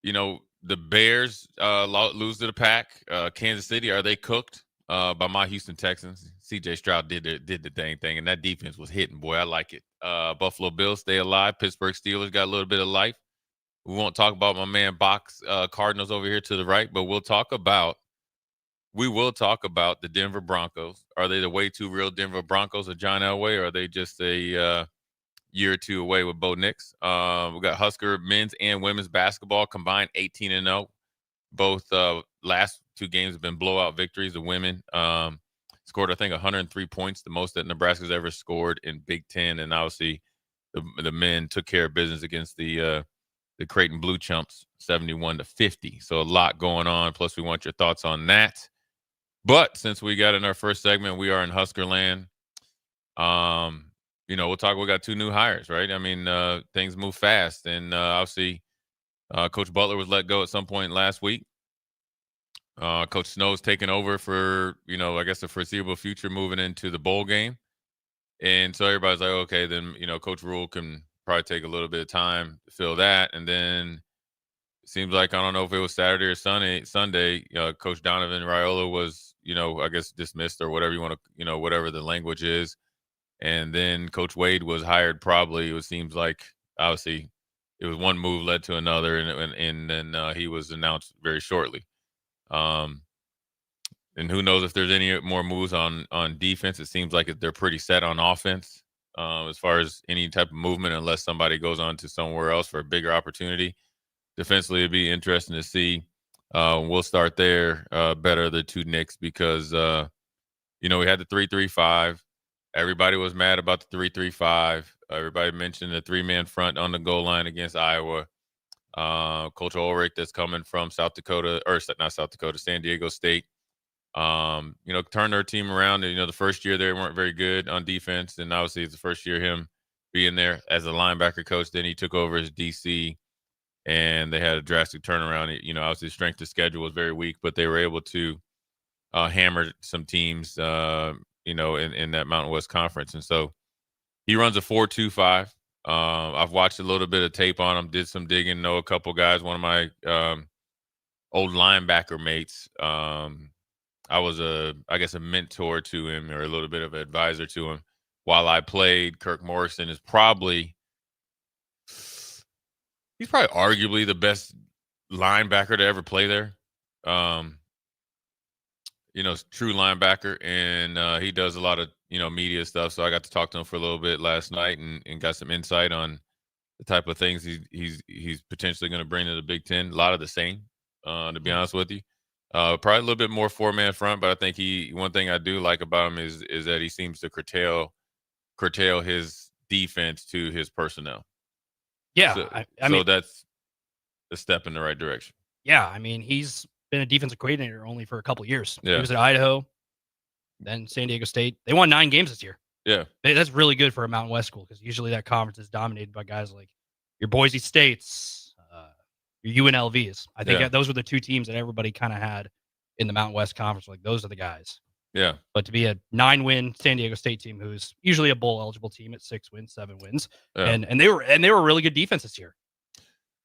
the Bears lose to the Pack. Kansas City, are they cooked by my Houston Texans? C.J. Stroud did the dang thing, and that defense was hitting. Boy, I like it. Buffalo Bills stay alive. Pittsburgh Steelers got a little bit of life. We won't talk about my man Box Cardinals over here to the right, but we will talk about the Denver Broncos. Are they the way too real Denver Broncos of John Elway, or are they just a year or two away with Bo Nix? We got Husker men's and women's basketball combined 18-0. Both last two games have been blowout victories. The women scored, I think, 103 points, the most that Nebraska's ever scored in Big Ten. And obviously, the men took care of business against the Creighton Blue Chumps, 71-50. So a lot going on. Plus, we want your thoughts on that. But since we got in our first segment, we are in Husker land. We'll talk. We got two new hires, right? I mean, things move fast, and obviously, Coach Butler was let go at some point last week. Coach Snow's taken over for I guess the foreseeable future, moving into the bowl game, and so everybody's like, okay, then Coach Rule can probably take a little bit of time to fill that, and then it seems like, I don't know if it was Saturday or Sunday, Coach Donovan Raiola was I guess dismissed, or whatever you want to whatever the language is. And then Coach Wade was hired. Probably, it seems like, obviously, it was one move led to another, and then he was announced very shortly. And who knows if there's any more moves on defense? It seems like they're pretty set on offense as far as any type of movement, unless somebody goes on to somewhere else for a bigger opportunity. Defensively, it'd be interesting to see. We'll start there. Better the two Knicks, because we had the 3-3-5. Everybody was mad about the 3-3-5. Everybody mentioned the three-man front on the goal line against Iowa. Coach Ulrich, that's coming from San Diego State. Turned their team around. The first year they weren't very good on defense, and obviously it's the first year him being there as a linebacker coach. Then he took over as DC, and they had a drastic turnaround. Obviously the strength of schedule was very weak, but they were able to hammer some teams, in that Mountain West Conference. And so he runs a 4-2-5. I've watched a little bit of tape on him, did some digging, know a couple guys. One of my old linebacker mates, I was a mentor to him, or a little bit of an advisor to him while I played. Kirk Morrison he's probably arguably the best linebacker to ever play there. True linebacker, and he does a lot of media stuff. So I got to talk to him for a little bit last night, and got some insight on the type of things he's potentially going to bring to the Big Ten. A lot of the same, to be honest with you. Probably a little bit more four-man front, but I think one thing I do like about him is that he seems to curtail his defense to his personnel. Yeah, so, I mean, that's a step in the right direction. Yeah, I mean, he's been a defensive coordinator only for a couple years. Yeah. He was at Idaho, then San Diego State. They won 9 games this year. Yeah. That's really good for a Mountain West school, because usually that conference is dominated by guys like your Boise States, your UNLVs. I think those were the two teams that everybody kind of had in the Mountain West Conference. Like, those are the guys. Yeah. But to be a 9-win San Diego State team, who's usually a bowl eligible team at 6 wins, 7 wins, and they were a really good defense this year.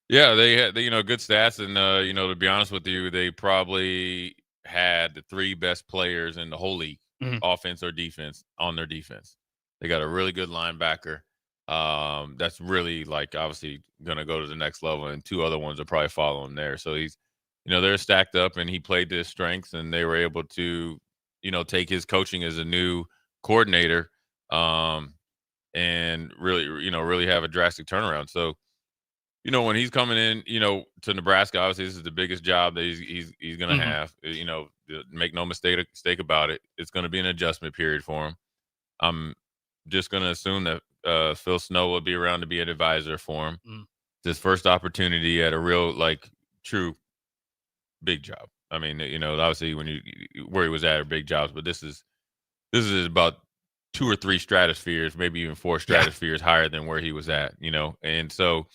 Yeah, they had good stats, and to be honest with you, they probably had the 3 best players in the whole league, offense or defense, on their defense. They got a really good linebacker. That's really, obviously going to go to the next level, and 2 other ones are probably following there. So he's, they're stacked up, and he played to his strengths, and they were able to, take his coaching as a new coordinator, and really have a drastic turnaround. So, when he's coming in, to Nebraska, obviously this is the biggest job that he's going to have. Make no mistake about it. It's going to be an adjustment period for him. I'm just going to assume that Phil Snow will be around to be an advisor for him. It's his first opportunity at a real, true big job. I mean, obviously where he was at are big jobs, but this is about 2 or 3 stratospheres, maybe even 4 stratospheres higher than where he was at. And so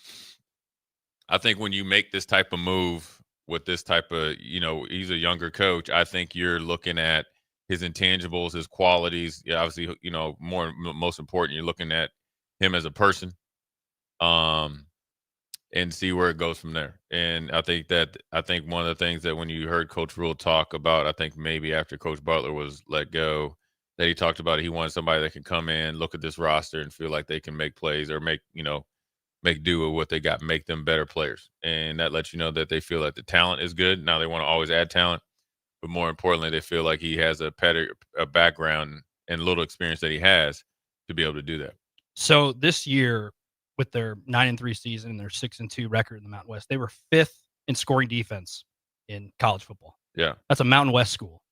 I think when you make this type of move with this type of, he's a younger coach, I think you're looking at his intangibles, his qualities. Yeah, obviously, most important, you're looking at him as a person. and see where it goes from there. And I think one of the things that when you heard Coach Rule talk about, I think maybe after Coach Butler was let go, that he talked about he wanted somebody that can come in, look at this roster, and feel like they can make plays or make do with what they got, make them better players. And that lets you know that they feel that the talent is good. Now they want to always add talent, but more importantly, they feel like he has a background and little experience that he has to be able to do that. So this year, with their 9-3 season and their 6-2 record in the Mountain West, they were 5th in scoring defense in college football. Yeah, that's a Mountain West school.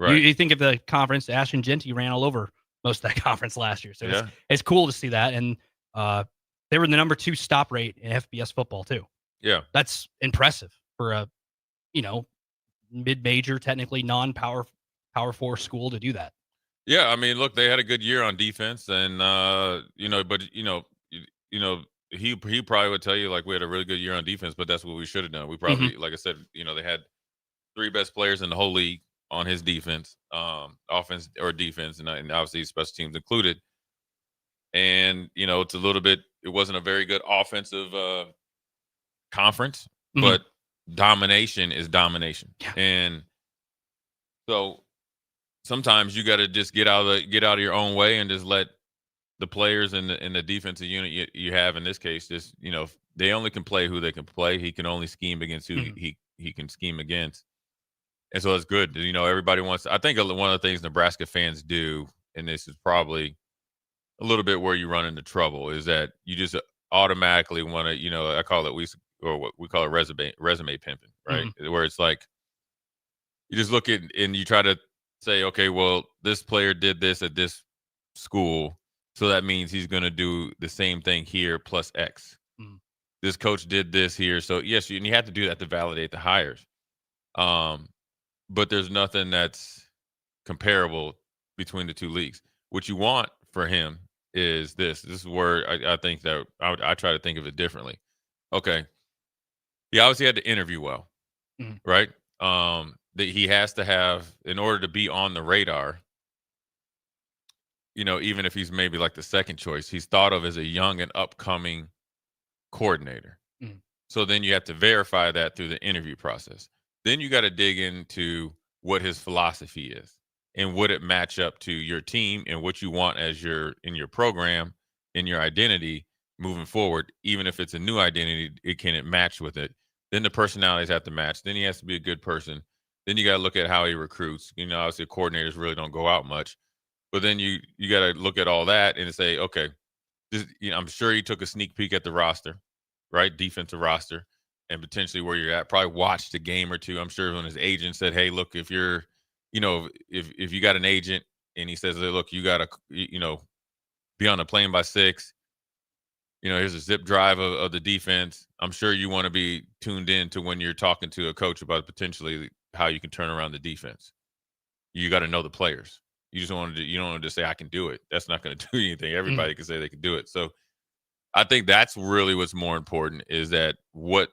right. You think of the conference, Ashton Genty ran all over most of that conference last year. So it's cool to see that. And they were the number 2 stop rate in FBS football too. Yeah, that's impressive for a mid-major, technically non-power Power 4 school to do that. Yeah, I mean, look, they had a good year on defense, and he probably would tell you like we had a really good year on defense, but that's what we should have done. We probably, like I said, they had 3 best players in the whole league on his defense, offense or defense, and obviously special teams included. And it's a little bit. It wasn't a very good offensive conference, but domination is domination, and so sometimes you got to just get out of your own way and just let the players in the defensive unit you have in this case just they only can play who they can play. He can only scheme against who he can scheme against, and so it's good. Everybody wants. I think one of the things Nebraska fans do, and this is probably a little bit where you run into trouble, is that you just automatically want to. I call it what we call it resume pimping, right? Where it's like you just look at and you try to say, okay, well, this player did this at this school, so that means he's going to do the same thing here plus X. This coach did this here, so yes, and you have to do that to validate the hires. But there's nothing that's comparable between the 2 leagues. What you want for him is this. This is where I think that I try to think of it differently. Okay, he obviously had to interview well, right? That he has to have in order to be on the radar, even if he's maybe like the second choice, he's thought of as a young and upcoming coordinator. So then you have to verify that through the interview process. Then you got to dig into what his philosophy is and would it match up to your team and what you want as in your program, in your identity moving forward. Even if it's a new identity, can it match with it? Then the personalities have to match. Then he has to be a good person. Then you got to look at how he recruits. Obviously coordinators really don't go out much, but then you got to look at all that and say, okay, I'm sure he took a sneak peek at the roster, right? Defensive roster, and potentially where you're at. Probably watched a game or two. I'm sure when his agent said, hey, look, if you're, if you got an agent and he says, hey, look, you got to, be on a plane by 6. Here's a zip drive of the defense. I'm sure you want to be tuned in to when you're talking to a coach about potentially how you can turn around the defense. You got to know the players. You don't want to just say I can do it. That's not going to do anything. Everybody can say they can do it. So I think that's really what's more important is that what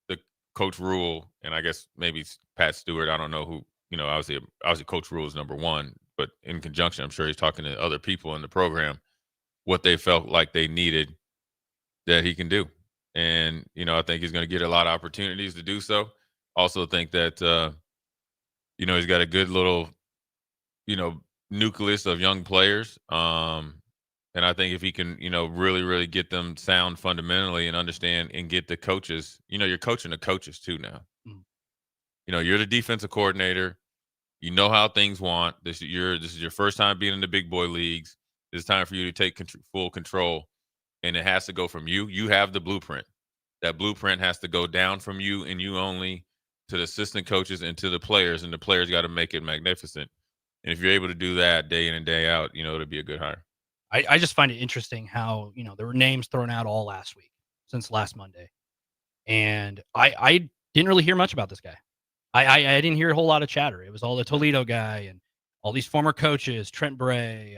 the Coach Rule, and I guess maybe Pat Stewart, I don't know who, obviously Coach Rule is number 1, but in conjunction, I'm sure he's talking to other people in the program, what they felt like they needed that he can do. And, I think he's going to get a lot of opportunities to do so. Also think that, he's got a good little, nucleus of young players. And I think if he can, really, really get them sound fundamentally and understand and get the coaches, you're coaching the coaches too now. You're the defensive coordinator. You know how things want. This is your first time being in the big boy leagues. It's time for you to take full control, and it has to go from you. You have the blueprint. That blueprint has to go down from you and you only to the assistant coaches and to the players, and the players got to make it magnificent. And if you're able to do that day in and day out, it'll be a good hire. I just find it interesting how, there were names thrown out all last week since last Monday. And I didn't really hear much about this guy. I didn't hear a whole lot of chatter. It was all the Toledo guy and all these former coaches, Trent Bray,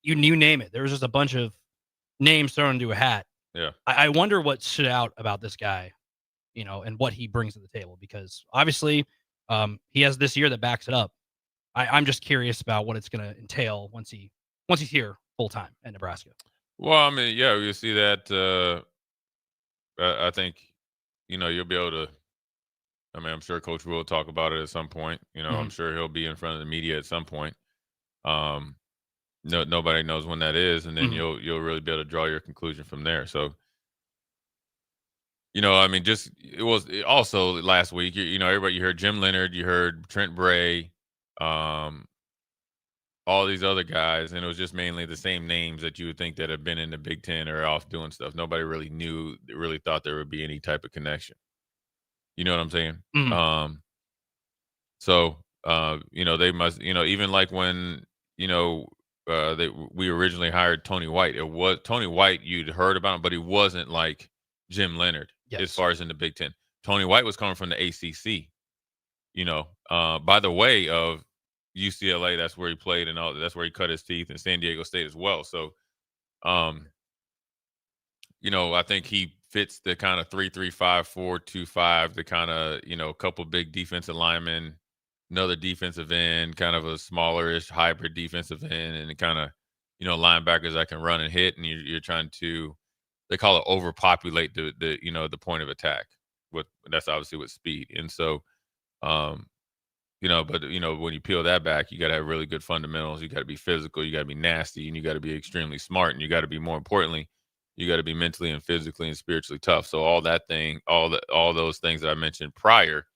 you name it. There was just a bunch of names thrown into a hat. Yeah. I wonder what stood out about this guy, and what he brings to the table, because obviously he has this year that backs it up. I'm just curious about what it's going to entail once he's here full time in Nebraska. Well, I mean, yeah, you see that I think you'll be able to. I mean, I'm sure Coach will talk about it at some point. I'm Mhm. sure he'll be in front of the media at some point. Um, no, nobody knows when that is, and then Mhm. you'll really be able to draw your conclusion from there. So, I mean, just it was also last week. Everybody, you heard Jim Leonard, you heard Trent Bray, um, all these other guys, and it was just mainly the same names that you would think that have been in the Big Ten or off doing stuff. Nobody really thought there would be any type of connection. You know what I'm saying? Mhm. So, they must, even like when, we originally hired Tony White. It was Tony White you'd heard about him, but he wasn't like Jim Leonard as Yes. far as in the Big Ten. Tony White was coming from the ACC. By the way of UCLA, that's where he played and all. That's where he cut his teeth, and San Diego State as well. So, um, I think he fits the kind of 3-3-5-4-2-5, the kind of, couple big defensive linemen, another defensive end, kind of a smallerish hybrid defensive end, and kind of, linebackers that can run and hit. And you're trying to, they call it overpopulate the point of attack. That's obviously with speed. And so, um, but when you peel that back, you got to have really good fundamentals. You got to be physical. You got to be nasty, and you got to be extremely smart. And you got to be, more importantly, you got to be mentally and physically and spiritually tough. So all those things that I mentioned prior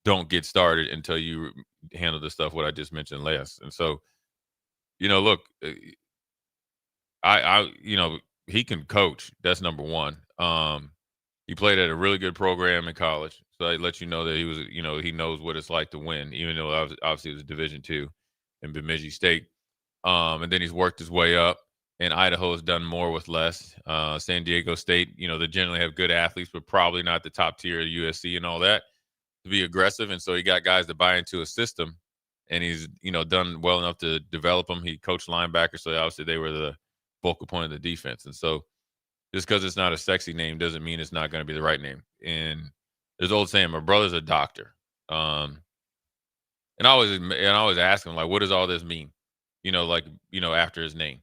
don't get started until you handle the stuff what I just mentioned last. And so, look, he can coach. That's number one. He played at a really good program in college, so it lets you know that he knows what it's like to win, even though obviously it was Division II in Bemidji State. And then he's worked his way up. And Idaho has done more with less. San Diego State, they generally have good athletes, but probably not the top tier of USC and all that to be aggressive. And so he got guys to buy into a system, and he's done well enough to develop them. He coached linebackers, so obviously they were the focal point of the defense. And so just because it's not a sexy name doesn't mean it's not going to be the right name. And there's old saying, "My brother's a doctor," and I always ask him like, "What does all this mean?" After his name,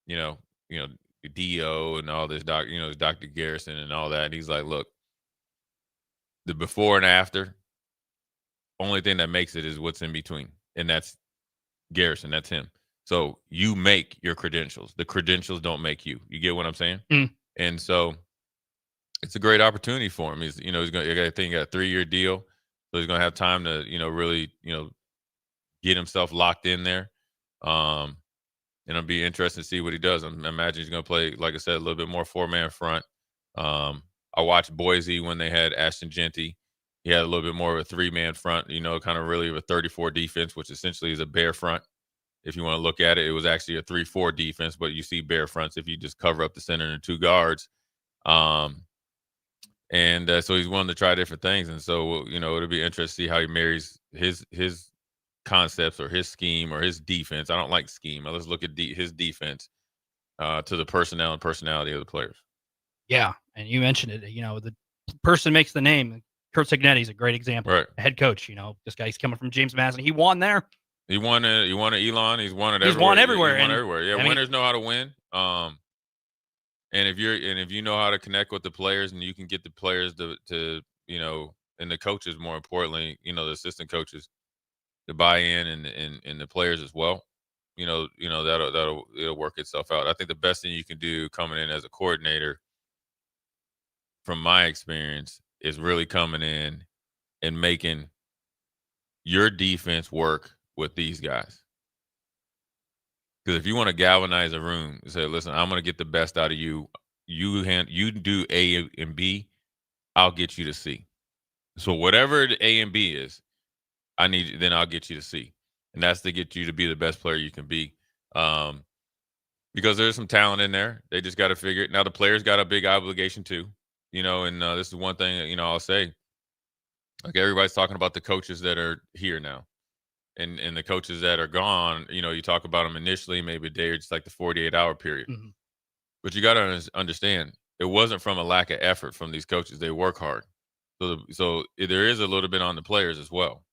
you know, you know, Do and all this Dr. Garrison and all that. And he's like, "Look, the before and after, only thing that makes it is what's in between, and that's Garrison. That's him. So you make your credentials. The credentials don't make you. You get what I'm saying?" Mm. And so it's a great opportunity for him. He's going to, I think, a 3-year deal. So he's going to have time to, really, get himself locked in there. And it'll be interesting to see what he does. I imagine he's going to play, like I said, a little bit more 4-man front. I watched Boise when they had Ashton Genty. He had a little bit more of a 3-man front, kind of really of a 34 defense, which essentially is a bare front. If you want to look at it, it was actually a 3-4 defense, but you see bare fronts if you just cover up the center and 2 guards. And so he's wanting to try different things, and so it'll be interesting to see how he marries his concepts or his scheme or his defense. I don't like scheme. Let's look at his defense to the personnel and personality of the players. Yeah, and you mentioned it. The person makes the name. Curt Cignetti is a great example. Right. A head coach. This guy's coming from James Madison. He won there. He won at Elon. He's won it everywhere. He's won everywhere. He won everywhere. Yeah, winners know how to win. And if you know how to connect with the players, and you can get the players to and the coaches, more importantly, the assistant coaches, to buy in, and the players as well, it'll work itself out. I think the best thing you can do coming in as a coordinator, from my experience, is really coming in and making your defense work with these guys. Because if you want to galvanize a room and say, "Listen, I'm going to get the best out of you. You do A and B, I'll get you to C. So whatever the A and B is, then I'll get you to C, and that's to get you to be the best player you can be. Because there's some talent in there. They just got to figure it. Now the players got a big obligation too, and this is one thing I'll say. Like, everybody's talking about the coaches that are here now. And the coaches that are gone, you talk about them initially, maybe a day or just like the 48-hour period. Mm-hmm. But you got to understand, it wasn't from a lack of effort from these coaches. They work hard. So there is a little bit on the players as well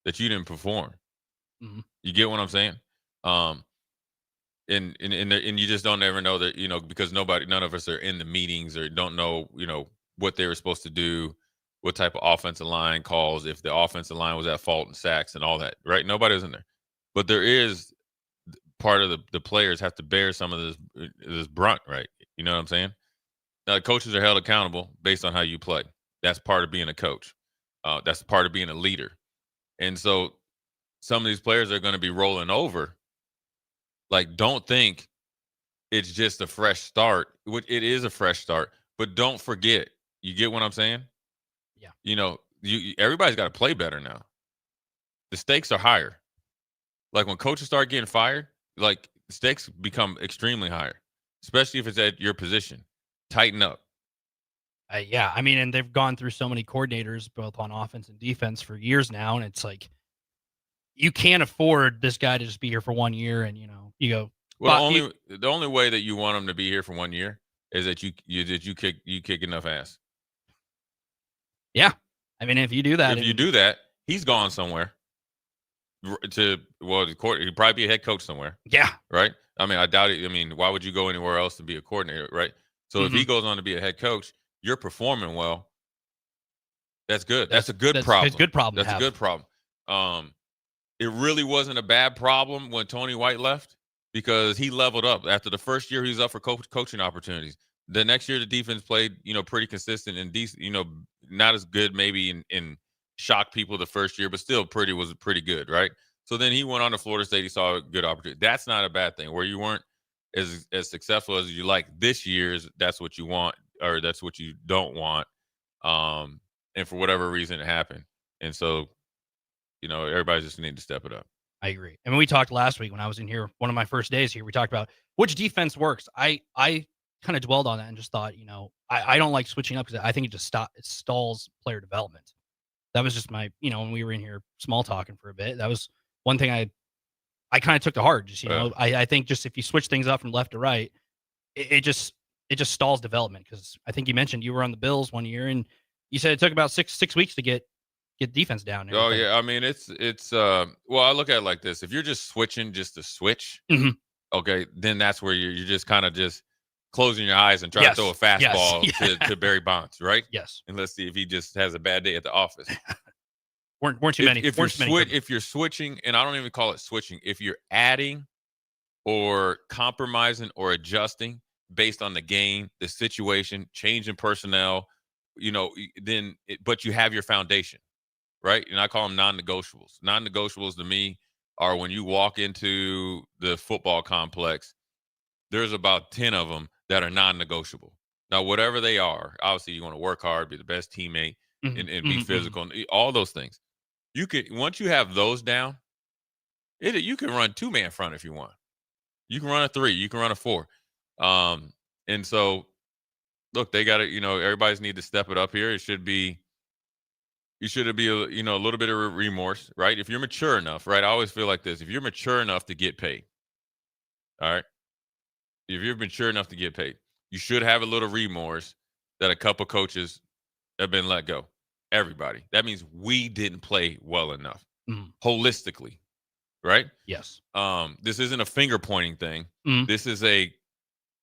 that you didn't perform. Mm-hmm. You get what I'm saying? and you just don't ever know that, because none of us are in the meetings or don't know, what they were supposed to do, what type of offensive line calls, if the offensive line was at fault in sacks and all that, right? Nobody was in there. But there is part of the players have to bear some of this brunt, right? You know what I'm saying? Now, the coaches are held accountable based on how you play. That's part of being a coach. That's part of being a leader. And so some of these players are going to be rolling over. Like, don't think it's just a fresh start. It is a fresh start, but don't forget. You get what I'm saying? Yeah. Everybody's got to play better now. The stakes are higher. Like when coaches start getting fired, like the stakes become extremely higher, especially if it's at your position. Tighten up. Yeah, I mean, and they've gone through so many coordinators, both on offense and defense, for years now, and it's like you can't afford this guy to just be here for 1 year, and you go. Well, the only way that you want him to be here for 1 year is that you kick enough ass. Yeah, I mean, if you do that, if you do that, he's gone somewhere. He'd probably be a head coach somewhere. Yeah, right. I mean, I doubt it. I mean, why would you go anywhere else to be a coordinator, right? So if he goes on to be a head coach, you're performing well. That's good. That's a good problem. That's a good problem. That's a good problem. It really wasn't a bad problem when Tony White left because he leveled up. After the first year, he was up for coaching opportunities. The next year, the defense played, pretty consistent and decent. Not as good maybe in shock people the first year, but still was pretty good, right? So then he went on to Florida State. He saw a good opportunity. That's not a bad thing. Where you weren't as successful as you like this year's, that's what you want, or that's what you don't want. And for whatever reason, it happened. And so, everybody just need to step it up. I agree. I mean, we talked last week when I was in here, one of my first days here, we talked about which defense works. I kind of dwelled on that and just thought, I don't like switching up because I think it stalls player development. That was just my, when we were in here small talking for a bit, that was one thing I kind of took to heart. Just, I think just if you switch things up from left to right, it just stalls development. Because I think you mentioned you were on the Bills 1 year and you said it took about six weeks to get defense down. Oh yeah, I mean it's well, I look at it like this: if you're just switching just to switch, okay, then that's where you're just kind of just closing your eyes and trying to throw a fastball to Barry Bonds, right? Yes. And let's see if he just has a bad day at the office. weren't too many. If you're switching, and I don't even call it switching, if you're adding or compromising or adjusting based on the game, the situation, changing personnel, but you have your foundation, right? And I call them non-negotiables. Non-negotiables to me are when you walk into the football complex, there's about 10 of them that are non-negotiable. Now, whatever they are, obviously you want to work hard, be the best teammate, and be physical, and all those things. You could, once you have those down, you can run two-man front if you want. You can run a 3, you can run a 4. And so, look, they got to, everybody's need to step it up here. You should be a little bit of remorse, right? If you're mature enough, right? I always feel like this. If you're mature enough to get paid, all right? If you're mature enough to get paid, you should have a little remorse that a couple coaches have been let go. Everybody. That means we didn't play well enough holistically, right? Yes. This isn't a finger pointing thing. This is a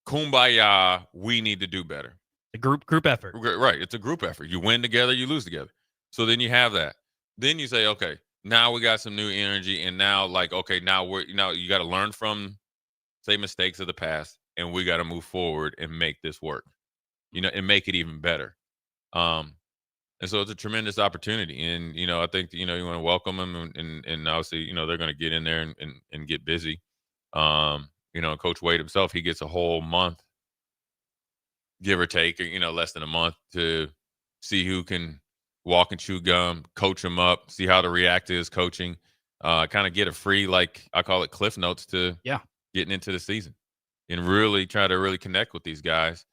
kumbaya. We need to do better. A group effort. Right. It's a group effort. You win together, you lose together. So then you have that. Then you say, okay, now we got some new energy, and now you got to learn from, say, mistakes of the past, and we got to move forward and make this work, and make it even better. And so it's a tremendous opportunity, and I think you want to welcome them, and obviously they're going to get in there and get busy. Coach Wade himself, he gets a whole month, give or take, less than a month, to see who can walk and chew gum, coach him up, see how to react to his coaching, kind of get a free, like I call it, cliff notes to getting into the season, and really try to really connect with these guys.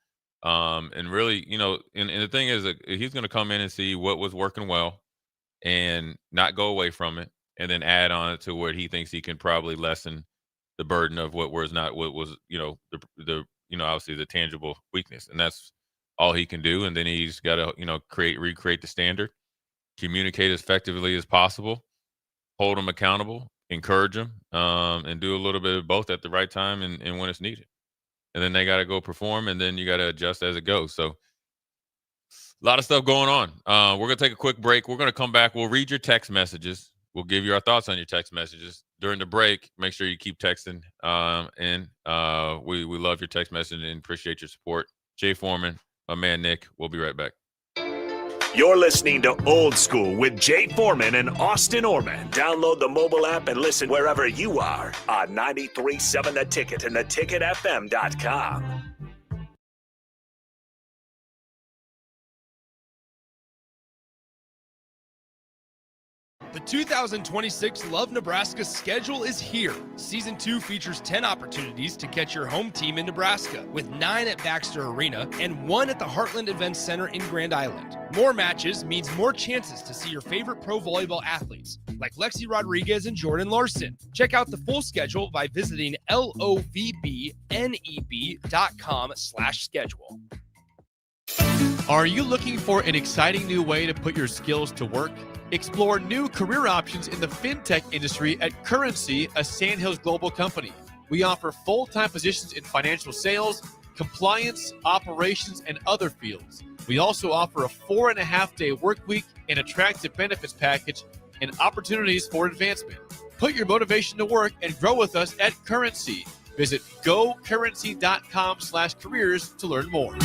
And really, and the thing is that he's going to come in and see what was working well and not go away from it, and then add on it to where he thinks he can probably lessen the burden of what was obviously the tangible weakness. And that's all he can do. And then he's got to, recreate the standard, communicate as effectively as possible, hold them accountable, encourage them, and do a little bit of both at the right time and when it's needed. And then they got to go perform, and then you got to adjust as it goes. So a lot of stuff going on. We're going to take a quick break. We're going to come back. We'll read your text messages. We'll give you our thoughts on your text messages during the break. Make sure you keep texting. We love your text message and appreciate your support. Jay Foreman, my man Nick. We'll be right back. You're listening to Old School with Jay Foreman and Austin Orman. Download the mobile app and listen wherever you are on 93.7 The Ticket and theticketfm.com. The 2026 Love Nebraska schedule is here. Season 2 features 10 opportunities to catch your home team in Nebraska, with 9 at Baxter Arena and 1 at the Heartland Events Center in Grand Island. More matches means more chances to see your favorite pro volleyball athletes, like Lexi Rodriguez and Jordan Larson. Check out the full schedule by visiting lovbneb.com/schedule. Are you looking for an exciting new way to put your skills to work? Explore new career options in the fintech industry at Currency, a Sandhills global company. We offer full-time positions in financial sales, compliance, operations, and other fields. We also offer a 4.5-day work week, an attractive benefits package, and opportunities for advancement. Put your motivation to work and grow with us at Currency. Visit gocurrency.com/careers to learn more.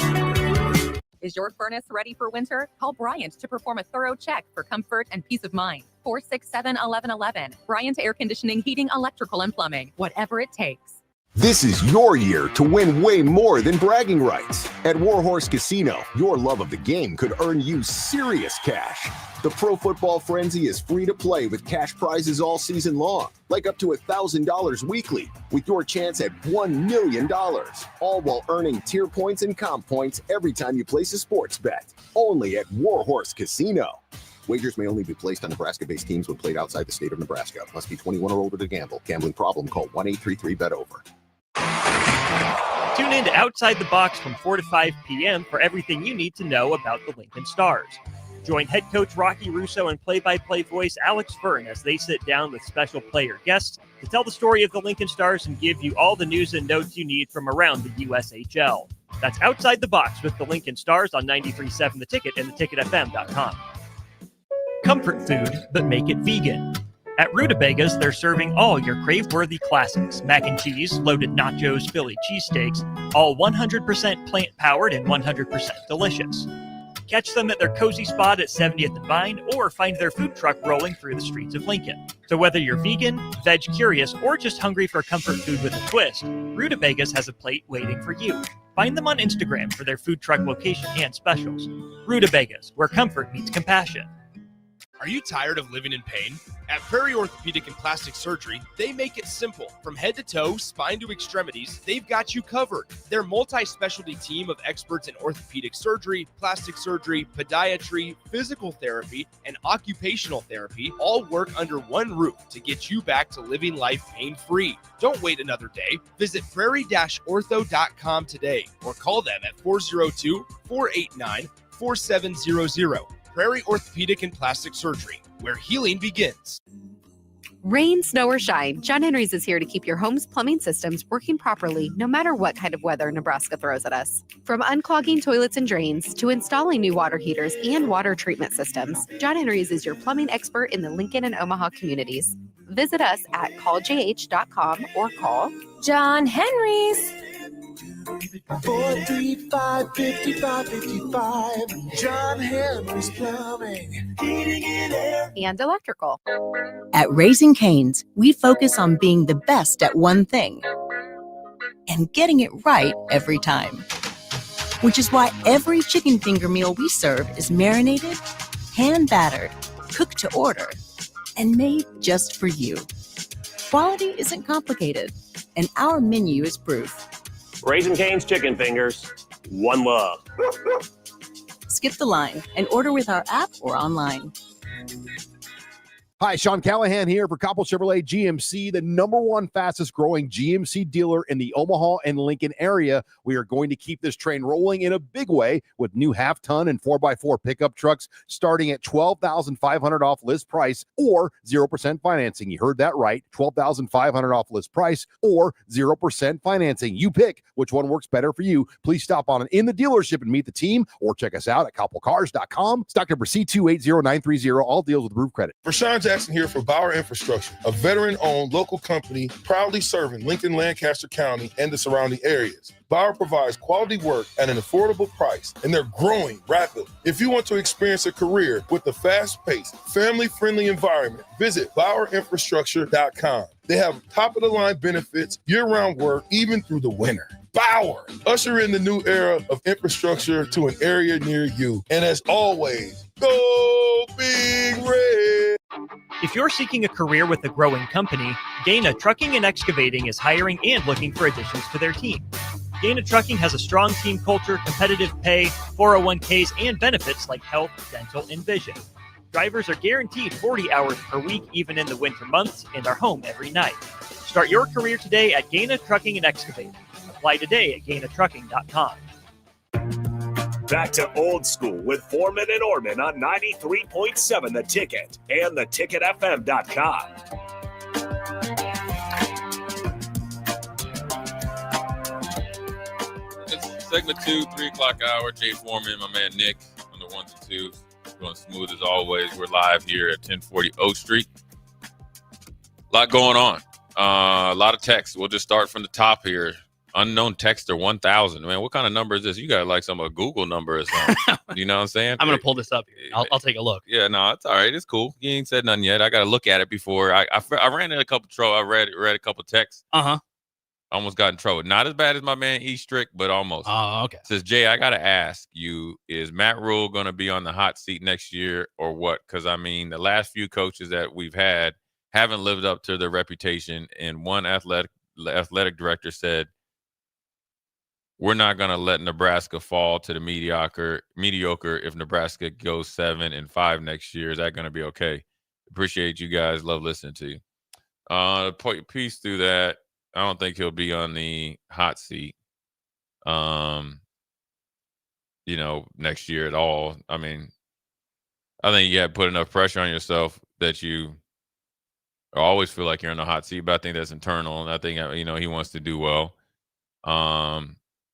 Is your furnace ready for winter? Call Bryant to perform a thorough check for comfort and peace of mind. 467-1111. Bryant Air Conditioning, Heating, Electrical, and Plumbing. Whatever it takes. This is your year to win way more than bragging rights. At Warhorse Casino, your love of the game could earn you serious cash. The Pro Football Frenzy is free to play with cash prizes all season long, like up to $1,000 weekly, with your chance at $1 million, all while earning tier points and comp points every time you place a sports bet. Only at Warhorse Casino. Wagers may only be placed on Nebraska-based teams when played outside the state of Nebraska. Must be 21 or older to gamble. Gambling problem? Call 1-833-BET-OVER. Tune in to Outside the Box from 4 to 5 p.m. for everything you need to know about the Lincoln Stars. Join head coach Rocky Russo and play-by-play voice Alex Fern as they sit down with special player guests to tell the story of the Lincoln Stars and give you all the news and notes you need from around the USHL. That's Outside the Box with the Lincoln Stars on 93.7 The Ticket and theticketfm.com. Comfort food, but make it vegan. At Rutabagas, they're serving all your crave-worthy classics. Mac and cheese, loaded nachos, Philly cheesesteaks, all 100% plant-powered and 100% delicious. Catch them at their cozy spot at 70th and Vine, or find their food truck rolling through the streets of Lincoln. So whether you're vegan, veg curious, or just hungry for comfort food with a twist, Rutabagas has a plate waiting for you. Find them on Instagram for their food truck location and specials. Rutabagas, where comfort meets compassion. Are you tired of living in pain? At Prairie Orthopedic and Plastic Surgery, they make it simple. From head to toe, spine to extremities, they've got you covered. Their multi-specialty team of experts in orthopedic surgery, plastic surgery, podiatry, physical therapy, and occupational therapy all work under one roof to get you back to living life pain-free. Don't wait another day. Visit prairie-ortho.com today or call them at 402-489-4700. Prairie Orthopedic and Plastic Surgery, where healing begins. Rain, snow, or shine, John Henry's is here to keep your home's plumbing systems working properly no matter what kind of weather Nebraska throws at us. From unclogging toilets and drains to installing new water heaters and water treatment systems, John Henry's is your plumbing expert in the Lincoln and Omaha communities. Visit us at calljh.com or call John Henry's. 435-5555. John Henry's Plumbing, Heating and Air, and Electrical. At Raising Cane's, we focus on being the best at one thing and getting it right every time. Which is why every chicken finger meal we serve is marinated, hand battered, cooked to order, and made just for you. Quality isn't complicated, and our menu is proof. Raising Cane's chicken fingers, one love. Skip the line and order with our app or online. Hi, Sean Callahan here for Coppell Chevrolet GMC, the #1 fastest growing GMC dealer in the Omaha and Lincoln area. We are going to keep this train rolling in a big way with new half-ton and 4x4 pickup trucks starting at $12,500 off list price or 0% financing. You heard that right, $12,500 off list price or 0% financing. You pick which one works better for you. Please stop on in the dealership and meet the team or check us out at CoppellCars.com. Stock number C280930. All deals with approved credit. For Sean Jackson here for Bauer Infrastructure, a veteran-owned local company proudly serving Lincoln, Lancaster County, and the surrounding areas. Bauer provides quality work at an affordable price, and they're growing rapidly. If you want to experience a career with a fast-paced, family-friendly environment, visit BauerInfrastructure.com. They have top-of-the-line benefits, year-round work, even through the winter. Bauer, usher in the new era of infrastructure to an area near you. And as always, go Big Red! If you're seeking a career with a growing company, Gaina Trucking and Excavating is hiring and looking for additions to their team. Gaina Trucking has a strong team culture, competitive pay, 401ks, and benefits like health, dental, and vision. Drivers are guaranteed 40 hours per week, even in the winter months, and are home every night. Start your career today at Gaina Trucking and Excavating. Apply today at GainaTrucking.com. Back to Old School with Foreman and Orman on 93.7 The Ticket and theticketfm.com. It's segment 2, 3 o'clock hour. Jay Foreman, my man Nick on the 1s and 2s. Going smooth as always. We're live here at 1040 O Street. A lot going on. A lot of text. We'll just start from the top here. Unknown texter 1000. Man, what kind of number is this? You got like some Google number or something. You know what I'm saying? I'm gonna pull this up here. I'll take a look. Yeah, no, it's all right. It's cool. You ain't said nothing yet. I got to look at it before I ran in a couple I read a couple texts. Almost got in trouble. Not as bad as my man Eastrick, but almost. Oh, okay. Says Jay, I got to ask you: is Matt Rule going to be on the hot seat next year, or what? Because I mean, the last few coaches that we've had haven't lived up to their reputation, and one athletic director said, we're not going to let Nebraska fall to the mediocre if Nebraska goes 7-5 next year. Is that going to be okay? Appreciate you guys. Love listening to you. Piece through that. I don't think he'll be on the hot seat, next year at all. I mean, I think you got to put enough pressure on yourself that you always feel like you're in the hot seat, but I think that's internal, and I think, he wants to do well.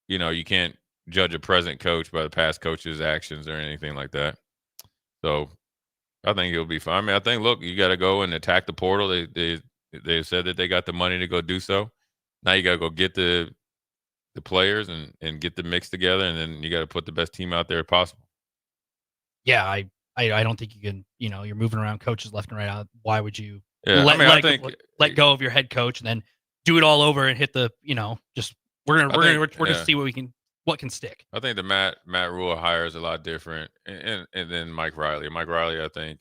You can't judge a present coach by the past coach's actions or anything like that. So I think he'll be fine. I mean, I think, look, you got to go and attack the portal. They said that they got the money to go do so. Now you got to go get the players and get the mix together, and then you got to put the best team out there possible. Yeah, I don't think you can. You're moving around coaches left and right. Why would you let go of your head coach and then do it all over and hit the just. We're gonna see what can stick. I think the Matt Rule hire is a lot different, and then Mike Riley. Mike Riley, I think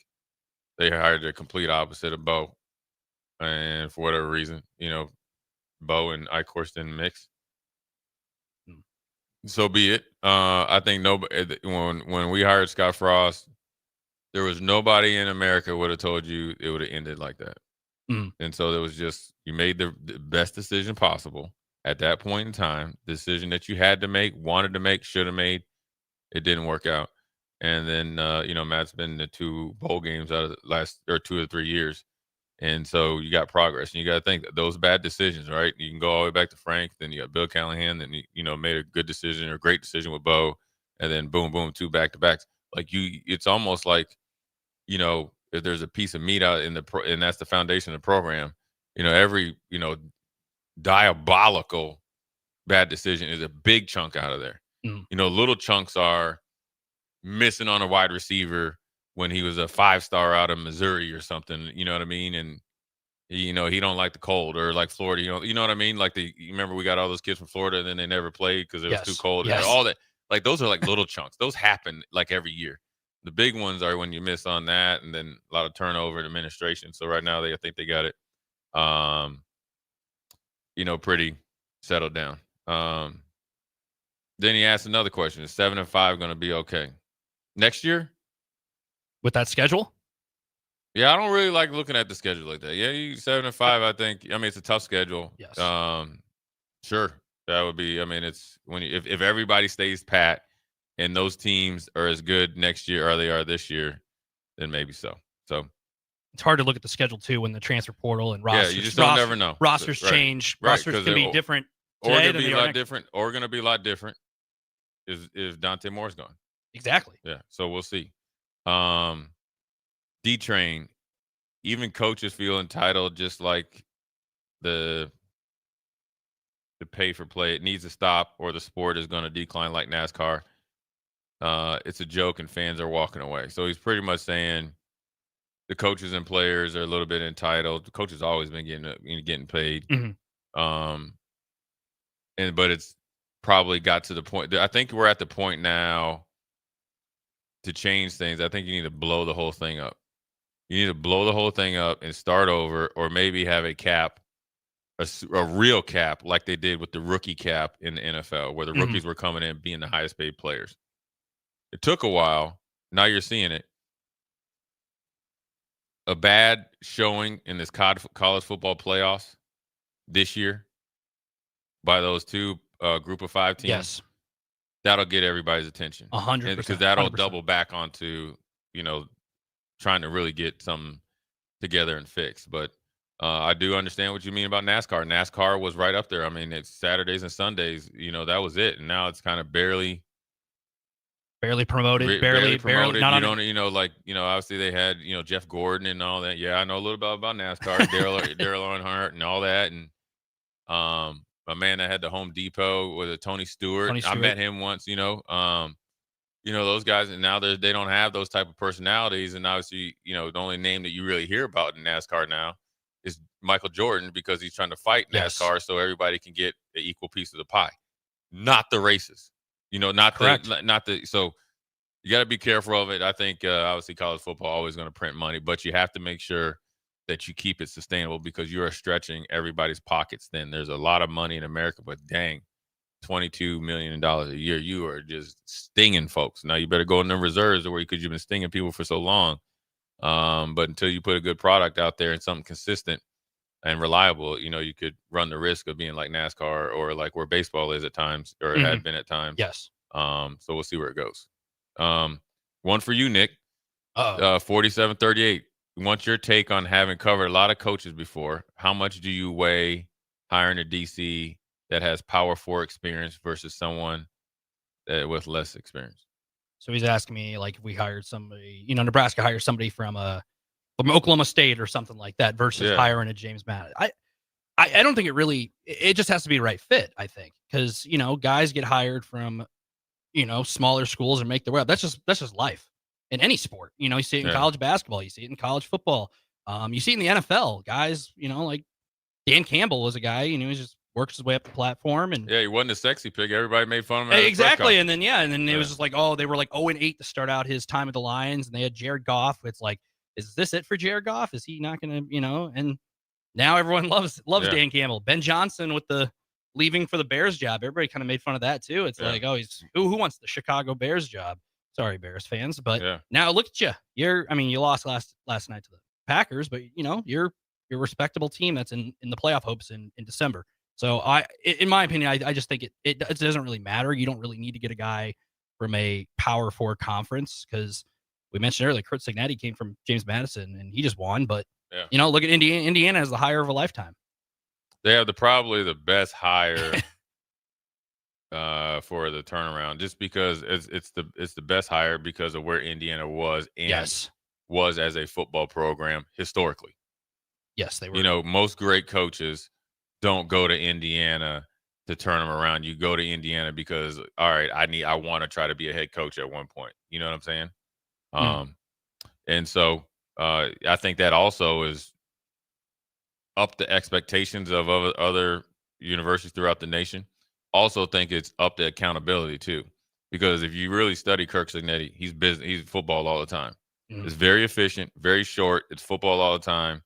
they hired the complete opposite of Bo, and for whatever reason, Bo and Eichhorst didn't mix. So be it. I think when we hired Scott Frost, there was nobody in America would have told you it would have ended like that. And so there was just you made the best decision possible. At that point in time, decision that you had to make, wanted to make, should have made, it didn't work out. And then, Matt's been to 2 bowl games out of the last 2 or 3 years. And so you got progress. And you got to think those bad decisions, right? You can go all the way back to Frank. Then you got Bill Callahan. Then, made a good decision or a great decision with Bo. And then boom, boom, 2 back-to-backs. It's almost like, if there's a piece of meat out and that's the foundation of the program, every, diabolical bad decision is a big chunk out of there. Little chunks are missing on a wide receiver when he was a 5-star out of Missouri or something, you know what I mean? And he don't like the cold, or like Florida, you know what I mean? Like you remember we got all those kids from Florida and then they never played because it was too cold. Yes. And all that, like those are like little chunks. Those happen like every year. The big ones are when you miss on that, and then a lot of turnover in administration. So right now I think they got it. Pretty settled down. Then he asked another question: is 7-5 going to be okay next year with that schedule? Yeah, I don't really like looking at the schedule like that. Yeah, 7-5. I think. I mean, it's a tough schedule. Yes. Sure, that would be. I mean, it's when if everybody stays pat and those teams are as good next year or they are this year, then maybe so. So it's hard to look at the schedule too when the transfer portal and rosters. Yeah, you just don't never know. Rosters Right. change. Right, Rosters 'cause can be they're- different Or today going to than be they a are lot next. different. Or going to be a lot different. If Dante Moore's gone. Exactly. Yeah. So we'll see. D-Train. Even coaches feel entitled, just like the pay for play. It needs to stop, or the sport is going to decline like NASCAR. It's a joke, and fans are walking away. So he's pretty much saying the coaches and players are a little bit entitled. The coach has always been getting paid. Mhm. But it's probably got to the point. I think we're at the point now to change things. I think you need to blow the whole thing up. You need to blow the whole thing up and start over, or maybe have a cap, a real cap, like they did with the rookie cap in the NFL, where the rookies were coming in being the highest paid players. It took a while. Now you're seeing it. A bad showing in this college football playoffs this year by those two group of 5 teams. Yes. That'll get everybody's attention. 100%. Because that'll 100%. double back onto, trying to really get something together and fixed. But I do understand what you mean about NASCAR. NASCAR was right up there. I mean, it's Saturdays and Sundays, that was it. And now it's kind of barely promoted, barely promoted. not You on don't, obviously they had, Jeff Gordon and all that. Yeah, I know a little bit about NASCAR, Daryl Earnhardt and all that. And a man that had the Home Depot with a Tony Stewart. I met him once, those guys, and now they don't have those type of personalities. And obviously, the only name that you really hear about in NASCAR now is Michael Jordan, because he's trying to fight NASCAR so everybody can get an equal piece of the pie, not the races. So you got to be careful of it. I think obviously college football always going to print money, but you have to make sure that you keep it sustainable, because you are stretching everybody's pockets. Then there's a lot of money in America, but dang, $22 million a year, you are just stinging folks. Now you better go in the reserves, because you've been stinging people for so long. But until you put a good product out there and something consistent and reliable, you could run the risk of being like NASCAR or like where baseball is at times, or it had been at times. Yes. So we'll see where it goes. One for you, Nick. 47-38. Want your take on having covered a lot of coaches before. How much do you weigh hiring a DC that has Power 4 experience versus someone with less experience? So he's asking me, like, if we hired somebody, Nebraska hires somebody from Oklahoma State or something like that versus hiring a James Madison. I don't think it just has to be the right fit, I think, because, guys get hired from, smaller schools and make their way up. That's just life in any sport. You see it in college basketball, you see it in college football. You see it in the NFL. Guys, like Dan Campbell was a guy, he just works his way up the platform. And he wasn't a sexy pick. Everybody made fun of him. Exactly. And then, it was just like, they were like 0-8 to start out his time at the Lions, and they had Jared Goff. It's like, is this it for Jared Goff? Is he not going to, and now everyone loves Dan Campbell. Ben Johnson with the leaving for the Bears job. Everybody kind of made fun of that too. It's like, who wants the Chicago Bears job? Sorry, Bears fans, but now look at you. You lost last night to the Packers, but you're a respectable team that's in the playoff hopes in December. So in my opinion, I just think it doesn't really matter. You don't really need to get a guy from a Power 4 conference, because we mentioned earlier, Curt Cignetti came from James Madison and he just won. But look at Indiana. Indiana has the hire of a lifetime. They have probably the best hire for the turnaround, just because it's the best hire because of where Indiana was and was as a football program historically. Yes, they were. Most great coaches don't go to Indiana to turn them around. You go to Indiana because, all right, I want to try to be a head coach at one point. You know what I'm saying? And so I think that also is up the expectations of other universities throughout the nation. Also think it's up to accountability too, because if you really study Curt Cignetti, he's football all the time. It's very efficient, very short. It's football all the time.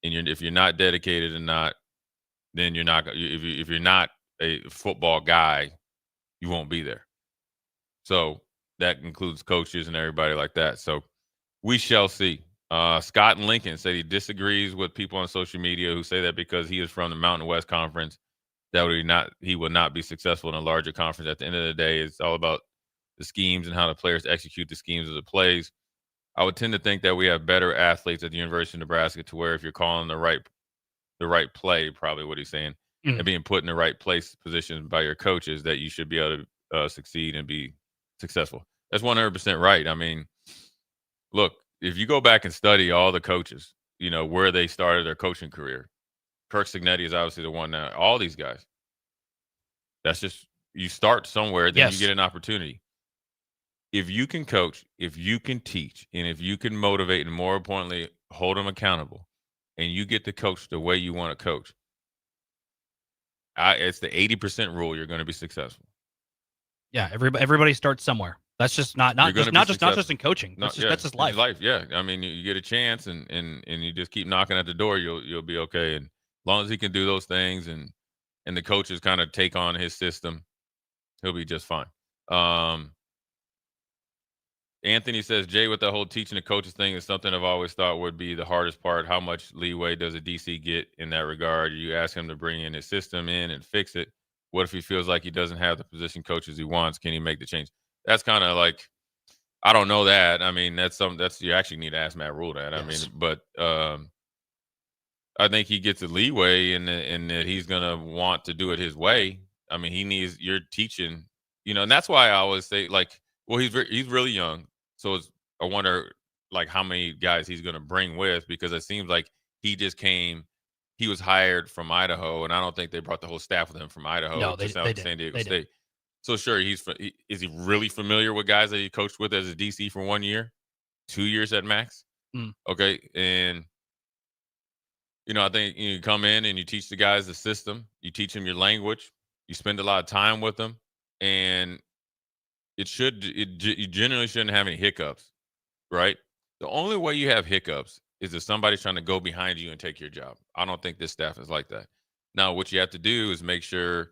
And if you're not dedicated and then you're not. If you're not a football guy, you won't be there. So that includes coaches and everybody like that. So we shall see. Scott in Lincoln said he disagrees with people on social media who say that because he is from the Mountain West Conference, he would not be successful in a larger conference. At the end of the day, it's all about the schemes and how the players execute the schemes of the plays. I would tend to think that we have better athletes at the University of Nebraska to where if you're calling the right play, probably what he's saying, and being put in the right position by your coaches, that you should be able to succeed and be successful. That's 100% right. I mean, look, if you go back and study all the coaches, where they started their coaching career, Kirk Cignetti is obviously the one now. All these guys, that's just, you start somewhere, then you get an opportunity. If you can coach, if you can teach, and if you can motivate, and more importantly, hold them accountable, and you get to coach the way you want to coach, it's the 80% rule. You're going to be successful. Yeah, everybody starts somewhere. That's just not just in coaching. That's just life. Life, yeah. I mean, you get a chance, and you just keep knocking at the door. You'll be okay. And as long as he can do those things, and the coaches kind of take on his system, he'll be just fine. Anthony says, Jay, with the whole teaching the coaches thing is something I've always thought would be the hardest part. How much leeway does a DC get in that regard? You ask him to bring in his system in and fix it. What if he feels like he doesn't have the position coaches he wants? Can he make the change? That's kind of like, I don't know that. I mean, you actually need to ask Matt Rule that. Yes. I mean, but I think he gets a leeway in that he's going to want to do it his way. I mean, you're teaching, and that's why I always say, like, well, he's really young. So I wonder, like, how many guys he's going to bring with, because it seems like he was hired from Idaho, and I don't think they brought the whole staff with him from Idaho to San Diego State. So sure, is he really familiar with guys that he coached with as a DC for 1 year, 2 years at max? Okay, and I think you come in and you teach the guys the system, you teach them your language, you spend a lot of time with them, and you generally shouldn't have any hiccups, right? The only way you have hiccups is if somebody's trying to go behind you and take your job. I don't think this staff is like that. Now, what you have to do is make sure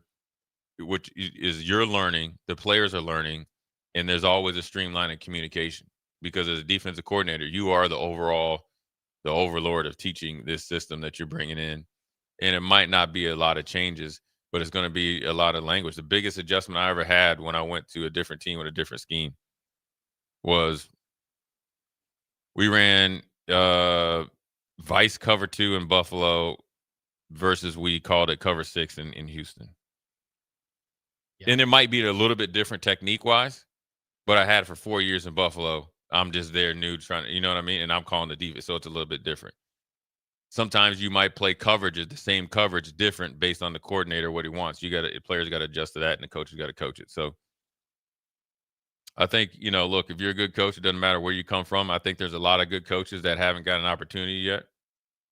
you're learning, the players are learning, and there's always a streamline in communication, because as a defensive coordinator, you are the overlord of teaching this system that you're bringing in. And it might not be a lot of changes, but it's going to be a lot of language. The biggest adjustment I ever had when I went to a different team with a different scheme was we ran Vice cover 2 in Buffalo versus we called it cover 6 in Houston. Yeah. And it might be a little bit different technique-wise, but I had it for 4 years in Buffalo. I'm just there new trying to, you know what I mean? And I'm calling the defense, so it's a little bit different. Sometimes you might play coverages, the same coverage, different based on the coordinator, what he wants. Players got to adjust to that, and the coaches got to coach it. So I think, look, if you're a good coach, it doesn't matter where you come from. I think there's a lot of good coaches that haven't got an opportunity yet.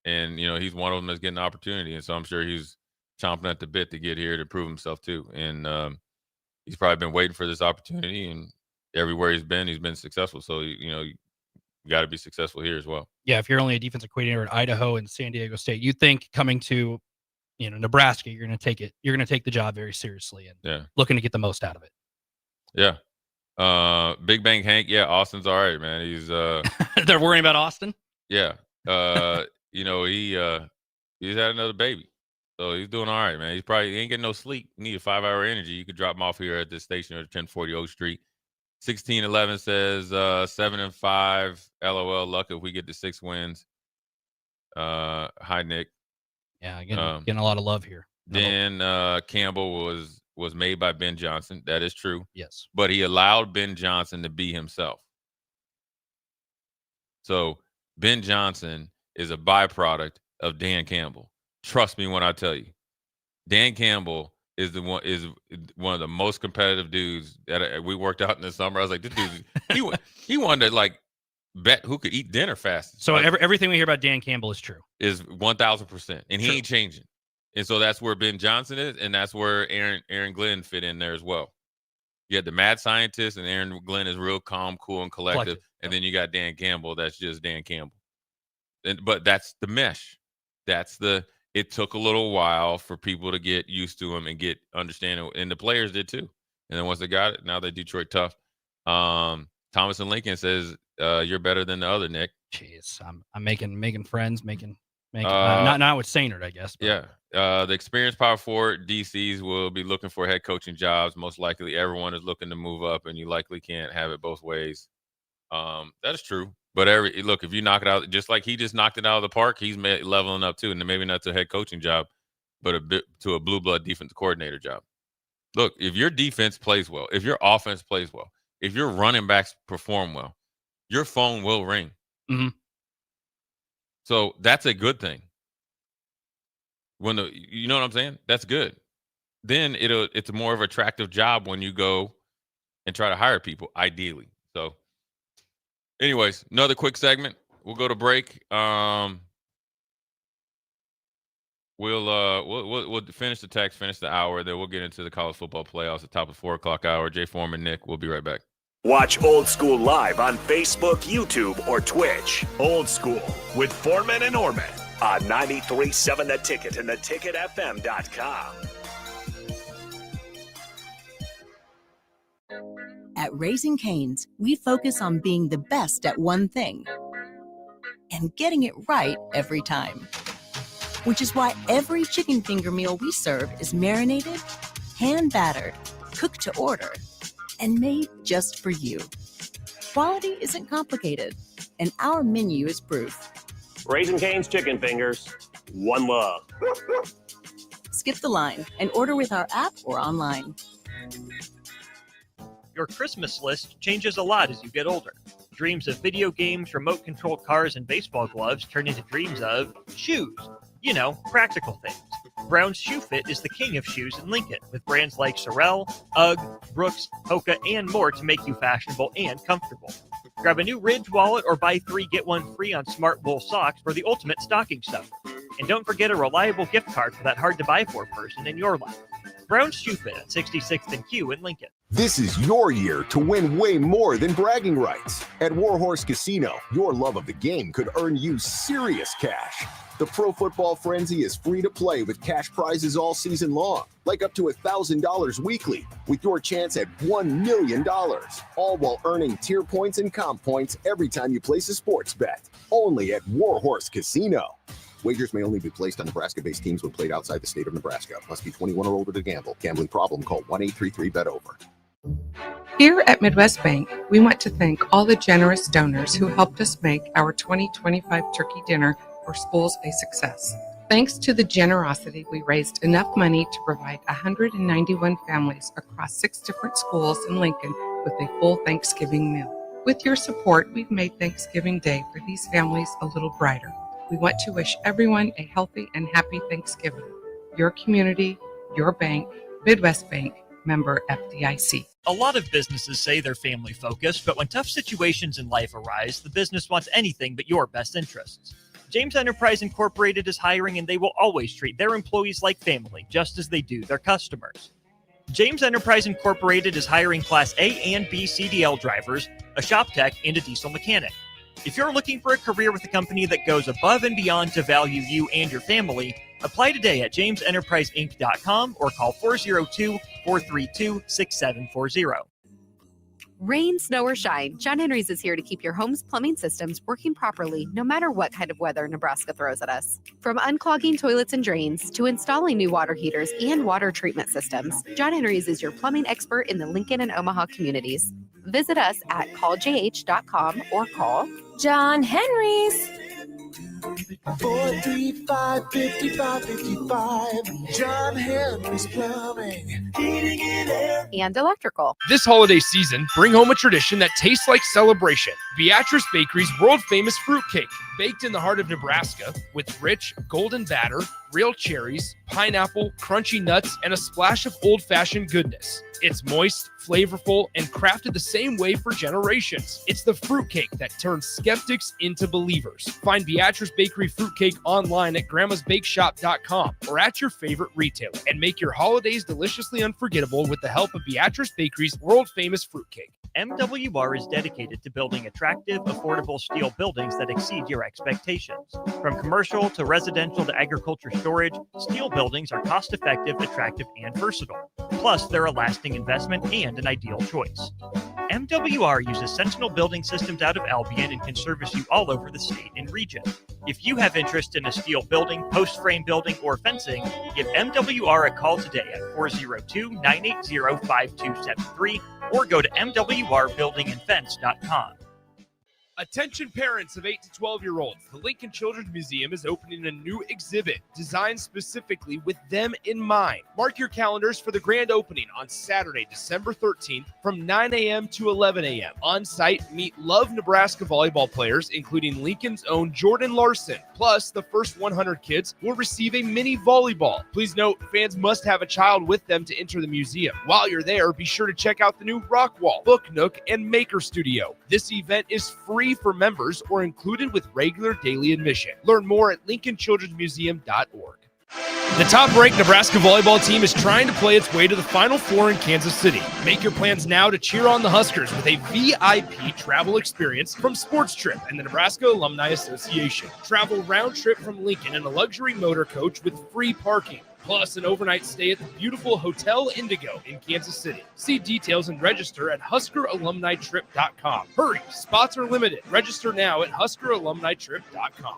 And, he's one of them that's getting an opportunity. And so I'm sure he's chomping at the bit to get here to prove himself too. And he's probably been waiting for this opportunity, and everywhere he's been successful. So, you got to be successful here as well. Yeah, if you're only a defensive coordinator at Idaho and San Diego State, you think coming to, Nebraska, you're going to take the job very seriously and looking to get the most out of it. Yeah. Big Bang Hank, yeah, Austin's all right, man. He's they're worrying about Austin? Yeah. He's had another baby. So he's doing all right, man. He ain't getting no sleep. You need a 5-hour energy. You could drop him off here at this station at 1040 Oak Street. 1611 says 7-5. LOL. Luck if we get to 6 wins. Hi, Nick. Yeah, getting a lot of love here. Dan Campbell was made by Ben Johnson. That is true. Yes. But he allowed Ben Johnson to be himself. So Ben Johnson is a byproduct of Dan Campbell. Trust me when I tell you. Dan Campbell is one of the most competitive dudes that we worked out in the summer. I was like, this dude, he wanted to like bet who could eat dinner fastest. So everything we hear about Dan Campbell is true. Is 1,000%, and he ain't changing. And so that's where Ben Johnson is, and that's where Aaron Glenn fit in there as well. You had the mad scientist, and Aaron Glenn is real calm, cool, and collective. And then you got Dan Campbell. That's just Dan Campbell. But that's the mesh. It took a little while for people to get used to him and get understanding, and the players did too. And then once they got it, now they Detroit tough. Thomas and Lincoln says you're better than the other Nick. Jeez, I'm making friends, not with Sainert, I guess. But. Yeah. The experienced power forward DCs will be looking for head coaching jobs. Most likely everyone is looking to move up, and you likely can't have it both ways. That is true. But if you knock it out, just like he just knocked it out of the park, he's leveling up too. And maybe not to a head coaching job, but a bit to a blue blood defensive coordinator job. Look, if your defense plays well, if your offense plays well, if your running backs perform well, your phone will ring. Mm-hmm. So that's a good thing. You know what I'm saying? That's good. Then it's a more of an attractive job when you go and try to hire people, ideally. So, anyways, another quick segment. We'll go to break. We'll finish the text, finish the hour, then we'll get into the college football playoffs at the top of 4 o'clock hour. Jay Foreman, Nick, we'll be right back. Watch Old School live on Facebook, YouTube, or Twitch. Old School with Foreman and Orman on 93.7 The Ticket and theticketfm.com. At Raising Cane's, we focus on being the best at one thing and getting it right every time. Which is why every chicken finger meal we serve is marinated, hand-battered, cooked to order, and made just for you. Quality isn't complicated, and our menu is proof. Raising Cane's chicken fingers, one love. Skip the line and order with our app or online. Your Christmas list changes a lot as you get older. Dreams of video games, remote-controlled cars, and baseball gloves turn into dreams of shoes. You know, practical things. Brown's Shoe Fit is the king of shoes in Lincoln, with brands like Sorel, UGG, Brooks, Hoka, and more to make you fashionable and comfortable. Grab a new Ridge wallet or buy 3 get 1 free on Smart Wool socks for the ultimate stocking stuffer. And don't forget a reliable gift card for that hard-to-buy-for person in your life. Brown's Shoe Fit at 66th and Q in Lincoln. This is your year to win way more than bragging rights. At Warhorse Casino, your love of the game could earn you serious cash. The Pro Football Frenzy is free to play with cash prizes all season long, like up to $1,000 weekly, with your chance at $1 million, all while earning tier points and comp points every time you place a sports bet. Only at Warhorse Casino. Wagers may only be placed on Nebraska-based teams when played outside the state of Nebraska. Must be 21 or older to gamble. Gambling problem? Call 1-833-BET-OVER. Here at Midwest Bank, we want to thank all the generous donors who helped us make our 2025 turkey dinner for schools a success. Thanks to the generosity, we raised enough money to provide 191 families across 6 different schools in Lincoln with a full Thanksgiving meal. With your support, we've made Thanksgiving Day for these families a little brighter. We want to wish everyone a healthy and happy Thanksgiving. Your community, your bank, Midwest Bank, member FDIC. A lot of businesses say they're family focused, but when tough situations in life arise, the business wants anything but your best interests. James Enterprise Incorporated is hiring, and they will always treat their employees like family, just as they do their customers. James Enterprise Incorporated is hiring Class A and B CDL drivers, a shop tech, and a diesel mechanic. If you're looking for a career with a company that goes above and beyond to value you and your family, apply today at jamesenterpriseinc.com or call 402-432-6740. Rain, snow, or shine, John Henry's is here to keep your home's plumbing systems working properly no matter what kind of weather Nebraska throws at us. From unclogging toilets and drains to installing new water heaters and water treatment systems, John Henry's is your plumbing expert in the Lincoln and Omaha communities. Visit us at calljh.com or call John Henry's. 435-5555. John Henry's Plumbing, Heating and Air. And electrical. This holiday season, bring home a tradition that tastes like celebration. Beatrice Bakery's world-famous fruitcake, baked in the heart of Nebraska with rich, golden batter, real cherries, pineapple, crunchy nuts, and a splash of old-fashioned goodness. It's moist, flavorful, and crafted the same way for generations. It's the fruitcake that turns skeptics into believers. Find Beatrice Bakery fruitcake online at grandmasbakeshop.com or at your favorite retailer, and make your holidays deliciously unforgettable with the help of Beatrice Bakery's world-famous fruitcake. MWR is dedicated to building attractive, affordable steel buildings that exceed your expectations. From commercial to residential to agriculture storage, steel buildings are cost-effective, attractive, and versatile. Plus, they're a lasting investment and an ideal choice. MWR uses Sentinel Building Systems out of Albion and can service you all over the state and region. If you have interest in a steel building, post frame building, or fencing, give MWR a call today at 402-980-5273 or go to mwrbuildingandfence.com. Attention parents of 8 to 12-year-olds. The Lincoln Children's Museum is opening a new exhibit designed specifically with them in mind. Mark your calendars for the grand opening on Saturday, December 13th from 9 a.m. to 11 a.m. On site, meet Love Nebraska volleyball players, including Lincoln's own Jordan Larson. Plus, the first 100 kids will receive a mini volleyball. Please note, fans must have a child with them to enter the museum. While you're there, be sure to check out the new Rock Wall, Book Nook, and Maker Studio. This event is free for members or included with regular daily admission. Learn more at lincolnchildrensmuseum.org. The top-ranked Nebraska volleyball team is trying to play its way to the Final Four in Kansas City. Make your plans now to cheer on the Huskers with a VIP travel experience from Sports Trip and the Nebraska Alumni Association. Travel round trip from Lincoln in a luxury motor coach with free parking, plus an overnight stay at the beautiful Hotel Indigo in Kansas City. See details and register at HuskerAlumniTrip.com. Hurry, spots are limited. Register now at HuskerAlumniTrip.com.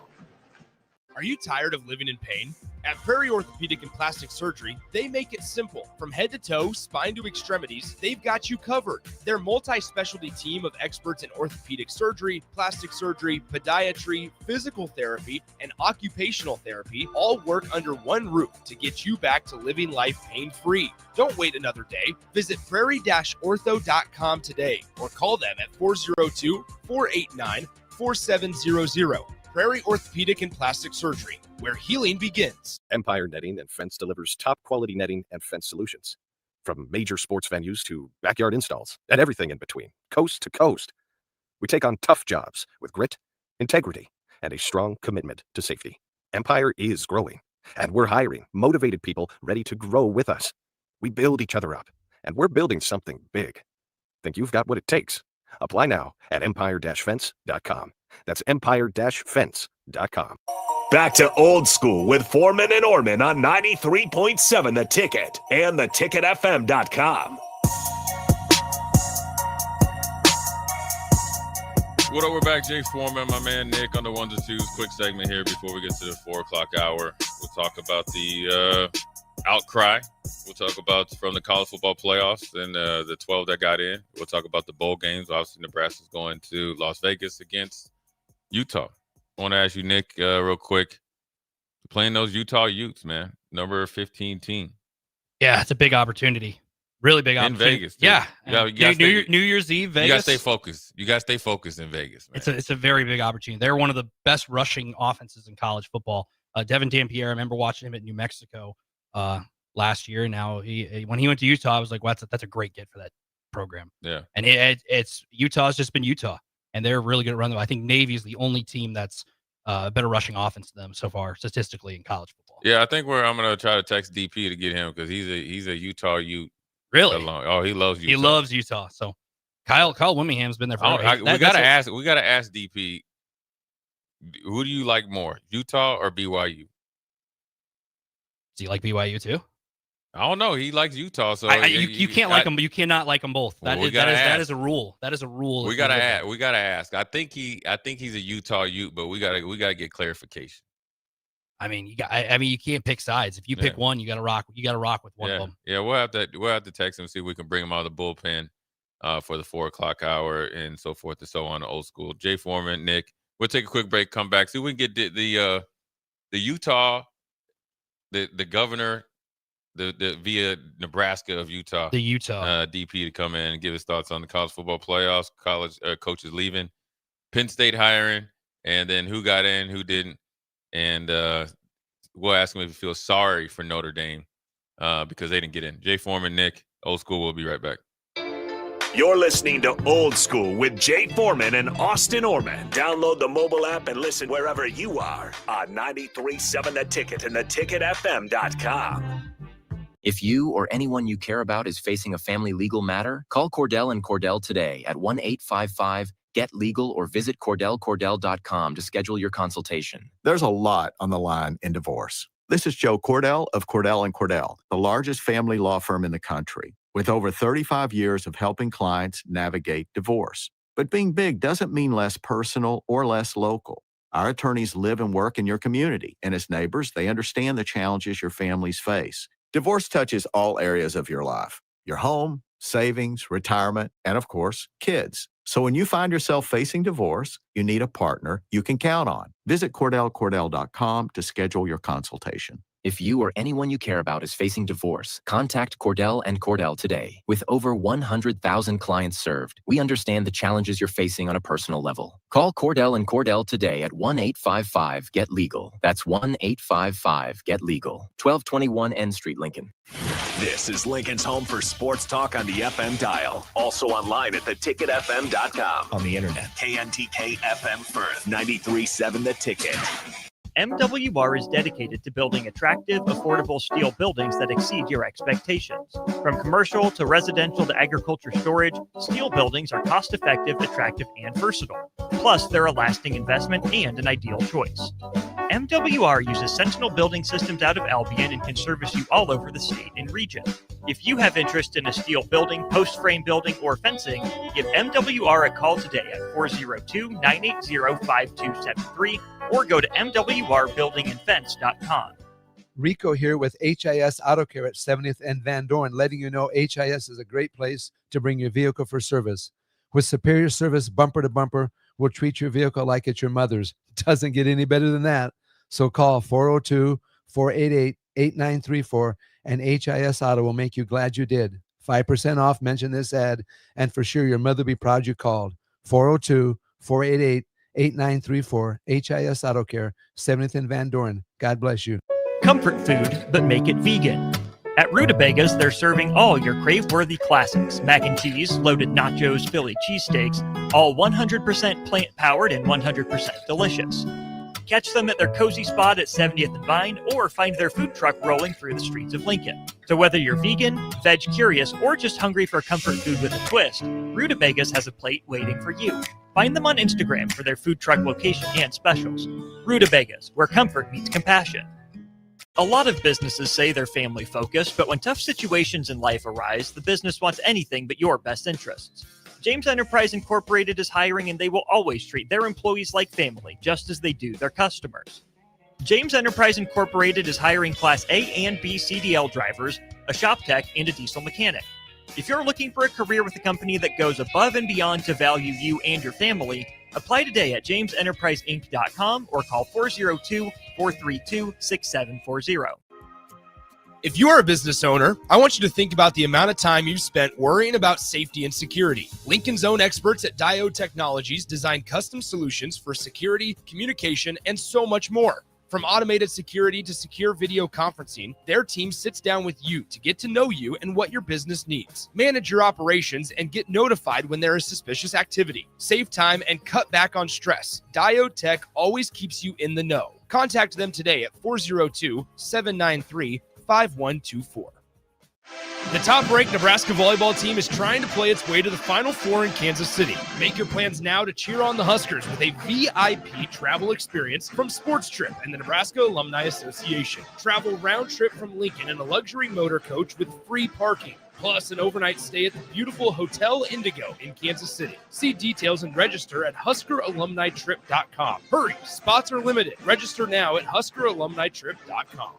Are you tired of living in pain? At Prairie Orthopedic and Plastic Surgery, they make it simple. From head to toe, spine to extremities, they've got you covered. Their multi-specialty team of experts in orthopedic surgery, plastic surgery, podiatry, physical therapy, and occupational therapy all work under one roof to get you back to living life pain-free. Don't wait another day. Visit prairie-ortho.com today or call them at 402-489-4700. Prairie Orthopedic and Plastic Surgery, where healing begins. Empire Netting and Fence delivers top quality netting and fence solutions. From major sports venues to backyard installs and everything in between, coast to coast. We take on tough jobs with grit, integrity, and a strong commitment to safety. Empire is growing, and we're hiring motivated people ready to grow with us. We build each other up, and we're building something big. Think you've got what it takes? Apply now at empire-fence.com. That's empire-fence.com. Back to Old School with Foreman and Orman on 93.7 The Ticket and theticketfm.com. What up, we're back. Jay Foreman, my man Nick on the ones and twos. Quick segment here before we get to the 4 o'clock hour. We'll talk about the outcry. We'll talk about from the college football playoffs and the 12 that got in. We'll talk about the bowl games. Obviously, Nebraska's going to Las Vegas against Utah. I want to ask you, Nick, real quick. Playing those Utah Utes, man. Number 15 team. Yeah, it's a big opportunity. Really big opportunity. In Vegas, too. Yeah. New Year's Eve, Vegas. You got to stay focused. You got to stay focused in Vegas, man. It's a very big opportunity. They're one of the best rushing offenses in college football. Devin Dampierre, I remember watching him at New Mexico last year. Now, when he went to Utah, I was like, well, that's a great get for that program. Yeah. And it's Utah's just been Utah. And they're really good at running. I think Navy is the only team that's better rushing offense than them so far, statistically, in college football. Yeah, I think I'm going to try to text DP to get him because he's a Utah Ute. Really? Oh, he loves Utah. He loves Utah. So Kyle Whimmingham's been there for. We got to ask DP. Who do you like more, Utah or BYU? Do you like BYU too? I don't know. He likes Utah, so you can't like them, but you cannot like them both. That is a rule. That is a rule. We gotta ask. I think he's a Utah Ute, but we gotta get clarification. I mean, you can't pick sides. If you pick one, you gotta rock. You gotta rock with one of them. Yeah, we'll have to text him, see if we can bring him out of the bullpen for the 4 o'clock hour and so forth and so on. Old School. Jay Foreman, Nick. We'll take a quick break. Come back. See if we can get the Utah, the governor. The via Nebraska of Utah, the Utah DP to come in and give his thoughts on the college football playoffs, college coaches leaving, Penn State hiring, and then who got in, who didn't, and we'll ask him if he feels sorry for Notre Dame because they didn't get in. Jay Foreman, Nick, Old School. We'll be right back. You're listening to Old School with Jay Foreman and Austin Orman. Download the mobile app and listen wherever you are on 93.7 The Ticket and theticketfm.com. If you or anyone you care about is facing a family legal matter, call Cordell and Cordell today at 1-855-GET-LEGAL or visit CordellCordell.com to schedule your consultation. There's a lot on the line in divorce. This is Joe Cordell of Cordell & Cordell, the largest family law firm in the country. with over 35 years of helping clients navigate divorce. But being big doesn't mean less personal or less local. Our attorneys live and work in your community, and as neighbors, they understand the challenges your families face. Divorce touches all areas of your life: your home, savings, retirement, and of course, kids. So when you find yourself facing divorce, you need a partner you can count on. Visit CordellCordell.com to schedule your consultation. If you or anyone you care about is facing divorce, contact Cordell and Cordell today. With over 100,000 clients served, we understand the challenges you're facing on a personal level. Call Cordell and Cordell today at 1-855-GET-LEGAL. That's 1-855-GET-LEGAL. 1221 N Street, Lincoln. This is Lincoln's home for sports talk on the FM dial. Also online at theticketfm.com. On the internet, KNTK FM Firth, 93.7 The Ticket. MWR is dedicated to building attractive, affordable steel buildings that exceed your expectations. From commercial to residential to agriculture storage, steel buildings are cost-effective, attractive, and versatile. Plus, they're a lasting investment and an ideal choice. MWR uses Sentinel Building Systems out of Albion and can service you all over the state and region. If you have interest in a steel building, post-frame building, or fencing, give MWR a call today at 402-980-5273 or go to mwrbuildingandfence.com. Rico here with HIS Auto Care at 70th and Van Dorn, letting you know HIS is a great place to bring your vehicle for service. With superior service bumper to bumper, we'll treat your vehicle like it's your mother's. It doesn't get any better than that. So call 402-488-8934 and HIS Auto will make you glad you did. 5% off, mention this ad, and for sure your mother will be proud you called. 402-488-8934, HIS Auto Care, 70th and Van Dorn. God bless you. Comfort food, but make it vegan. At Rutabagas, they're serving all your crave-worthy classics. Mac and cheese, loaded nachos, Philly cheesesteaks, all 100% plant-powered and 100% delicious. Catch them at their cozy spot at 70th and Vine or find their food truck rolling through the streets of Lincoln. So whether you're vegan, veg curious, or just hungry for comfort food with a twist, Rutabagas has a plate waiting for you. Find them on Instagram for their food truck location and specials. Rutabagas, where comfort meets compassion. A lot of businesses say they're family focused, but when tough situations in life arise, the business wants anything but your best interests. James Enterprise Incorporated is hiring and they will always treat their employees like family, just as they do their customers. James Enterprise Incorporated is hiring Class A and B CDL drivers, a shop tech, and a diesel mechanic. If you're looking for a career with a company that goes above and beyond to value you and your family, apply today at jamesenterpriseinc.com or call 402-432-6740. If you are a business owner, I want you to think about the amount of time you've spent worrying about safety and security. Lincoln's own experts at Diode Technologies design custom solutions for security, communication, and so much more. From automated security to secure video conferencing, their team sits down with you to get to know you and what your business needs. Manage your operations and get notified when there is suspicious activity. Save time and cut back on stress. Diode Tech always keeps you in the know. Contact them today at 402-793-5124. The top-ranked Nebraska volleyball team is trying to play its way to the Final Four in Kansas City. Make your plans now to cheer on the Huskers with a VIP travel experience from Sports Trip and the Nebraska Alumni Association. Travel round trip from Lincoln in a luxury motor coach with free parking, plus an overnight stay at the beautiful Hotel Indigo in Kansas City. See details and register at HuskerAlumniTrip.com. Hurry, spots are limited. Register now at HuskerAlumniTrip.com.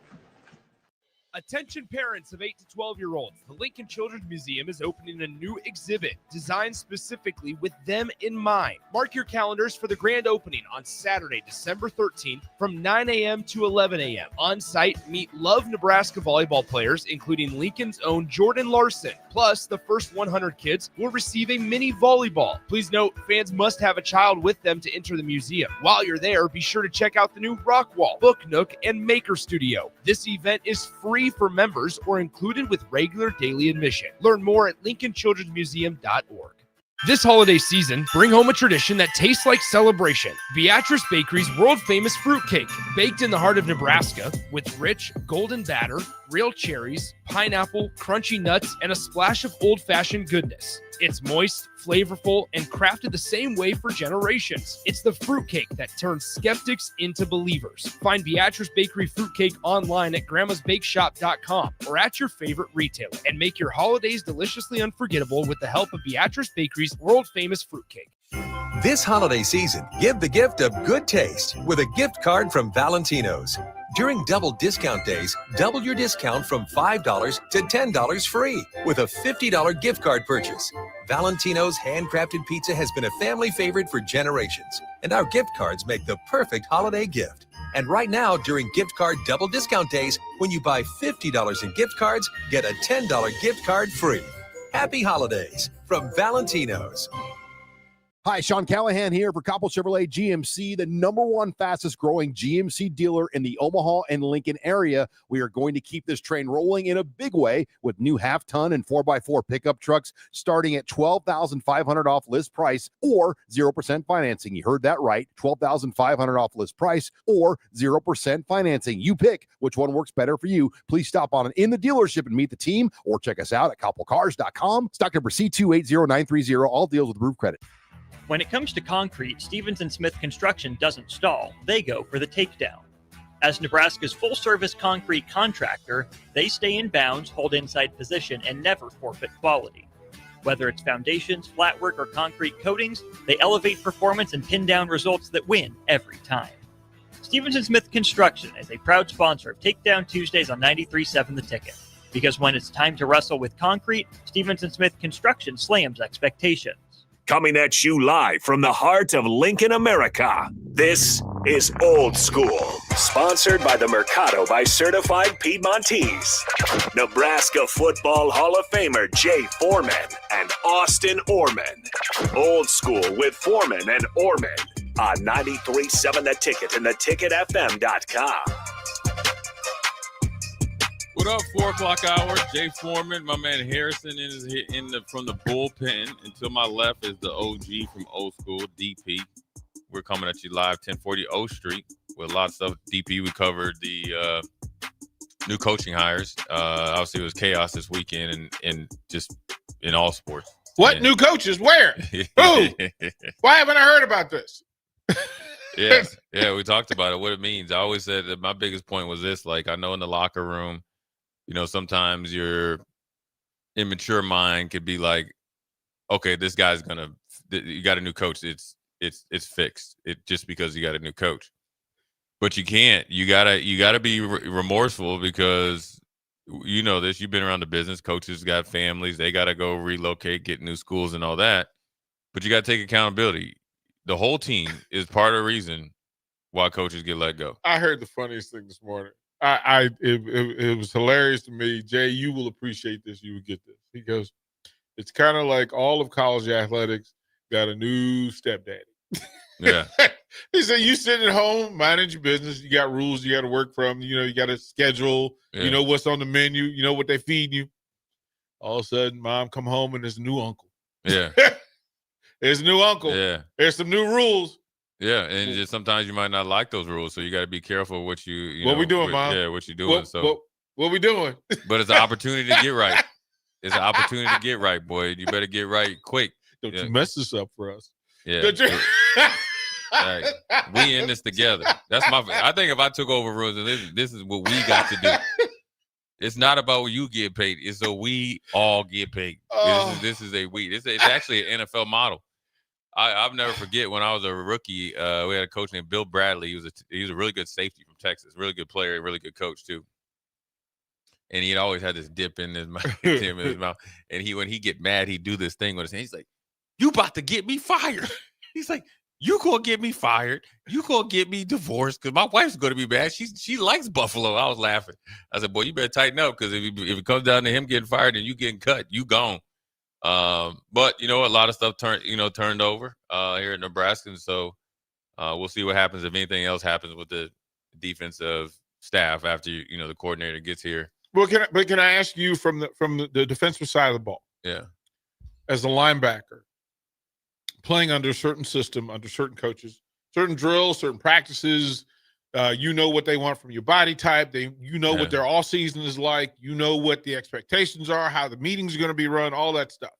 Attention parents of 8 to 12-year-olds, the Lincoln Children's Museum is opening a new exhibit designed specifically with them in mind. Mark your calendars for the grand opening on Saturday, December 13th from 9 a.m. to 11 a.m. On site, meet Love Nebraska volleyball players, including Lincoln's own Jordan Larson. Plus, the first 100 kids will receive a mini volleyball. Please note, fans must have a child with them to enter the museum. While you're there, be sure to check out the new Rock Wall, Book Nook, and Maker Studio. This event is free for members or included with regular daily admission. Learn more at lincolnchildrensmuseum.org. This holiday season, bring home a tradition that tastes like celebration. Beatrice Bakery's world-famous fruitcake, baked in the heart of Nebraska with rich, golden batter, real cherries, pineapple, crunchy nuts, and a splash of old-fashioned goodness. It's moist, flavorful, and crafted the same way for generations. It's the fruitcake that turns skeptics into believers. Find Beatrice Bakery Fruitcake online at grandmasbakeshop.com or at your favorite retailer, and make your holidays deliciously unforgettable with the help of Beatrice Bakery's world-famous fruitcake. This holiday season, give the gift of good taste with a gift card from Valentino's. During double discount days, double your discount from $5 to $10 free with a $50 gift card purchase. Valentino's handcrafted pizza has been a family favorite for generations, and our gift cards make the perfect holiday gift. And right now, during gift card double discount days, when you buy $50 in gift cards, get a $10 gift card free. Happy holidays from Valentino's. Hi, Sean Callahan here for Coppell Chevrolet GMC, the #1 fastest growing GMC dealer in the Omaha and Lincoln area. We are going to keep this train rolling in a big way with new half-ton and 4x4 pickup trucks starting at $12,500 off list price or 0% financing. You heard that right, $12,500 off list price or 0% financing. You pick which one works better for you. Please stop on in the dealership and meet the team or check us out at coppellcars.com. Stock number C280930. All deals with approved credit. When it comes to concrete, Stevens & Smith Construction doesn't stall. They go for the takedown. As Nebraska's full-service concrete contractor, they stay in bounds, hold inside position, and never forfeit quality. Whether it's foundations, flatwork, or concrete coatings, they elevate performance and pin down results that win every time. Stevens & Smith Construction is a proud sponsor of Takedown Tuesdays on 93.7 The Ticket. Because when it's time to wrestle with concrete, Stevens & Smith Construction slams expectations. Coming at you live from the heart of Lincoln, America. This is Old School, sponsored by the Mercado by Certified Piedmontese. Nebraska Football Hall of Famer Jay Foreman and Austin Orman. Old School with Foreman and Orman on 93.7 The Ticket and theticketfm.com. What up, 4 o'clock hour? Jay Foreman, my man Harrison from the bullpen. And to my left is the OG from Old School, DP. We're coming at you live, 1040 O Street, with a lot of stuff. DP, we covered the new coaching hires. Obviously, it was chaos this weekend and just in all sports. What new coaches? Where? Who? Why haven't I heard about this? Yeah, we talked about it, what it means. I always said that my biggest point was this, like, I know in the locker room, you know, sometimes your immature mind could be like, okay, this guy's you got a new coach. It's fixed. It just because you got a new coach, but you can't. You gotta be remorseful because you know this. You've been around the business. Coaches got families. They got to go relocate, get new schools, and all that. But you got to take accountability. The whole team is part of the reason why coaches get let go. I heard the funniest thing this morning. It was hilarious to me. Jay, you will appreciate this. You will get this. He goes, it's kind of like all of college athletics got a new stepdaddy. Yeah. He said, you sitting at home, minding your business. You got rules you got to work from. You know, you got a schedule. Yeah. You know what's on the menu. You know what they feed you. All of a sudden, mom come home and there's a new uncle. Yeah. There's a new uncle. Yeah. There's some new rules. Yeah, and just sometimes you might not like those rules, so you got to be careful what you what we doing, Mom? Yeah, what you doing. What we doing? But it's an opportunity to get right. It's an opportunity to get right, boy. You better get right quick. Don't you mess this up for us. Yeah. Right. We in this together. That's I think if I took over rules, this is what we got to do. It's not about what you get paid. It's so we all get paid. This is it's actually an NFL model. I'll never forget when I was a rookie. We had a coach named Bill Bradley. He was a really good safety from Texas, really good player, really good coach too. And he'd always had this dip in his mouth. And when he get mad, he'd do this thing with his hand. He's like, "You about to get me fired?" He's like, "You gonna get me fired? You gonna get me divorced? Because my wife's gonna be mad. She likes Buffalo." I was laughing. I said, "Boy, you better tighten up because if it comes down to him getting fired and you getting cut, you gone." But you know, a lot of stuff turned over here in Nebraska, and so we'll see what happens if anything else happens with the defensive staff after the coordinator gets here. Well, can I ask you from the defensive side of the ball? Yeah, as a linebacker, playing under a certain system, under certain coaches, certain drills, certain practices, You know what they want from your body type. You know what their off season is like. You know what the expectations are, how the meetings are going to be run, all that stuff.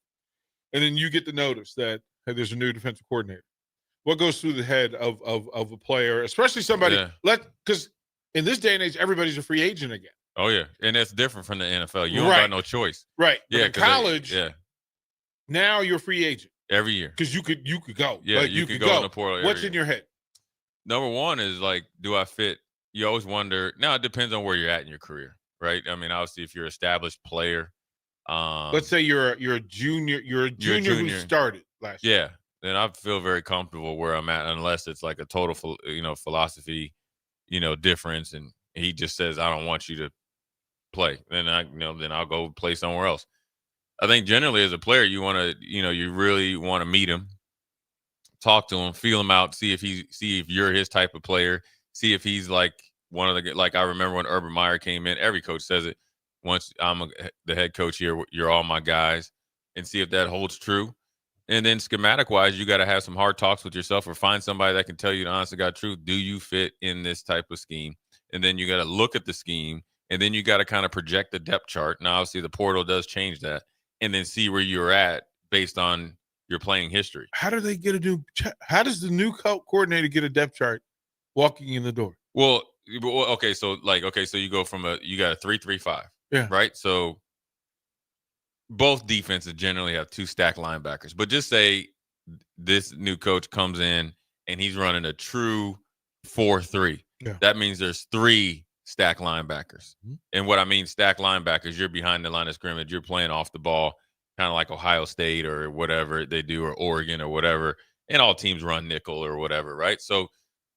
And then you get the notice that, hey, there's a new defensive coordinator. What goes through the head of a player, especially somebody because in this day and age, everybody's a free agent again. Oh yeah, and that's different from the NFL. You don't got no choice. Right. Yeah. But in college, now you're a free agent every year because you could go. Yeah, like, you could go in the portal. What's in your head? Number one is like, do I fit? You always wonder. Now it depends on where you're at in your career, right? I mean, obviously, if you're an established player, let's say you're a junior. You're a junior who started last year. Yeah. Then I feel very comfortable where I'm at, unless it's like a total, philosophy, difference, and he just says, "I don't want you to play." Then then I'll go play somewhere else. I think generally as a player, you want to, you really want to meet him, talk to him, feel him out, see if you're his type of player, see if he's like one of the, like I remember when Urban Meyer came in. Every coach says it. Once I'm the head coach here, you're all my guys, and see if that holds true. And then schematic wise, you got to have some hard talks with yourself, or find somebody that can tell you the honest to God truth. Do you fit in this type of scheme? And then you got to look at the scheme, and then you got to kind of project the depth chart. Now, obviously, the portal does change that, and then see where you're at based on your playing history. How do they get how does the new coordinator get a depth chart walking in the door? Well, okay, so you go from you got a 3-3-5. Yeah. Right. So both defenses generally have 2 stacked linebackers, but just say this new coach comes in and he's running a true 4-3. Yeah. That means there's 3 stacked linebackers. Mm-hmm. And what I mean stacked linebackers, you're behind the line of scrimmage, you're playing off the ball, kind of like Ohio State or whatever they do, or Oregon or whatever. And all teams run nickel or whatever, right? So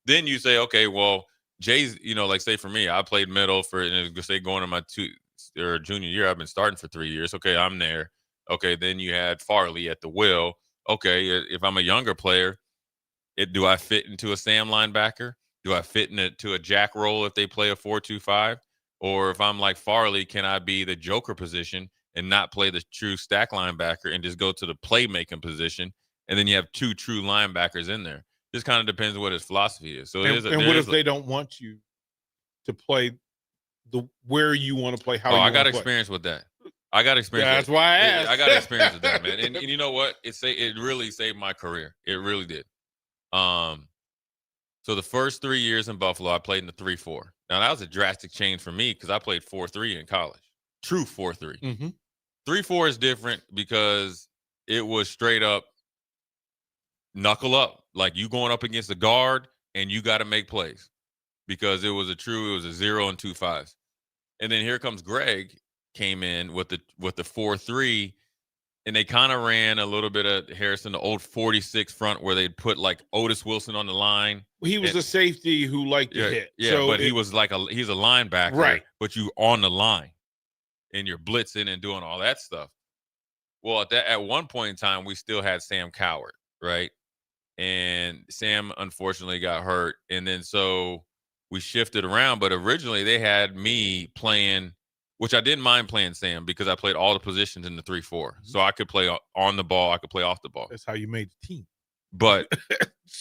then you say, okay, well, Jay's, like say for me, I played middle say going to my junior year, I've been starting for 3 years. Okay, I'm there. Okay, then you had Farley at the will. Okay, if I'm a younger player, do I fit into a Sam linebacker? Do I fit into a jack role if they play a 4-2-5? Or if I'm like Farley, can I be the joker position and not play the true stack linebacker and just go to the playmaking position? And then you have 2 true linebackers in there. Just kind of depends on what his philosophy is. So what if they don't want you to play where you want to play? I got experience with that. I got experience. Yeah, that's why I asked. I got experience with that, man. And you know what? It really saved my career. It really did. So the first 3 years in Buffalo, I played in the 3-4. Now that was a drastic change for me because I played 4-3 in college. True 4-3. Mm-hmm. 3-4 is different because it was straight up knuckle up. Like you going up against the guard and you got to make plays, because it was a 0 and 2 5s. And then here comes Greg, came in with the 4-3, and they kind of ran a little bit of Harrison, the old 46 front, where they'd put like Otis Wilson on the line. Well, he was a safety who liked to hit. Yeah, so but he was like he's a linebacker, right? But you on the line, and you're blitzing and doing all that stuff. Well, at one point in time, we still had Sam Cowart, right? And Sam unfortunately got hurt, and then so we shifted around. But originally they had me playing, which I didn't mind playing Sam because I played all the positions in the 3-4. Mm-hmm. So I could play on the ball, I could play off the ball. That's how you made the team. But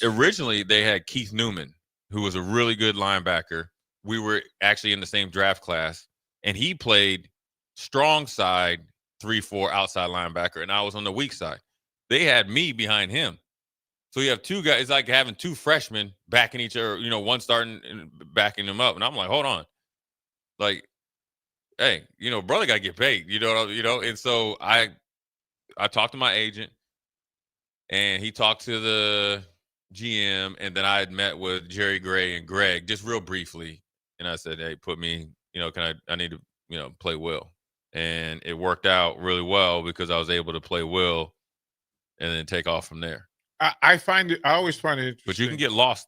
originally they had Keith Newman, who was a really good linebacker. We were actually in the same draft class, and he played strong side 3-4 outside linebacker, and I was on the weak side. They had me behind him. So you have 2 guys. It's like having 2 freshmen backing each other, one starting and backing them up. And I'm like, hold on. Like, hey, brother got to get paid, And so I talked to my agent, and he talked to the GM, and then I had met with Jerry Gray and Greg just real briefly. And I said, hey, put me, I need to, play Will. And it worked out really well because I was able to play Will and then take off from there. I always find it interesting. But you can get lost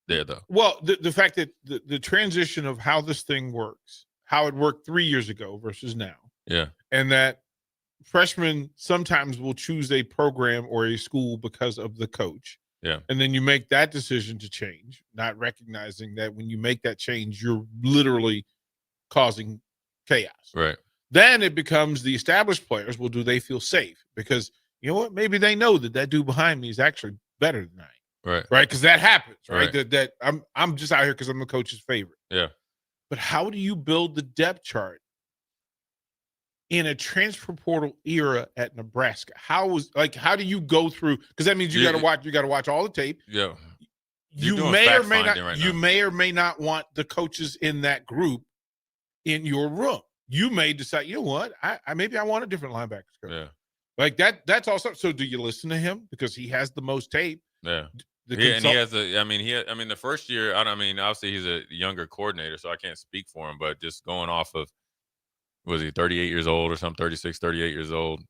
there, though. Well, the fact that the transition of how this thing works, how it worked 3 years ago versus now. Yeah. And that freshmen sometimes will choose a program or a school because of the coach. Yeah. And then you make that decision to change, not recognizing that when you make that change, you're literally causing chaos. Right. Then it becomes the established players. Well, do they feel safe? Because you know what? Maybe they know that dude behind me is actually better than I am. Right. Right. Because that happens, right? Right. That I'm just out here because I'm the coach's favorite. Yeah. But how do you build the depth chart in a transfer portal era at Nebraska? How do you go through? Because that means you got to watch all the tape. Yeah. You may or may not. You may or may not want the coaches in that group in your room. You may decide, you know what? I maybe I want a different linebacker coach. Yeah. Like that. That's also. So do you listen to him because he has the most tape? Yeah. And he has the first year, obviously he's a younger coordinator, so I can't speak for him, but just going off of, was he 38 years old or something, 36, 38 years old,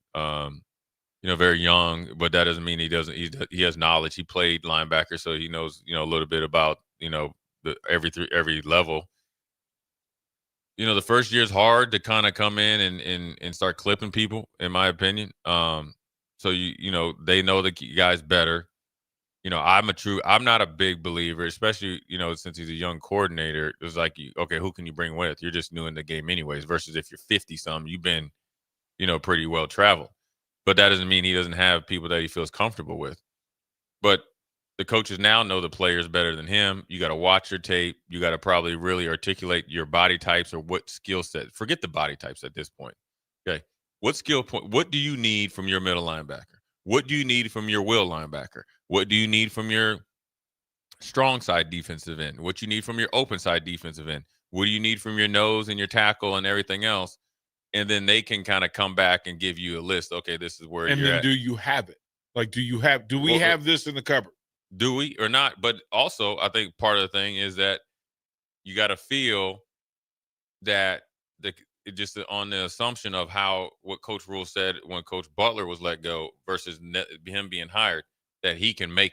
very young, but that doesn't mean he has knowledge. He played linebacker, so he knows, a little bit about, every level. The first year is hard to kind of come in and start clipping people, in my opinion. So they know the guys better. I'm not a big believer, especially, since he's a young coordinator. It's like, okay, who can you bring with? You're just new in the game anyways, versus if you're 50-something, you've been, pretty well traveled. But that doesn't mean he doesn't have people that he feels comfortable with. But the coaches now know the players better than him. You got to watch your tape. You got to probably really articulate your body types or what skill set. Forget the body types at this point. Okay. What skill point? What do you need from your middle linebacker? What do you need from your will linebacker? What do you need from your strong side defensive end? What you need from your open side defensive end? What do you need from your nose and your tackle and everything else? And then they can kind of come back and give you a list. Okay, this is where you're at. Do you have it? Like, do we have this in the cupboard? Do we or not? But also, I think part of the thing is that you got to feel that just on the assumption of what Coach Rule said when Coach Butler was let go versus him being hired, that he can make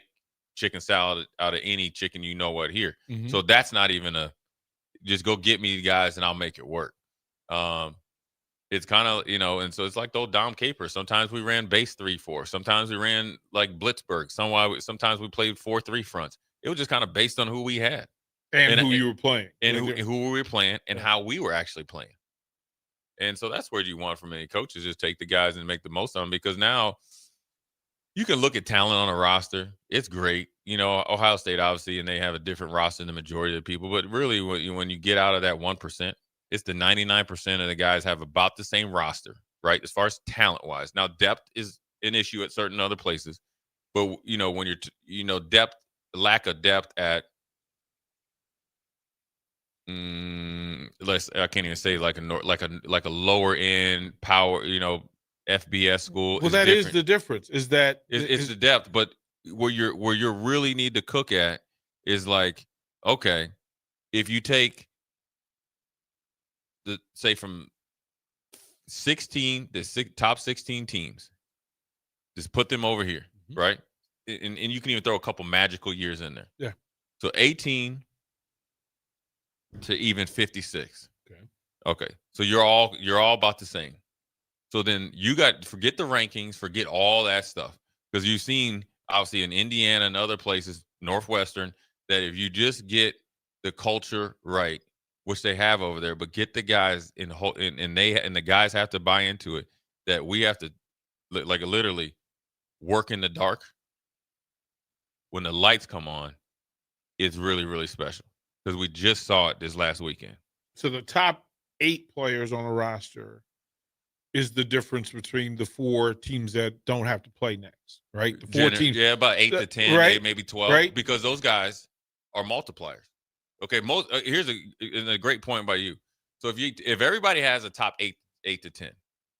chicken salad out of any chicken here. Mm-hmm. So that's not even just go get me guys and I'll make it work. It's kind of, and so it's like the old Dom Capers. Sometimes we ran base 3-4. Sometimes we ran like Blitzburg. Sometimes we played 4-3 fronts. It was just kind of based on who we had. And who you were playing. And who we were playing and how we were actually playing. And so that's where you want from any coaches, just take the guys and make the most of them, because now you can look at talent on a roster. It's great. Ohio State, obviously, and they have a different roster than the majority of the people. But really, when you get out of that 1%, it's the 99% of the guys have about the same roster, right, as far as talent-wise. Now, depth is an issue at certain other places. But, when you're, lack of depth at, I can't even say like a lower end power, FBS school. Well, that different. Is the difference. Is that it's the depth, but where you really need to cook at is like, okay, if you take say from 16 the top 16 teams, just put them over here, right? And you can even throw a couple magical years in there. Yeah. So 18 to even 56. Okay. So you're all about the same. So then forget the rankings, forget all that stuff, because you've seen obviously in Indiana and other places, Northwestern, that if you just get the culture right, which they have over there, but get the guys and the guys have to buy into it, that we have to like literally work in the dark. When the lights come on, it's really, really special, because we just saw it this last weekend. So the top 8 players on a roster is the difference between the 4 teams that don't have to play next, right? The 4 teams, about 8 to 10, right? Maybe 12, right? Because those guys are multipliers. Okay, here's a great point by you. So if everybody has a top 8 to 10,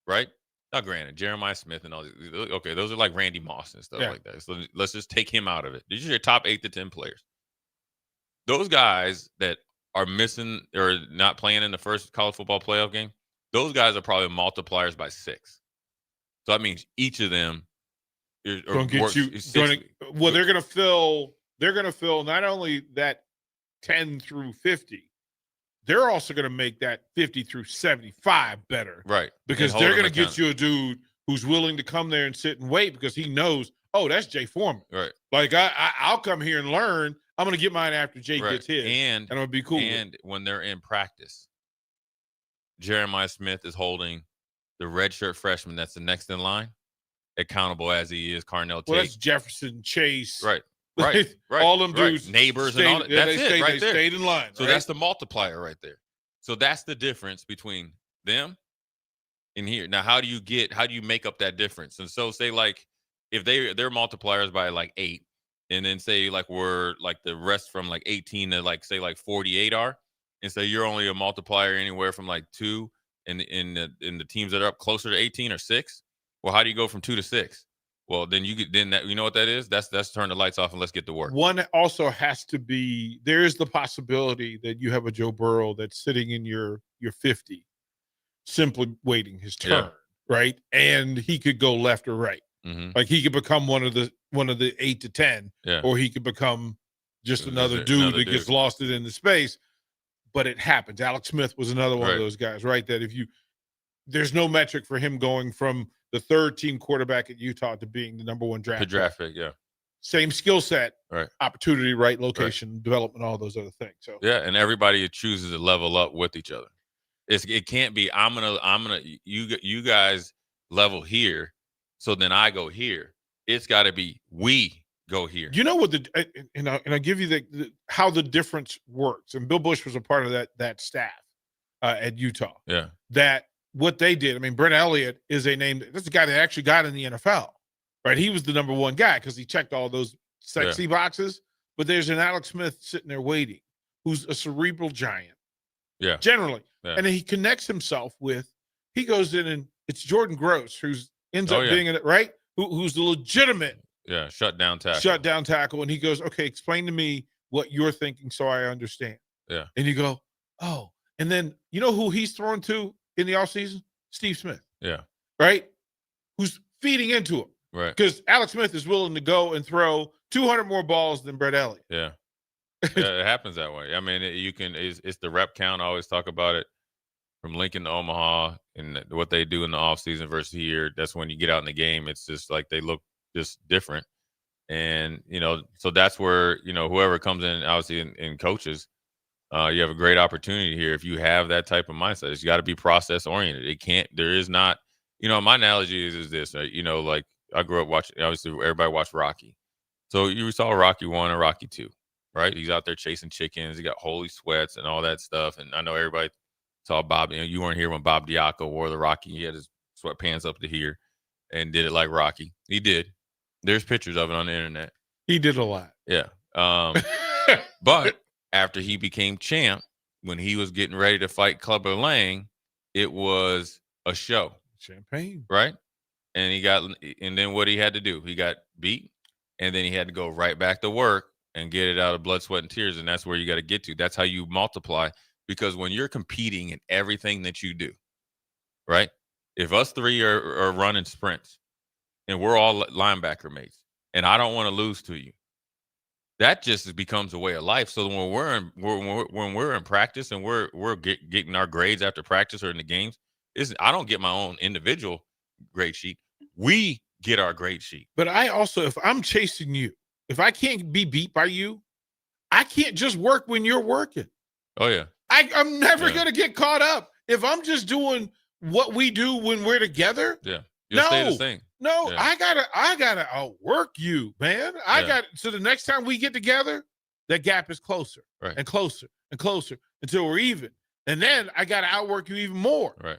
right? Now, granted, Jeremiah Smith and all these, okay, those are like Randy Moss and stuff like that. So let's just take him out of it. These are your top 8 to 10 players. Those guys that are missing or not playing in the first college football playoff game, those guys are probably multipliers by 6. So that means each of them they're going to fill not only that 10 through 50, they're also going to make that 50 through 75 better. Right. Because they're going to get you a dude who's willing to come there and sit and wait, because he knows, oh, that's Jay Foreman. Right. Like, I'll come here and learn. I'm going to get mine after Jay gets his. And I'm going to be cool. And when they're in practice, Jeremiah Smith is holding the redshirt freshman that's the next in line accountable as he is Carnell Tate. Well, that's Jefferson, Chase. Right. Right. All them dudes, neighbors stayed, and all that. yeah, That's they it stayed, right they there. stayed in line. So right? that's the multiplier right there. So that's the difference between them and here. Now, how do you make up that difference? And so say like if their multipliers by like 8, and then say like we're like the rest from like 18 to like say like 48 are, and so you're only a multiplier anywhere from like 2 in the teams that are up closer to 18 or 6. Well, how do you go from 2 to 6? Well, then you know what that is? That's turn the lights off and let's get to work. One also has to be, there is the possibility that you have a Joe Burrow that's sitting in your 50, simply waiting his turn, right? And he could go left or right. Mm-hmm. Like he could become one of the 8 to 10, or he could become just another dude that gets lost in the space. But it happens. Alex Smith was another one of those guys, right? That there's no metric for him going from the third team quarterback at Utah to being the number 1 draft pick. Yeah. Same skill set, right? Opportunity, right location, development, all those other things. So yeah, and everybody chooses to level up with each other. It can't be I'm gonna you guys level here, so then I go here. It's got to be we go here. You know what and I give you how the difference works. And Bill Bush was a part of that staff at Utah. Yeah, that what they did. I mean, Brent Elliott is a name. That's a guy that actually got in the NFL, right? He was the number 1 guy because he checked all those sexy boxes. But there's an Alex Smith sitting there waiting, who's a cerebral giant. Yeah, generally, and then he connects himself with. He goes in and it's Jordan Gross who ends up being right. Who's the legitimate shut down tackle, and he goes, okay, explain to me what you're thinking so I understand. Yeah, and you go, oh, and then you know who he's throwing to in the offseason? Steve Smith. Yeah. Right? Who's feeding into him. Right. Because Alex Smith is willing to go and throw 200 more balls than Brett Elliott. Yeah. It happens that way. I mean, it's the rep count. I always talk about it from Lincoln to Omaha and what they do in the offseason versus here. That's when you get out in the game. It's just like they look just different. And, so that's where, whoever comes in, obviously, in coaches, you have a great opportunity here if you have that type of mindset. It's got to be process oriented. There is not, my analogy is this, right? Like I grew up watching, obviously everybody watched Rocky. So you saw Rocky 1 and Rocky 2, right? He's out there chasing chickens. He got holy sweats and all that stuff. And I know everybody saw Bob, you weren't here when Bob Diaco wore the Rocky. He had his sweatpants up to here and did it like Rocky. He did. There's pictures of it on the internet. He did a lot. Yeah. But after he became champ, when he was getting ready to fight Clubber Lang, it was a show. Champagne. Right? And then what he had to do, he got beat, and then he had to go right back to work and get it out of blood, sweat, and tears. And that's where you got to get to. That's how you multiply. Because when you're competing in everything that you do, right? If us 3 are running sprints and we're all linebacker mates, and I don't want to lose to you, that just becomes a way of life. So when we're in practice and we're getting our grades after practice or in the games, I don't get my own individual grade sheet. We get our grade sheet. But I also, if I'm chasing you, if I can't be beat by you, I can't just work when you're working. Oh yeah. I'm never gonna get caught up. If I'm just doing what we do when we're together, you'll stay the same. No, I gotta outwork you, man. So the next time we get together, that gap is closer and closer and closer until we're even. And then I gotta outwork you even more. Right.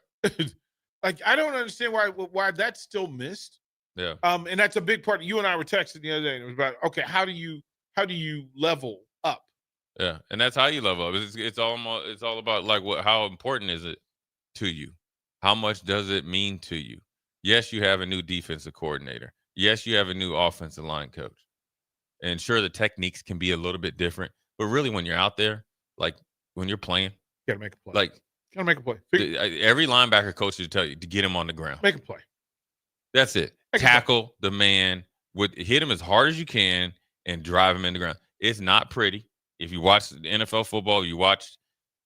Like I don't understand why that's still missed. Yeah. And that's a big part. You and I were texting the other day, and it was about, okay, how do you level up? Yeah, and that's how you level up. It's all about like how important is it to you? How much does it mean to you? Yes, you have a new defensive coordinator. Yes, you have a new offensive line coach. And sure, the techniques can be a little bit different, but really when you're out there, like when you're playing, you gotta make a play. Like gotta make a play. Every linebacker coach will tell you to get him on the ground. Make a play. That's it. Tackle the man, hit him as hard as you can and drive him in the ground. It's not pretty. If you watch the NFL football, you watched,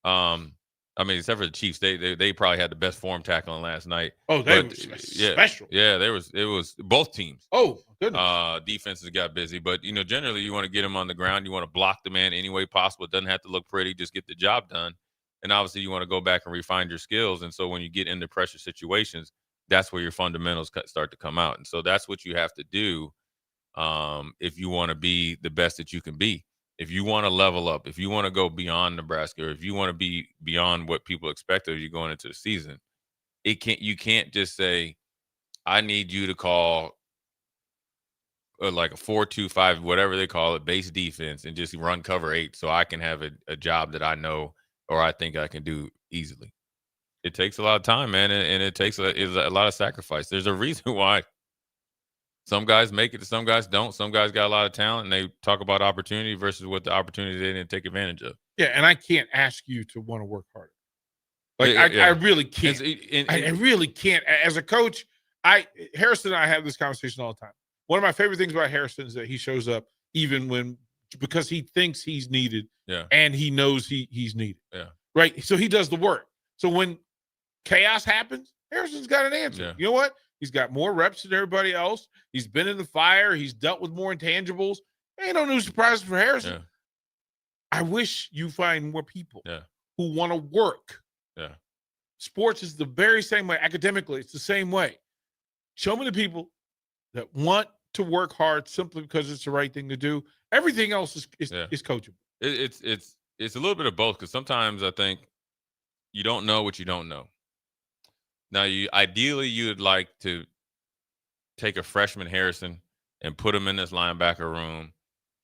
except for the Chiefs, they probably had the best form tackling last night. Oh, they were special. Yeah, it was both teams. Oh, goodness. Defenses got busy, but generally you want to get them on the ground. You want to block the man any way possible. It doesn't have to look pretty. Just get the job done. And obviously you want to go back and refine your skills. And so when you get into pressure situations, that's where your fundamentals start to come out. And so that's what you have to do if you want to be the best that you can be. If you want to level up, if you want to go beyond Nebraska, or if you want to be beyond what people expect of you going into the season, you can't just say, I need you to call like a 4-2-5, whatever they call it, base defense, and just run cover 8 so I can have a job that I know or I think I can do easily. It takes a lot of time, man, and it takes a lot of sacrifice. There's a reason why some guys make it, some guys don't. Some guys got a lot of talent, and they talk about opportunity versus what the opportunity they didn't take advantage of. Yeah, and I can't ask you to want to work harder. Like I really can't. I really can't. As a coach, Harrison and I have this conversation all the time. One of my favorite things about Harrison is that he shows up even because he thinks he's needed, and he knows he's needed. Yeah. Right. So he does the work. So when chaos happens, Harrison's got an answer. Yeah. You know what? He's got more reps than everybody else. He's been in the fire. He's dealt with more intangibles. Ain't no new surprises for Harrison. Yeah. I wish you find more people Yeah. who want to work. Yeah. Sports is the very same way. Academically, it's the same way. Show me the people that want to work hard simply because it's the right thing to do. Everything else is coachable. It's a little bit of both, because sometimes I think you don't know what you don't know. Now, ideally you'd like to take a freshman Harrison and put him in this linebacker room,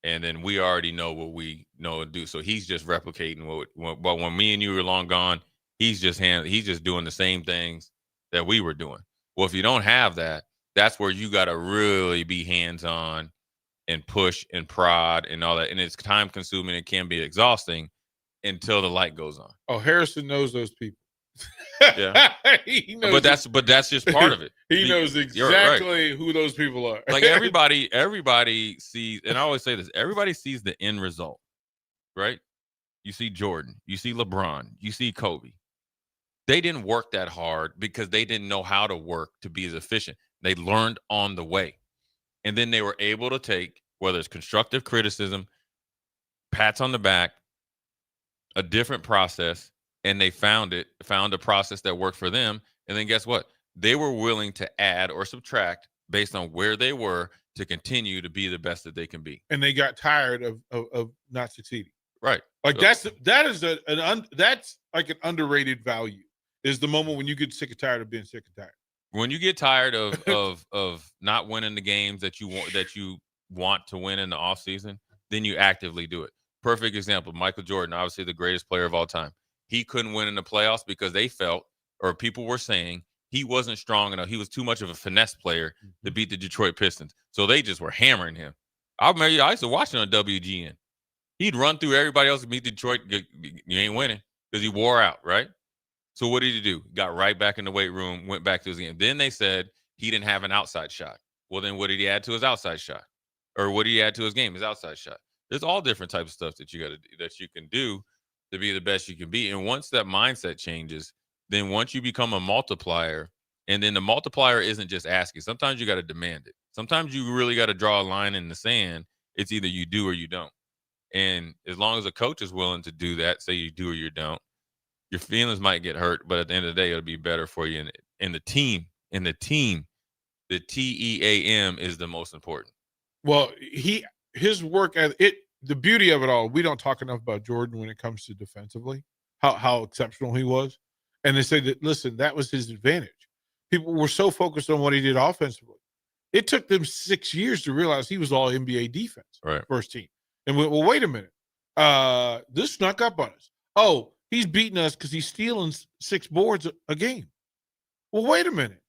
and then we already know what we know to do. So he's just replicating but when me and you were long gone, he's just doing the same things that we were doing. Well, if you don't have that, that's where you got to really be hands-on and push and prod and all that. And it's time-consuming. It can be exhausting until the light goes on. Oh, Harrison knows those people. Yeah. He knows but that's just part of it. He knows exactly who those people are. Like everybody sees, and I always say this, everybody sees the end result, right? You see Jordan, you see LeBron, you see Kobe. They didn't work that hard because they didn't know how to work to be as efficient. They learned on the way. And then they were able to take, whether it's constructive criticism, pats on the back, a different process, and they found a process that worked for them. And then guess what? They were willing to add or subtract based on where they were to continue to be the best that they can be. And they got tired of not succeeding. Right. Like that's like an underrated value, is the moment when you get sick and tired of being sick and tired. When you get tired of not winning the games that you want to win in the offseason, then you actively do it. Perfect example, Michael Jordan, obviously the greatest player of all time. He couldn't win in the playoffs because they felt, or people were saying, he wasn't strong enough. He was too much of a finesse player to beat the Detroit Pistons. So they just were hammering him. I remember I used to watch it on WGN. He'd run through everybody else and beat Detroit. You ain't winning, because he wore out, right? So what did he do? Got right back in the weight room, went back to his game. Then they said he didn't have an outside shot. Well, then what did he add to his outside shot? Or what did he add to his game? His outside shot. There's all different types of stuff that you can do to be the best you can be. And once that mindset changes, then once you become a multiplier, and then the multiplier isn't just asking. Sometimes you got to demand it. Sometimes you really got to draw a line in the sand. It's either you do or you don't. And as long as a coach is willing to do that, say you do or you don't, your feelings might get hurt, but at the end of the day, it'll be better for you. And the team, the TEAM is the most important. Well, his work at it. The beauty of it all, we don't talk enough about Jordan when it comes to defensively, how exceptional he was. And they say that, listen, that was his advantage. People were so focused on what he did offensively. It took them 6 years to realize he was all NBA defense, right? First team. And well, wait a minute. This snuck up on us. Oh, he's beating us because he's stealing 6 boards a game. Well, wait a minute.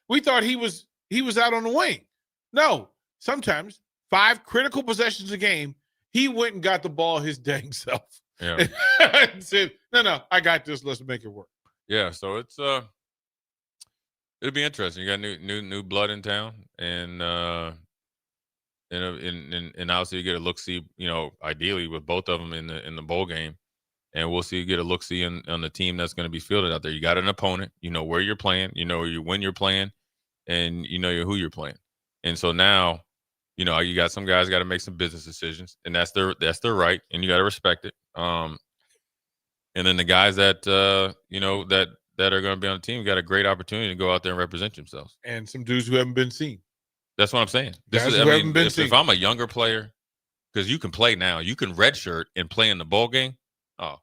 We thought he was out on the wing. No, sometimes 5 critical possessions a game, he went and got the ball his dang self. Yeah. And said, no, I got this. Let's make it work. Yeah. So it's it'll be interesting. You got new blood in town, and obviously you get a look-see, ideally with both of them in the bowl game. And we'll see, get a look-see on the team that's going to be fielded out there. You got an opponent, you know where you're playing, you know when you're playing, and you know who you're playing. And so now, you got some guys got to make some business decisions, and that's their right, and you got to respect it. And then the guys that that are going to be on the team got a great opportunity to go out there and represent themselves. And some dudes who haven't been seen. That's what I'm saying. Guys who haven't been seen. If I'm a younger player, because you can play now, you can redshirt and play in the bowl game. Oh,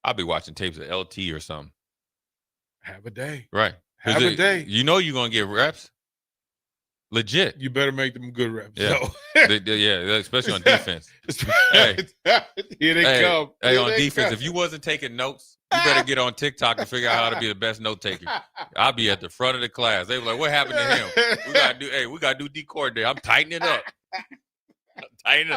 I'll be watching tapes of LT or something. Have a day. Right. Have a day. You know you're going to get reps. Legit. You better make them good reps. Yeah. So. Yeah, especially on defense. Here they come. Hey, Here on they defense, come. if you wasn't taking notes, you better get on TikTok and figure out how to be the best note taker. I'll be at the front of the class. They were like, "What happened to him? We gotta do decor day. I'm tightening it up. Tighten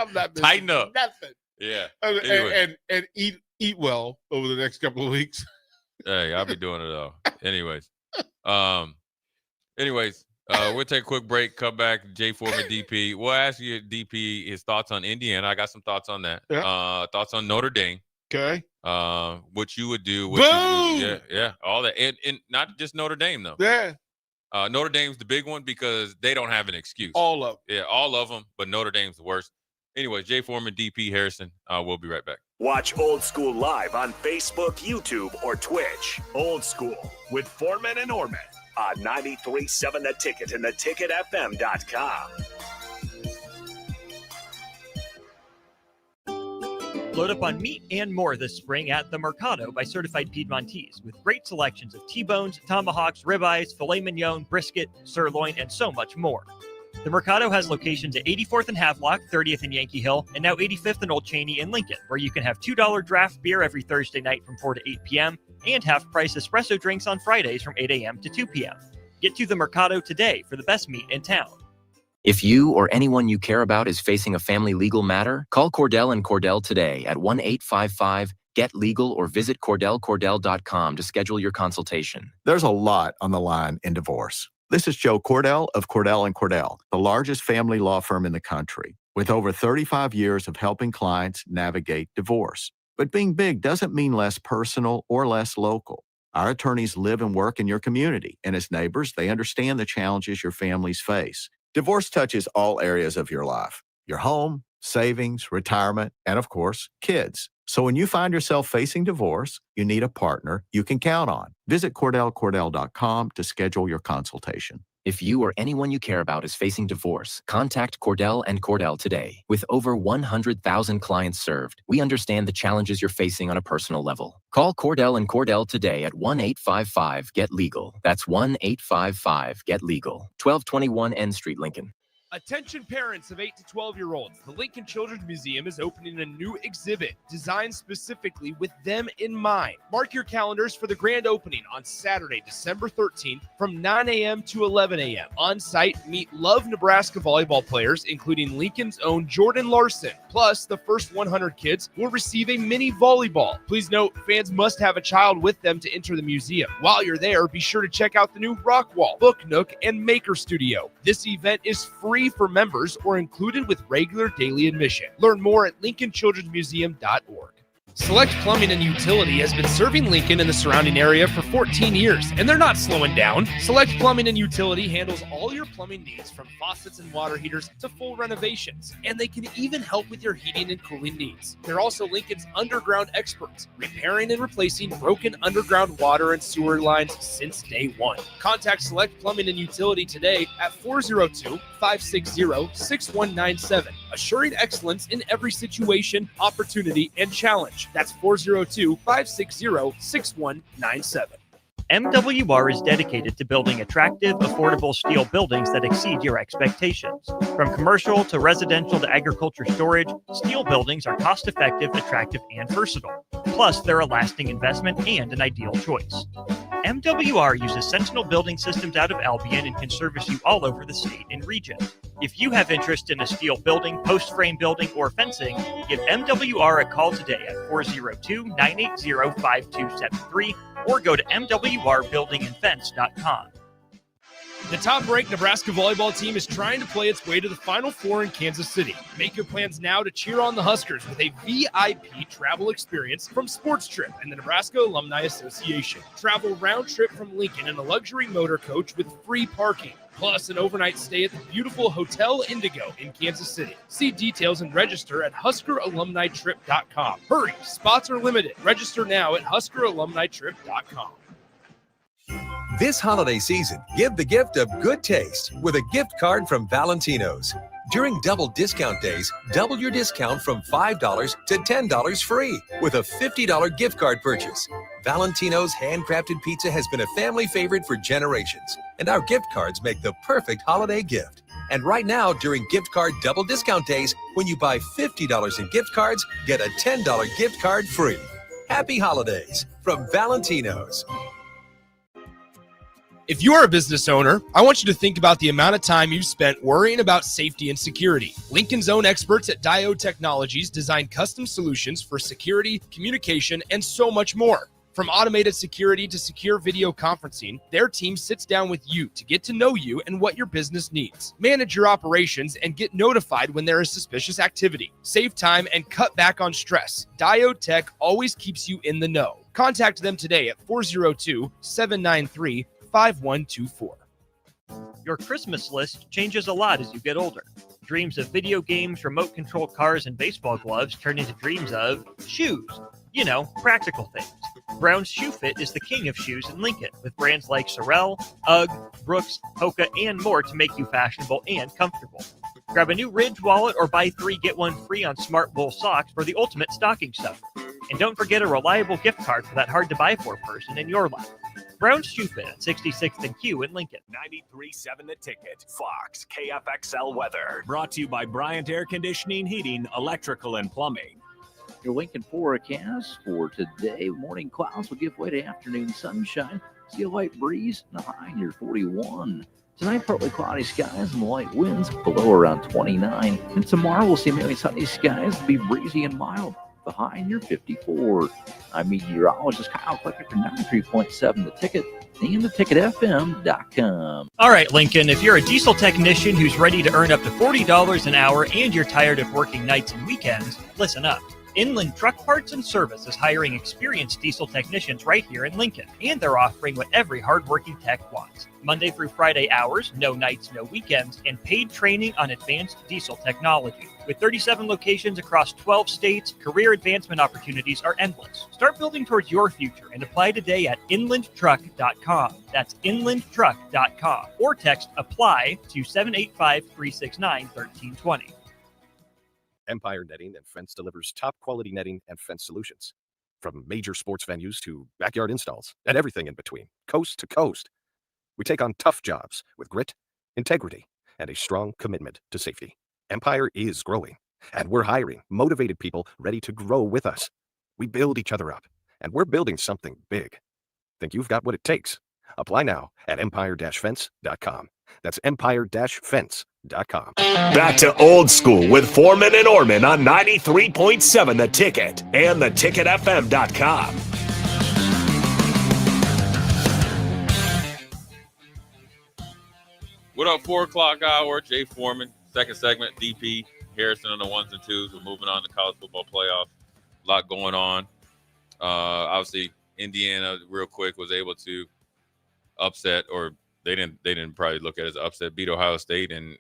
up. Nothing. Yeah. And eat well over the next couple of weeks. Hey, I'll be doing it all. Anyways, we'll take a quick break. Come back. Jay Foreman, DP. We'll ask you, DP, his thoughts on Indiana. I got some thoughts on that. Yeah. Thoughts on Notre Dame. Okay. What you would do. Boom! Yeah. All that. And not just Notre Dame, though. Yeah. Notre Dame's the big one because they don't have an excuse. All of them. Yeah, all of them, but Notre Dame's the worst. Anyway, Jay Foreman, DP Harrison. We'll be right back. Watch Old School live on Facebook, YouTube, or Twitch. Old School with Foreman and Orman on 93.7 The Ticket and theticketfm.com. Load up on meat and more this spring at The Mercado by Certified Piedmontese with great selections of T-bones, tomahawks, ribeyes, filet mignon, brisket, sirloin, and so much more. The Mercado has locations at 84th and Havelock, 30th and Yankee Hill, and now 85th and Old Cheney in Lincoln, where you can have $2 draft beer every Thursday night from 4 to 8 p.m. and half-price espresso drinks on Fridays from 8 a.m. to 2 p.m. Get to The Mercado today for the best meat in town. If you or anyone you care about is facing a family legal matter, call Cordell and Cordell today at 1-855-GET-LEGAL or visit CordellCordell.com to schedule your consultation. There's a lot on the line in divorce. This is Joe Cordell of Cordell & Cordell, the largest family law firm in the country, with over 35 years of helping clients navigate divorce. But being big doesn't mean less personal or less local. Our attorneys live and work in your community, and as neighbors, they understand the challenges your families face. Divorce touches all areas of your life: your home, savings, retirement, and of course, kids. So when you find yourself facing divorce, you need a partner you can count on. Visit CordellCordell.com to schedule your consultation. If you or anyone you care about is facing divorce, contact Cordell and Cordell today. With over 100,000 clients served, we understand the challenges you're facing on a personal level. Call Cordell and Cordell today at 1-855-GET-LEGAL. That's 1-855-GET-LEGAL. 1221 N Street, Lincoln. Attention parents of 8 to 12-year-olds. The Lincoln Children's Museum is opening a new exhibit designed specifically with them in mind. Mark your calendars for the grand opening on Saturday, December 13th from 9 a.m. to 11 a.m. On site, meet Love Nebraska volleyball players, including Lincoln's own Jordan Larson. Plus, the first 100 kids will receive a mini volleyball. Please note, fans must have a child with them to enter the museum. While you're there, be sure to check out the new Rock Wall, Book Nook, and Maker Studio. This event is free for members or included with regular daily admission. Learn more at lincolnchildrensmuseum.org. Select Plumbing and Utility has been serving Lincoln and the surrounding area for 14 years, and they're not slowing down. Select Plumbing and Utility handles all your plumbing needs, from faucets and water heaters to full renovations, and they can even help with your heating and cooling needs. They're also Lincoln's underground experts, repairing and replacing broken underground water and sewer lines since day one. Contact Select Plumbing and Utility today at 402-560-6197, assuring excellence in every situation, opportunity, and challenge. That's 402-560-6197. MWR is dedicated to building attractive, affordable steel buildings that exceed your expectations. From commercial to residential to agriculture storage, steel buildings are cost-effective, attractive, and versatile. Plus, they're a lasting investment and an ideal choice. MWR uses Sentinel Building Systems out of Albion and can service you all over the state and region. If you have interest in a steel building, post-frame building, or fencing, give MWR a call today at 402-980-5273 or go to mwrbuildingandfence.com. The top-ranked Nebraska volleyball team is trying to play its way to the Final Four in Kansas City. Make your plans now to cheer on the Huskers with a VIP travel experience from Sports Trip and the Nebraska Alumni Association. Travel round trip from Lincoln in a luxury motor coach with free parking, plus an overnight stay at the beautiful Hotel Indigo in Kansas City. See details and register at HuskerAlumniTrip.com. Hurry, spots are limited. Register now at HuskerAlumniTrip.com. This holiday season, give the gift of good taste with a gift card from Valentino's. During double discount days, double your discount from $5 to $10 free with a $50 gift card purchase. Valentino's handcrafted pizza has been a family favorite for generations, and our gift cards make the perfect holiday gift. And right now, during gift card double discount days, when you buy $50 in gift cards, get a $10 gift card free. Happy holidays from Valentino's. If you are a business owner, I want you to think about the amount of time you've spent worrying about safety and security. Lincoln's own experts at Diode Technologies design custom solutions for security, communication, and so much more. From automated security to secure video conferencing, their team sits down with you to get to know you and what your business needs. Manage your operations and get notified when there is suspicious activity. Save time and cut back on stress. Diode Tech always keeps you in the know. Contact them today at 402-793-5124. Your Christmas list changes a lot as you get older. Dreams of video games, remote control cars, and baseball gloves turn into dreams of shoes. You know, practical things. Brown's Shoe Fit is the king of shoes in Lincoln, with brands like Sorel, UGG, Brooks, Hoka, and more to make you fashionable and comfortable. Grab a new Ridge wallet or buy 3 get 1 free on Smart Wool socks for the ultimate stocking stuffer. And don't forget a reliable gift card for that hard-to-buy-for person in your life. Brown's Shoe Fit at 66th and Q in Lincoln. 93.7 The Ticket. Fox KFXL weather. Brought to you by Bryant Air Conditioning, Heating, Electrical, and Plumbing. Your Lincoln forecast for today. Morning clouds will give way to afternoon sunshine. See a light breeze and a high near 41. Tonight, partly cloudy skies and light winds below around 29. And tomorrow, we'll see mainly sunny skies and be breezy and mild. The high near 54. I'm meteorologist Kyle Clicker for 93.7 The Ticket and theticketfm.com. All right, Lincoln, if you're a diesel technician who's ready to earn up to $40 an hour and you're tired of working nights and weekends, listen up. Inland Truck Parts and Service is hiring experienced diesel technicians right here in Lincoln, and they're offering what every hardworking tech wants. Monday through Friday hours, no nights, no weekends, and paid training on advanced diesel technology. With 37 locations across 12 states, career advancement opportunities are endless. Start building towards your future and apply today at inlandtruck.com. That's inlandtruck.com. Or text APPLY to 785-369-1320. Empire Netting and Fence delivers top-quality netting and fence solutions. From major sports venues to backyard installs and everything in between, coast to coast. We take on tough jobs with grit, integrity, and a strong commitment to safety. Empire is growing, and we're hiring motivated people ready to grow with us. We build each other up, and we're building something big. Think you've got what it takes? Apply now at empire-fence.com. That's empire-fence.com. Back to Old School with Foreman and Orman on 93.7 The Ticket and theticketfm.com. What up, 4 o'clock hour? Jay Foreman, second segment, DP, Harrison on the ones and twos. We're moving on to college football playoffs. A lot going on. Obviously, Indiana, real quick, was able to upset, or they didn't probably look at it as upset, beat Ohio State and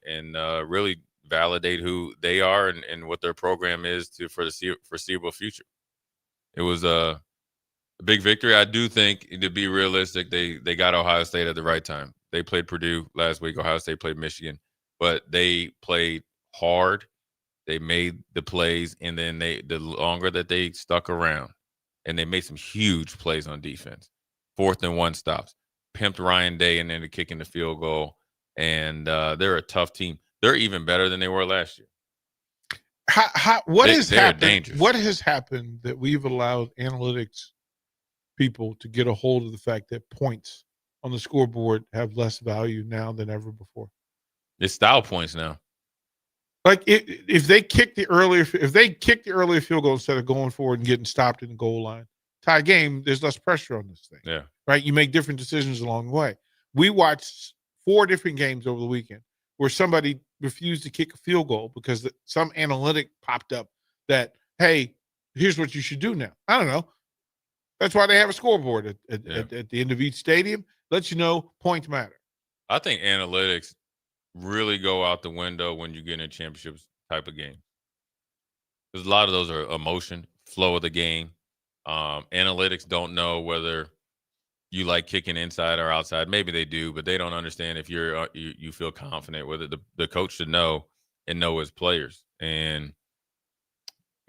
really validate who they are and what their program is for the foreseeable future. It was a big victory. I do think, to be realistic, they got Ohio State at the right time. They played Purdue last week. Ohio State played Michigan, but they played hard. They made the plays, and then the longer that they stuck around, and they made some huge plays on defense. 4th and 1 stops. Pimped Ryan Day and then kicking the field goal, and they're a tough team. They're even better than they were last year. What has happened that we've allowed analytics people to get a hold of the fact that points on the scoreboard have less value now than ever before? It's style points now. Like if they kick the earlier field goal instead of going forward and getting stopped in the goal line, tie game, there's less pressure on this thing. Yeah. Right? You make different decisions along the way. We watched 4 different games over the weekend where somebody refused to kick a field goal because some analytic popped up that, hey, here's what you should do now. I don't know. That's why they have a scoreboard at the end of each stadium. Lets you know points matter. I think analytics really go out the window when you get in a championships type of game. Because a lot of those are emotion, flow of the game. Analytics don't know whether you like kicking inside or outside. Maybe they do, but they don't understand if you feel confident with it. The coach should know and know his players. And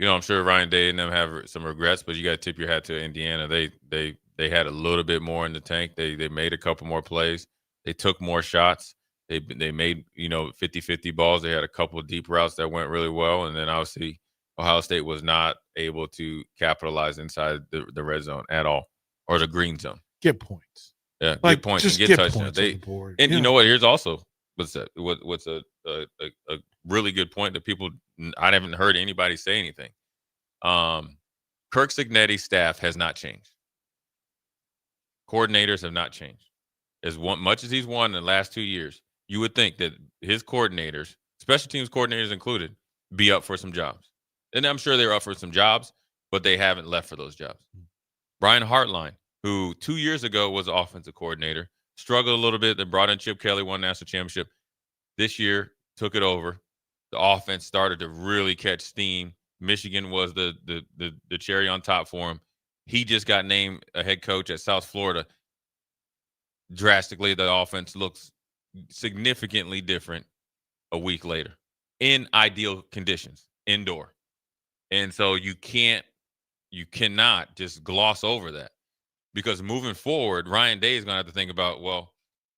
I'm sure Ryan Day and them have some regrets, but you got to tip your hat to Indiana. They had a little bit more in the tank. They made a couple more plays. They took more shots. They made 50-50 balls. They had a couple of deep routes that went really well, and then obviously Ohio State was not able to capitalize inside the red zone at all, or the green zone. Get points. Yeah, Like, get points just and get touchdowns. points on the board. And Yeah. you know what? Here's also what's a really good point that I haven't heard anybody say anything. Kirk Cignetti's staff has not changed. Coordinators have not changed. As much as he's won in the last 2 years, you would think that his coordinators, special teams coordinators included, be up for some jobs. And I'm sure they're up for some jobs, but they haven't left for those jobs. Brian Hartline, who 2 years ago was offensive coordinator, struggled a little bit. They brought in Chip Kelly, won national championship. This year, took it over. The offense started to really catch steam. Michigan was the cherry on top for him. He just got named a head coach at South Florida. Drastically, the offense looks significantly different a week later in ideal conditions, indoor. And so you cannot just gloss over that, because moving forward, Ryan Day is going to have to think about, well,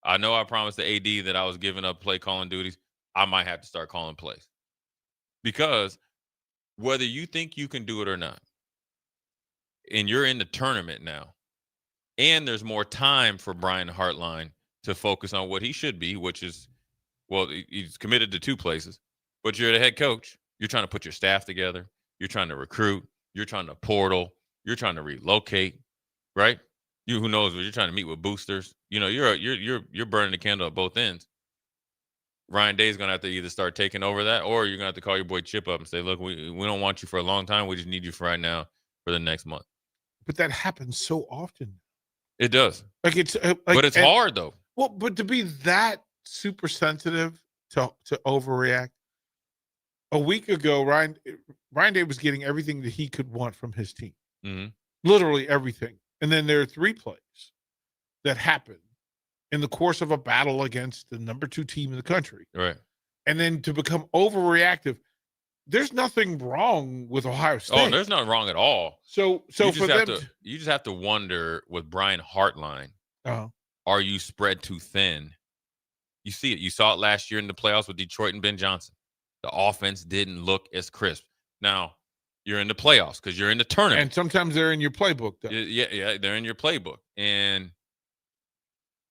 I know I promised the AD that I was giving up play calling duties. I might have to start calling plays, because whether you think you can do it or not, and you're in the tournament now, and there's more time for Brian Hartline to focus on what he should be, which is, well, he's committed to 2 places, but you're the head coach. You're trying to put your staff together. You're trying to recruit. You're trying to portal. You're trying to relocate, right? Who knows? You're trying to meet with boosters. You're burning the candle at both ends. Ryan Day is going to have to either start taking over that, or you're going to have to call your boy Chip up and say, look, we don't want you for a long time. We just need you for right now for the next month. But that happens so often. It does. Like it's but it's hard though. Well, but to be that super sensitive to overreact. A week ago, Ryan Day was getting everything that he could want from his team. Mm-hmm. Literally everything. And then there are 3 plays that happen in the course of a battle against the number 2 team in the country. Right. And then to become overreactive, there's nothing wrong with Ohio State. Oh, there's nothing wrong at all. So for them, you just have to wonder with Brian Hartline, are you spread too thin? You see it. You saw it last year in the playoffs with Detroit and Ben Johnson. The offense didn't look as crisp. Now, you're in the playoffs because you're in the tournament. And sometimes they're in your playbook, though. Yeah, they're in your playbook. And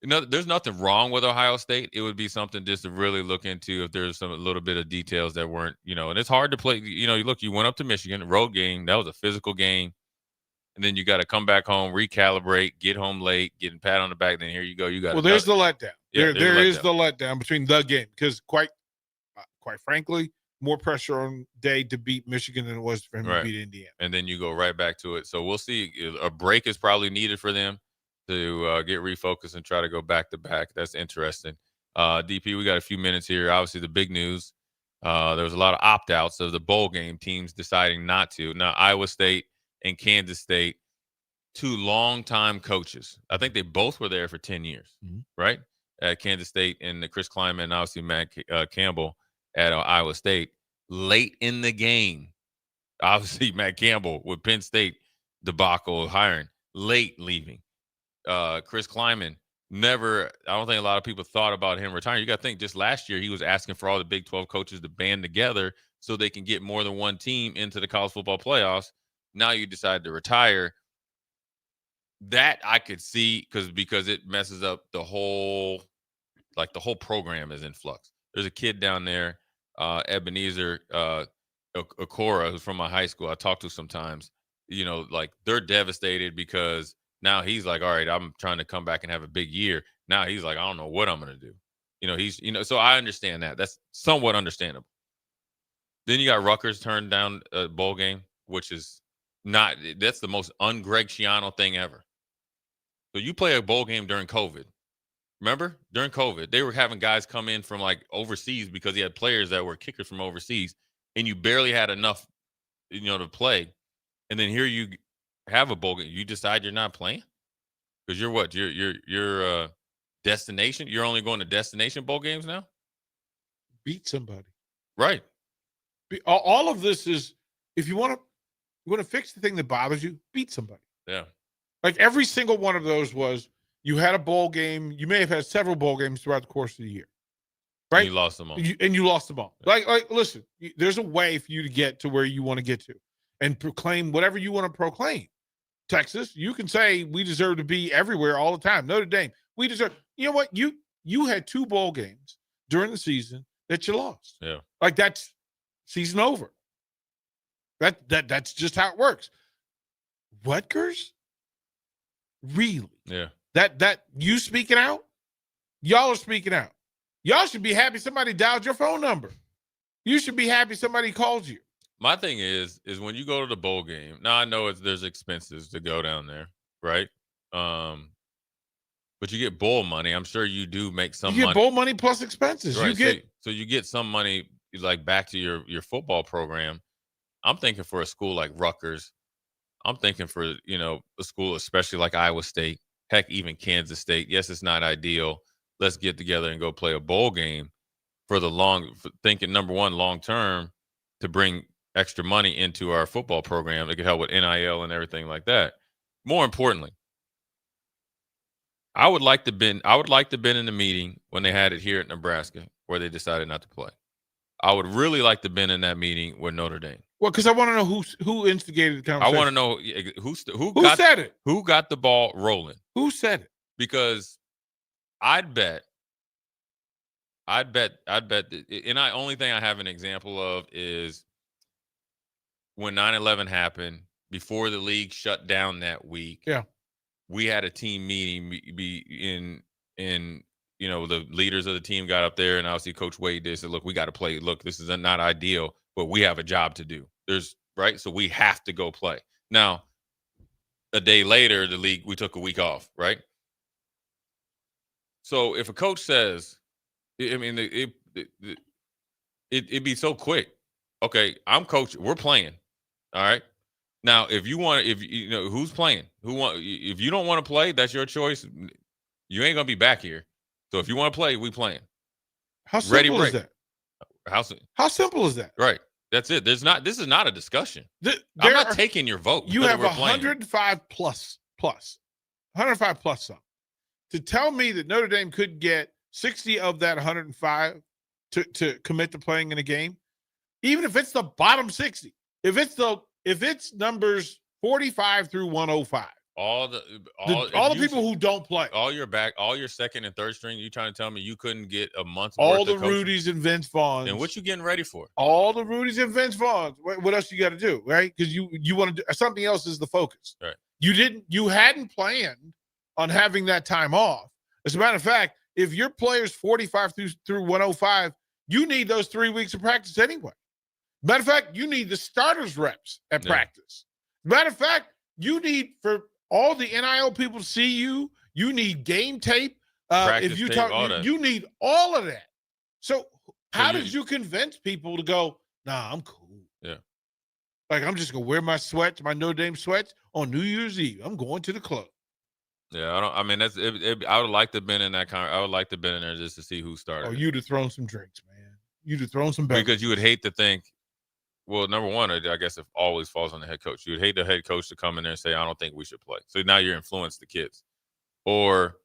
there's nothing wrong with Ohio State. It would be something just to really look into if there's a little bit of details that weren't, and it's hard to play. Look, you went up to Michigan, road game. That was a physical game. And then you got to come back home, recalibrate, get home late, getting pat on the back. Then here you go. You got. Well, there's the letdown. Yeah, there is the letdown between the game, because quite frankly, more pressure on Day to beat Michigan than it was for him to beat Indiana. And then you go right back to it. So we'll see. A break is probably needed for them to get refocused and try to go back to back. That's interesting. DP, we got a few minutes here. Obviously, the big news. There was a lot of opt-outs of the bowl game teams deciding not to. Now, Iowa State and Kansas State, 2 longtime coaches. I think they both were there for 10 years, right? At Kansas State, and Chris Klieman and obviously Matt Campbell at Iowa State. Late in the game, obviously Matt Campbell with Penn State debacle hiring, late leaving. Chris Klieman I don't think a lot of people thought about him retiring. You got to think, just last year he was asking for all the Big 12 coaches to band together so they can get more than one team into the college football playoffs. Now you decide to retire. That I could see because it messes up the whole program is in flux. There's a kid down there, Ebenezer Okora, who's from my high school. I talk to sometimes. They're devastated because now he's like, all right, I'm trying to come back and have a big year. Now he's like, I don't know what I'm going to do. So I understand that. That's somewhat understandable. Then you got Rutgers turned down a bowl game, which is that's the most un-Greg Schiano thing ever. So you play a bowl game during COVID. Remember? During COVID, they were having guys come in from overseas because he had players that were kickers from overseas, and you barely had enough, to play. And then here you have a bowl game. You decide you're not playing? Because you're what? You're destination. You're only going to destination bowl games now. Beat somebody. Right. All of this is, if you want to fix the thing that bothers you, beat somebody. Yeah. Like every single one of those was, you had a bowl game. You may have had several bowl games throughout the course of the year. Right. And you lost them all. You lost them all. Like, listen, there's a way for you to get to where you want to get to and proclaim whatever you want to proclaim. Texas, you can say we deserve to be everywhere all the time. Notre Dame, we deserve. You know what? You had 2 bowl games during the season that you lost. Yeah. Like that's season over. That's just how it works. Rutgers? Really? Yeah. That you speaking out? Y'all are speaking out. Y'all should be happy somebody dialed your phone number. You should be happy somebody called you. My thing is when you go to the bowl game. Now I know there's expenses to go down there, right? But you get bowl money. I'm sure you do make some You get money. bowl money plus expenses. Right. You get So you get some money like back to your football program. I'm thinking for a school like Rutgers. I'm thinking for, a school especially like Iowa State, heck, even Kansas State. Yes, it's not ideal. Let's get together and go play a bowl game for thinking, number one, long term, to bring extra money into our football program that could help with NIL and everything like that. More importantly, I would like to been in the meeting when they had it here at Nebraska where they decided not to play. I would really like to been in that meeting with Notre Dame. Well, because I want to know who instigated the conversation. I want to know who said it. Who got the ball rolling? Who said it? Because I'd bet, and only thing I have an example of is when 9/11 happened, before the league shut down that week. Yeah. We had a team meeting the leaders of the team got up there, and obviously Coach Wade did said, look, we got to play. Look, this is not ideal, but we have a job to do. Right? So we have to go play. Now, a day later, the league, we took a week off, right? So if a coach says, I mean, it'd be so quick. Okay, I'm coach. We're playing. All right. Now, if who's playing? If you don't want to play, that's your choice. You ain't gonna be back here. So if you want to play, we playing. How simple is that? How simple is that? Right. That's it. This is not a discussion. I'm not taking your vote. You have 105 plus 105 plus some. To tell me that Notre Dame could get 60 of that 105 to commit to playing in a game, even if it's the bottom 60, if it's numbers 45 through 105, all the people who don't play, all your second and third string, you trying to tell me you couldn't get a month? All the Rudies and Vince Vaughns. And what you getting ready for? All the Rudies and Vince Vaughns. What else you got to do, right? Because you want to do something else is the focus. Right. You hadn't planned on having that time off. As a matter of fact, if your player's 45 through 105, you need those 3 weeks of practice anyway. Matter of fact, you need the starters reps at practice. Matter of fact, you need for all the NIL people to see you. You need game tape. If you talk, you need all of that. So how did you convince people to go, nah, I'm cool. Yeah. Like, I'm just going to wear my sweats, my Notre Dame sweats on New Year's Eve. I'm going to the club. Yeah, I mean, I would like to have been in that I would like to have been in there just to see who started. Oh, you'd have thrown some drinks, man. You'd have thrown some beverages. Because you would hate to think, well, number one, I guess it always falls on the head coach. You would hate the head coach to come in there and say, I don't think we should play. So now you're influencing the kids. Or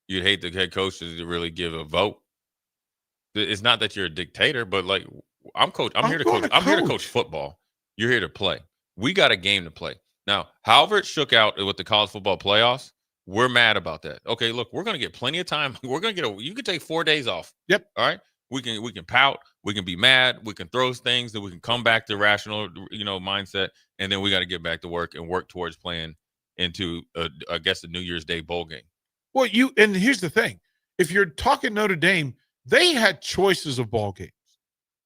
you'd hate the head coach to really give a vote. It's not that you're a dictator, but like, I'm here to coach. I'm here to coach football. You're here to play. We got a game to play. Now, however it shook out with the college football playoffs, we're mad about that. Okay, look, we're going to get plenty of time. We're going to get you can take 4 days off. Yep. All right. We can pout. We can be mad. We can throw things. Then we can come back to rational, mindset. And then we got to get back to work and work towards playing into, I guess, the New Year's Day bowl game. Well, and here's the thing. If you're talking Notre Dame, they had choices of ball games.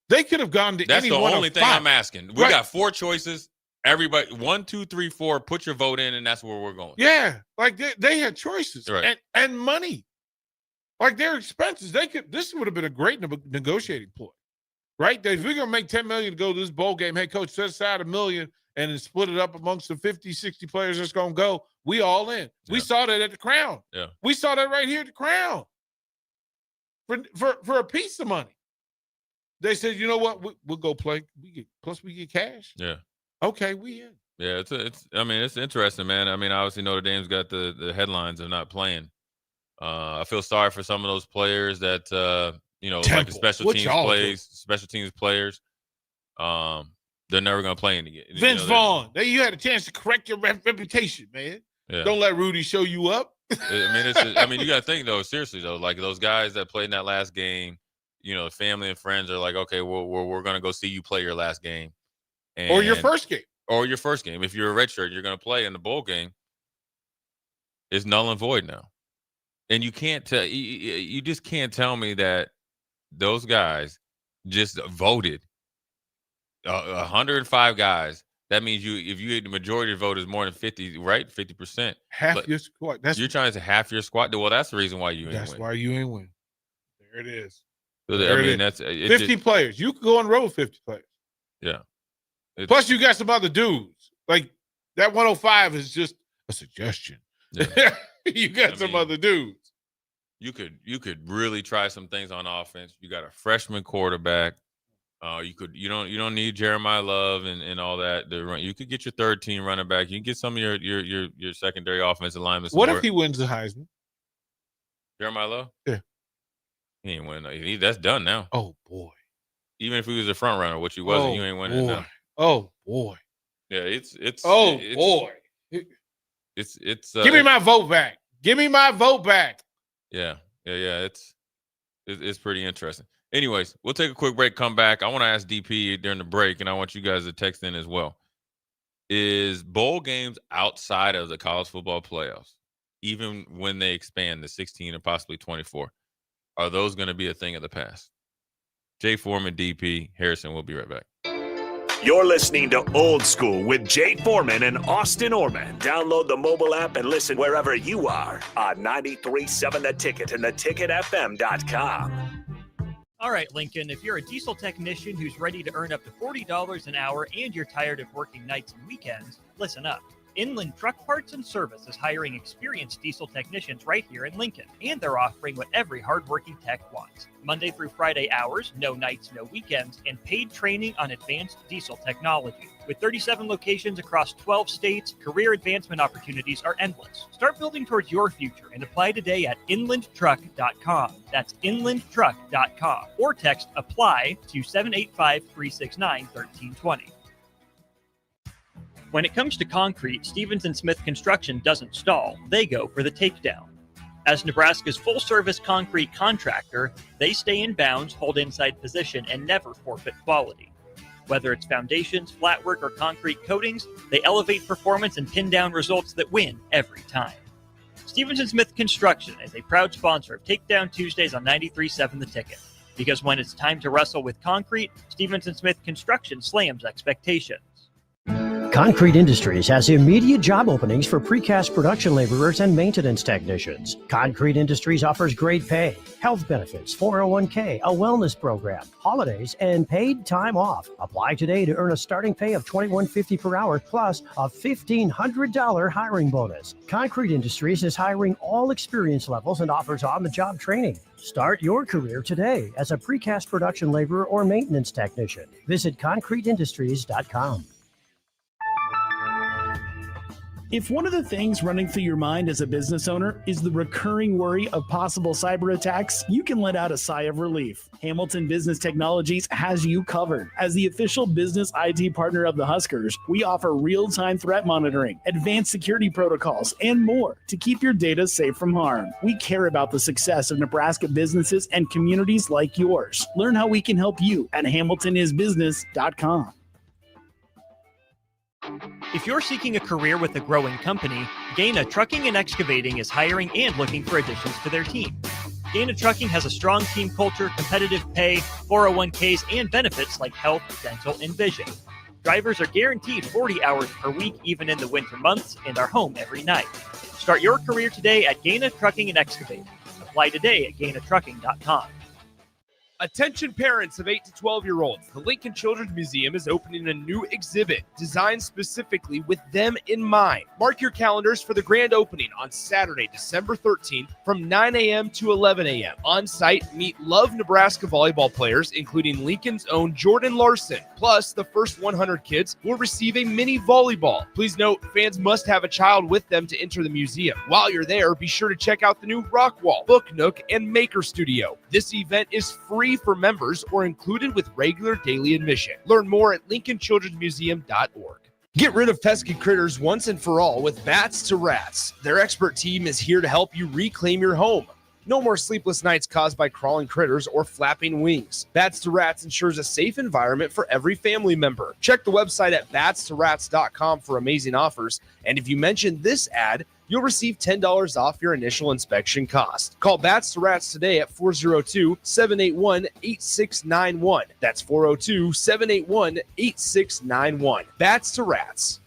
They could have gone to That's any the one only of thing five. I'm asking. We got 4 choices. Everybody, 1, 2, 3, 4, put your vote in, and that's where we're going. Yeah, like they had choices and money, like their expenses. This would have been a great negotiating ploy, right? If we're gonna make $10 million to go to this bowl game, hey coach, set aside $1 million and then split it up amongst the 50, 60 players that's going to go, we all in. We saw that at the Crown. Yeah. We saw that right here at the Crown for a piece of money. They said, you know what? We'll go play. We get cash. Yeah. Okay, we in. Yeah, it's interesting, man. I mean, obviously Notre Dame's got the headlines of not playing. I feel sorry for some of those players that like the special teams players. They're never gonna play again. Vince Vaughn, you had a chance to correct your reputation, man. Yeah. Don't let Rudy show you up. I mean, you gotta think though, seriously though, like those guys that played in that last game, the family and friends are like, okay, we're gonna go see you play your last game. Or your first game. Or your first game. If you're a redshirt, you're going to play in the bowl game. It's null and void now. And you can't tell. You just can't tell me that those guys just voted 105 guys. That means if you the majority of the vote is more than 50, right? 50%. Half your squad. You're trying to say half your squad. Well, that's the reason why you ain't win. That's why you ain't win. There it is. So that's 50 players. You could go on the road with 50 players. Yeah. Plus, you got some other dudes. Like, that 105 is just a suggestion. Yeah. You got some other dudes. You could really try some things on offense. You got a freshman quarterback. You don't need Jeremiah Love and all that to run. You could get your third team running back. You can get some of your secondary offensive linemen. What if he wins the Heisman? Jeremiah Love? Yeah. He ain't winning. That's done now. Oh boy. Even if he was a front runner, which he wasn't, you ain't winning now. Oh boy. Yeah, it's boy. It's give me my vote back. Give me my vote back. Yeah. It's pretty interesting. Anyways, we'll take a quick break, come back. I want to ask DP during the break, and I want you guys to text in as well. Is bowl games outside of the college football playoffs, even when they expand to 16 and possibly 24, are those going to be a thing of the past? Jay Foreman, DP, Harrison, we'll be right back. You're listening to Old School with Jay Foreman and Austin Orman. Download the mobile app and listen wherever you are on 93.7 The Ticket and theticketfm.com. All right, Lincoln, if you're a diesel technician who's ready to earn up to $40 an hour and you're tired of working nights and weekends, listen up. Inland Truck Parts and Service is hiring experienced diesel technicians right here in Lincoln, and they're offering what every hardworking tech wants. Monday through Friday hours, no nights, no weekends, and paid training on advanced diesel technology. With 37 locations across 12 states, career advancement opportunities are endless. Start building towards your future and apply today at inlandtruck.com. That's inlandtruck.com. Or text APPLY to 785-369-1320. When it comes to concrete, Stevens & Smith Construction doesn't stall. They go for the takedown. As Nebraska's full-service concrete contractor, they stay in bounds, hold inside position, and never forfeit quality. Whether it's foundations, flatwork, or concrete coatings, they elevate performance and pin down results that win every time. Stevens & Smith Construction is a proud sponsor of Takedown Tuesdays on 93.7 The Ticket. Because when it's time to wrestle with concrete, Stevens & Smith Construction slams expectations. Concrete Industries has immediate job openings for precast production laborers and maintenance technicians. Concrete Industries offers great pay, health benefits, 401k, a wellness program, holidays, and paid time off. Apply today to earn a starting pay of $21.50 per hour plus a $1,500 hiring bonus. Concrete Industries is hiring all experience levels and offers on-the-job training. Start your career today as a precast production laborer or maintenance technician. Visit concreteindustries.com. If one of the things running through your mind as a business owner is the recurring worry of possible cyber attacks, you can let out a sigh of relief. Hamilton Business Technologies has you covered. As the official business IT partner of the Huskers, we offer real-time threat monitoring, advanced security protocols, and more to keep your data safe from harm. We care about the success of Nebraska businesses and communities like yours. Learn how we can help you at hamiltonisbusiness.com. If you're seeking a career with a growing company, Gaina Trucking and Excavating is hiring and looking for additions to their team. Gaina Trucking has a strong team culture, competitive pay, 401ks, and benefits like health, dental, and vision. Drivers are guaranteed 40 hours per week, even in the winter months, and are home every night. Start your career today at Gaina Trucking and Excavating. Apply today at gainatrucking.com. Attention parents of 8 to 12-year-olds. The Lincoln Children's Museum is opening a new exhibit designed specifically with them in mind. Mark your calendars for the grand opening on Saturday, December 13th from 9 a.m. to 11 a.m. On site, meet Love Nebraska volleyball players, including Lincoln's own Jordan Larson. Plus, the first 100 kids will receive a mini volleyball. Please note, fans must have a child with them to enter the museum. While you're there, be sure to check out the new Rock Wall, Book Nook, and Maker Studio. This event is free for members or included with regular daily admission. Learn more at lincolnchildrensmuseum.org. Get rid of pesky critters once and for all with Bats to Rats. Their expert team is here to help you reclaim your home. No more sleepless nights caused by crawling critters or flapping wings. Bats to Rats ensures a safe environment for every family member. Check the website at batstoRats.com for amazing offers. And if you mention this ad, you'll receive $10 off your initial inspection cost. Call Bats to Rats today at 402-781-8691. That's 402-781-8691. Bats to Rats.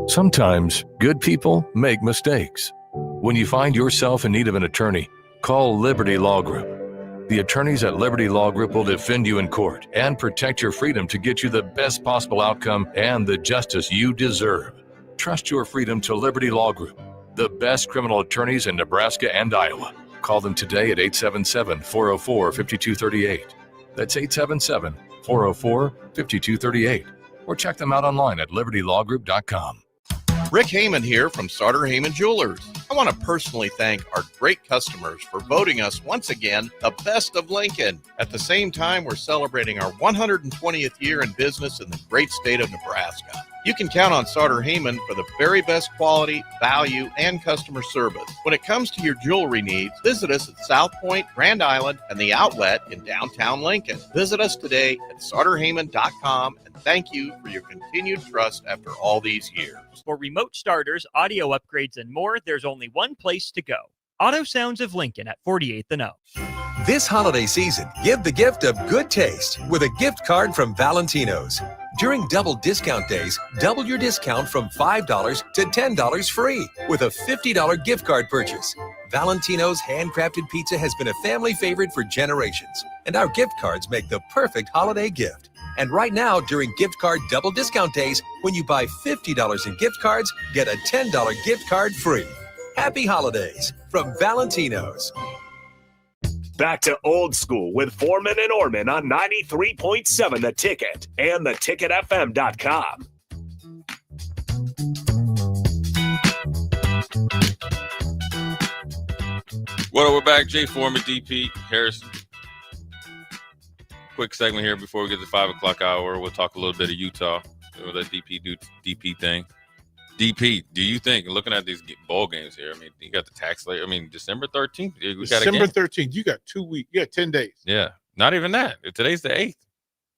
Sometimes good people make mistakes. When you find yourself in need of an attorney, call Liberty Law Group. The attorneys at Liberty Law Group will defend you in court and protect your freedom to get you the best possible outcome and the justice you deserve. Trust your freedom to Liberty Law Group, the best criminal attorneys in Nebraska and Iowa. Call them today at 877-404-5238. That's 877-404-5238. Or check them out online at libertylawgroup.com. Rick Heyman here from Sauter Heyman Jewelers. I want to personally thank our great customers for voting us once again the best of Lincoln. At the same time, we're celebrating our 120th year in business in the great state of Nebraska. You can count on Sauter Heyman for the very best quality, value, and customer service. When it comes to your jewelry needs, visit us at South Point, Grand Island, and the Outlet in downtown Lincoln. Visit us today at sauterheyman.com, and thank you for your continued trust after all these years. For remote starters, audio upgrades, and more, there's only one place to go. Auto Sounds of Lincoln at 48th and O. This holiday season, give the gift of good taste with a gift card from Valentino's. During double discount days, double your discount from $5 to $10 free with a $50 gift card purchase. Valentino's handcrafted pizza has been a family favorite for generations, and our gift cards make the perfect holiday gift. And right now, during gift card double discount days, when you buy $50 in gift cards, get a $10 gift card free. Happy holidays from Valentino's. Back to Old School with Foreman and Orman on 93.7 The Ticket and theticketfm.com. Well, we're back. Jay Foreman, DP Harrison. Quick segment here before we get to the 5 o'clock hour. We'll talk a little bit of Utah. We'll let DP do DP thing. DP, do you think, looking at these bowl games here, I mean, you got the tax later. I mean, December 13th. December 13th. You got 2 weeks. You got 10 days. Yeah. Not even that. Today's the 8th.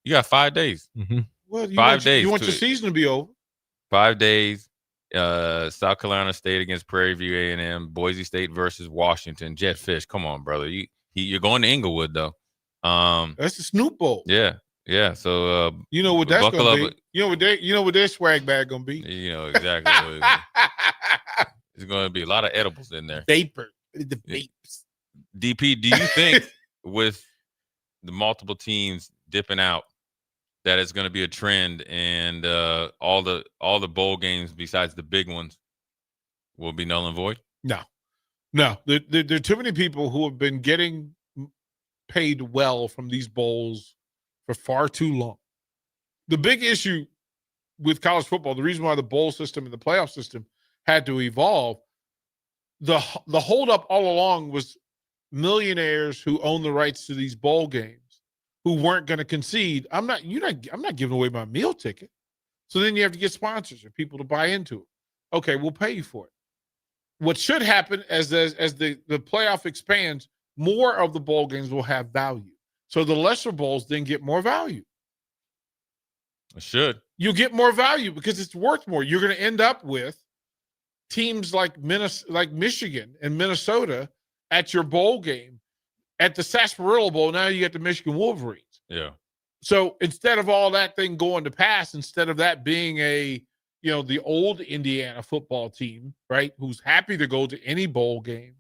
You got 5 days. Mm-hmm. Well, 5 days. You want your season to be over. 5 days. South Carolina State against Prairie View A&M. Boise State versus Washington. Jet Fish. Come on, brother. You're going to Inglewood, though. That's the Snoop Bowl. Yeah. Yeah, so you know what that's gonna be. You know what their swag bag gonna be. You know exactly. It's gonna be a lot of edibles in there. Vapor, the vapes. DP, do you think with the multiple teams dipping out that it's gonna be a trend, and all the bowl games besides the big ones will be null and void? No. There are too many people who have been getting paid well from these bowls for far too long. The big issue with college football, the reason why the bowl system and the playoff system had to evolve, the holdup all along was millionaires who own the rights to these bowl games who weren't going to concede. I'm not giving away my meal ticket. So then you have to get sponsors or people to buy into it. Okay, we'll pay you for it. What should happen as the playoff expands, more of the bowl games will have value. So the lesser bowls then get more value. It should. You get more value because it's worth more. You're going to end up with teams like Michigan and Minnesota at your bowl game. At the Sarsaparilla Bowl, now you get the Michigan Wolverines. Yeah. So instead of all that thing going to pass, instead of that being the old Indiana football team, right, who's happy to go to any bowl game,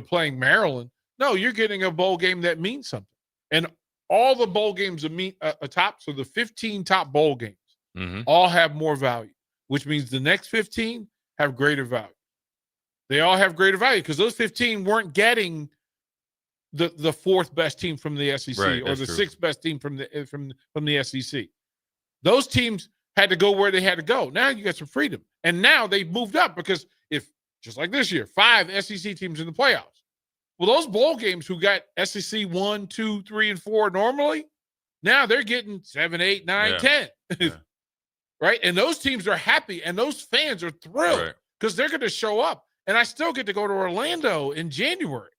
playing Maryland, no, you're getting a bowl game that means something. And all the bowl games atop, so the 15 top bowl games, Mm-hmm. all have more value, which means the next 15 have greater value. They all have greater value because those 15 weren't getting the fourth best team from the SEC Right, or that's the true. sixth best team from the SEC. Those teams had to go where they had to go. Now you got some freedom, and now they've moved up because if just like this year, 5 SEC teams in the playoffs. Well, those bowl games who got SEC 1, 2, 3, and 4 normally, now they're getting 7, 8, 9, Yeah. 10. Yeah. Right? And those teams are happy, and those fans are thrilled Right. because they're going to show up. And I still get to go to Orlando in January.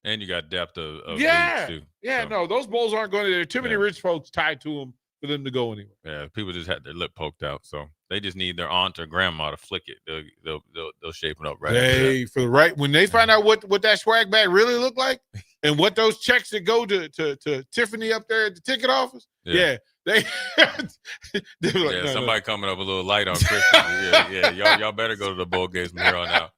And you got depth of Yeah. leagues too. Yeah, So, no, those bowls aren't going to. There are too many Yeah. rich folks tied to them for them to go anywhere. yeah, people just had their lip poked out, so they just need their aunt or grandma to flick it. They'll shape it up right. after that. Hey, for the right when they find out what that swag bag really looked like, and what those checks that go to Tiffany up there at the ticket office, Yeah. they they were like, Yeah, no, somebody coming up a little light on Christmas. yeah. Y'all better go to the bowl games from here on out.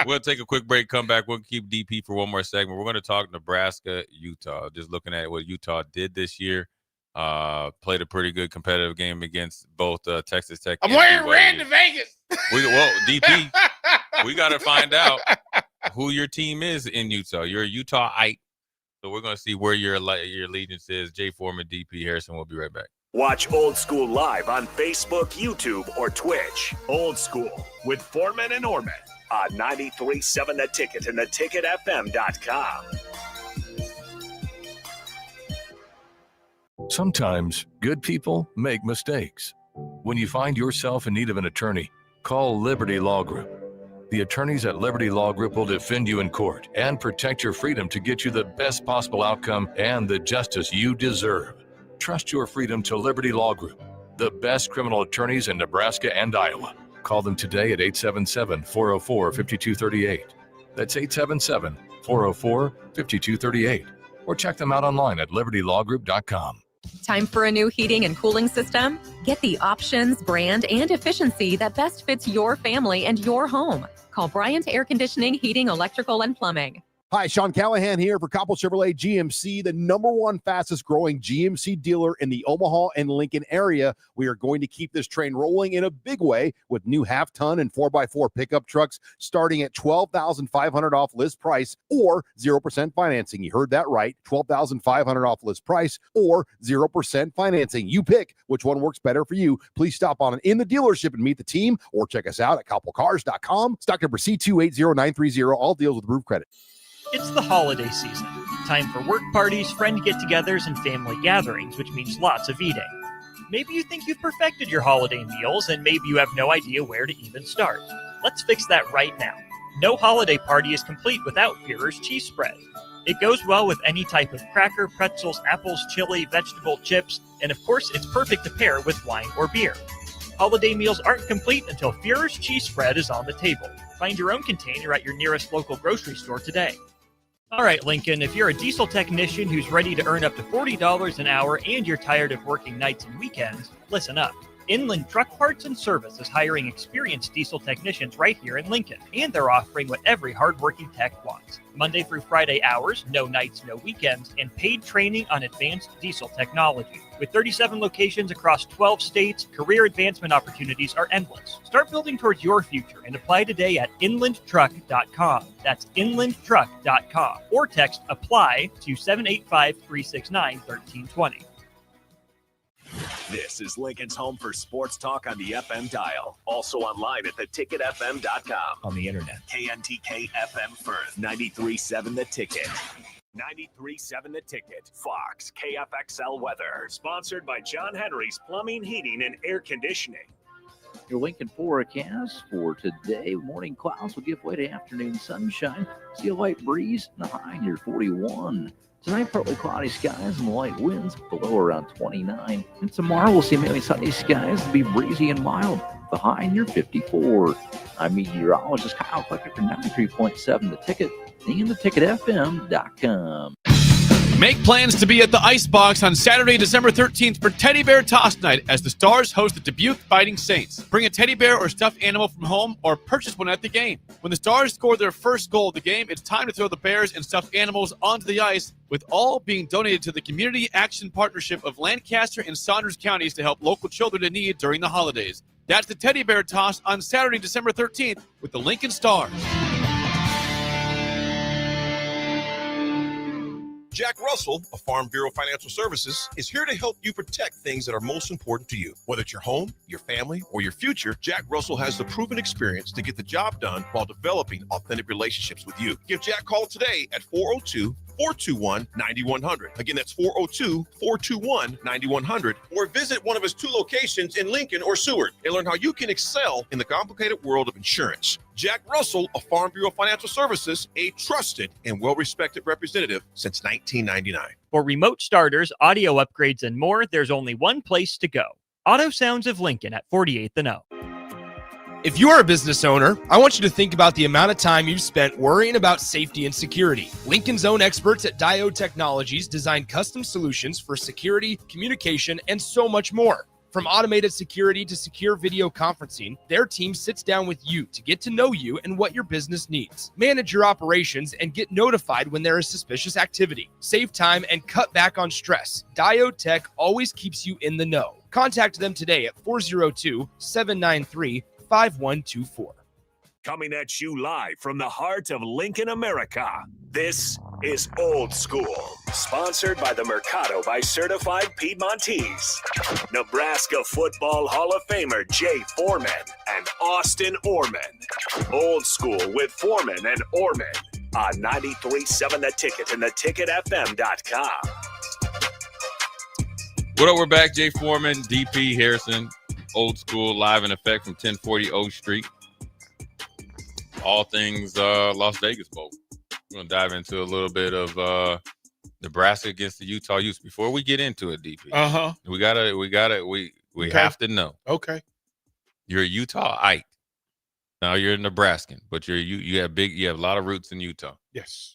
We'll take a quick break, come back. We'll keep DP for one more segment. We're going to talk Nebraska, Utah. Just looking at what Utah did this year. Played a pretty good competitive game against both Texas Tech. I'm and wearing BYU. red to Vegas. DP, we got to find out who your team is in Utah. You're a Utahite, so we're going to see where your allegiance is. Jay Foreman, DP Harrison. We'll be right back. Watch Old School live on Facebook, YouTube, or Twitch. Old School with Foreman and Orman on 93.7 The Ticket and theticketfm.com. Sometimes good people make mistakes. When you find yourself in need of an attorney, call Liberty Law Group. The attorneys at Liberty Law Group will defend you in court and protect your freedom to get you the best possible outcome and the justice you deserve. Trust your freedom to Liberty Law Group, the best criminal attorneys in Nebraska and Iowa. Call them today at 877-404-5238. That's 877-404-5238. Or check them out online at libertylawgroup.com. Time for a new heating and cooling system? Get the options, brand, and efficiency that best fits your family and your home. Call Bryant Air Conditioning, Heating, Electrical, and Plumbing. Hi, Sean Callahan here for Coppell Chevrolet GMC, the #1 fastest growing GMC dealer in the Omaha and Lincoln area. We are going to keep this train rolling in a big way with new half-ton and 4x4 pickup trucks starting at $12,500 off list price or 0% financing. You heard that right, $12,500 off list price or 0% financing. You pick which one works better for you. Please stop on in the dealership and meet the team or check us out at coppellcars.com. Stock number C280930. All deals with approved credit. It's the holiday season. Time for work parties, friend get-togethers, and family gatherings, which means lots of eating. Maybe you think you've perfected your holiday meals, and maybe you have no idea where to even start. Let's fix that right now. No holiday party is complete without Führer's cheese spread. It goes well with any type of cracker, pretzels, apples, chili, vegetable, chips, and of course, it's perfect to pair with wine or beer. Holiday meals aren't complete until Führer's cheese spread is on the table. Find your own container at your nearest local grocery store today. All right, Lincoln, if you're a diesel technician who's ready to earn up to $40 an hour and you're tired of working nights and weekends, listen up. Inland Truck Parts and Service is hiring experienced diesel technicians right here in Lincoln, and they're offering what every hardworking tech wants. Monday through Friday hours, no nights, no weekends, and paid training on advanced diesel technology. With 37 locations across 12 states, career advancement opportunities are endless. Start building towards your future and apply today at inlandtruck.com. That's inlandtruck.com. Or text APPLY to 785-369-1320. This is Lincoln's home for sports talk on the FM dial. Also online at theticketfm.com. On the internet. KNTK FM Firth, 93.7 The Ticket. 93.7 The Ticket. Fox, KFXL Weather. Sponsored by John Henry's Plumbing, Heating, and Air Conditioning. Your Lincoln forecast for today. Morning clouds will give way to afternoon sunshine. See a light breeze and a high near 41. Tonight, partly cloudy skies and light winds, below around 29. And tomorrow, we'll see mainly sunny skies and be breezy and mild, the high near 54. I'm meteorologist Kyle Flecker for 93.7 The Ticket and theticketfm.com. Make plans to be at the Icebox on Saturday, December 13th for Teddy Bear Toss Night as the Stars host the Dubuque Fighting Saints. Bring a teddy bear or stuffed animal from home or purchase one at the game. When the Stars score their first goal of the game, it's time to throw the bears and stuffed animals onto the ice, with all being donated to the Community Action Partnership of Lancaster and Saunders counties to help local children in need during the holidays. That's the Teddy Bear Toss on Saturday, December 13th with the Lincoln Stars. Jack Russell of Farm Bureau Financial Services is here to help you protect things that are most important to you. Whether it's your home, your family, or your future, Jack Russell has the proven experience to get the job done while developing authentic relationships with you. Give Jack a call today at 402-421-9100. Again, that's 402-421-9100. Or visit one of his 2 locations in Lincoln or Seward and learn how you can excel in the complicated world of insurance. Jack Russell of Farm Bureau Financial Services, a trusted and well-respected representative since 1999. For remote starters, audio upgrades, and more, there's only one place to go. Auto Sounds of Lincoln at 48th and O. If you're a business owner, I want you to think about the amount of time you've spent worrying about safety and security. Lincoln's own experts at Diode Technologies design custom solutions for security, communication, and so much more. From automated security to secure video conferencing, their team sits down with you to get to know you and what your business needs. Manage your operations and get notified when there is suspicious activity. Save time and cut back on stress. Diode Tech always keeps you in the know. Contact them today at 402-793-5124. Coming at you live from the heart of Lincoln, America. This is Old School, sponsored by the Mercado by Certified Piedmontese. Nebraska Football Hall of Famer Jay Foreman and Austin Orman. Old School with Foreman and Orman on 93.7 The Ticket and theticketfm.com. What up? We're back. Jay Foreman, DP Harrison, Old School, live in effect from 1040 O Street. All things Las Vegas Bowl. We're gonna dive into a little bit of Nebraska against the Utah Utes before we get into it, DP. We Okay. have to know. Okay. You're a Utahite. Now you're a Nebraskan, but you have a lot of roots in Utah. Yes.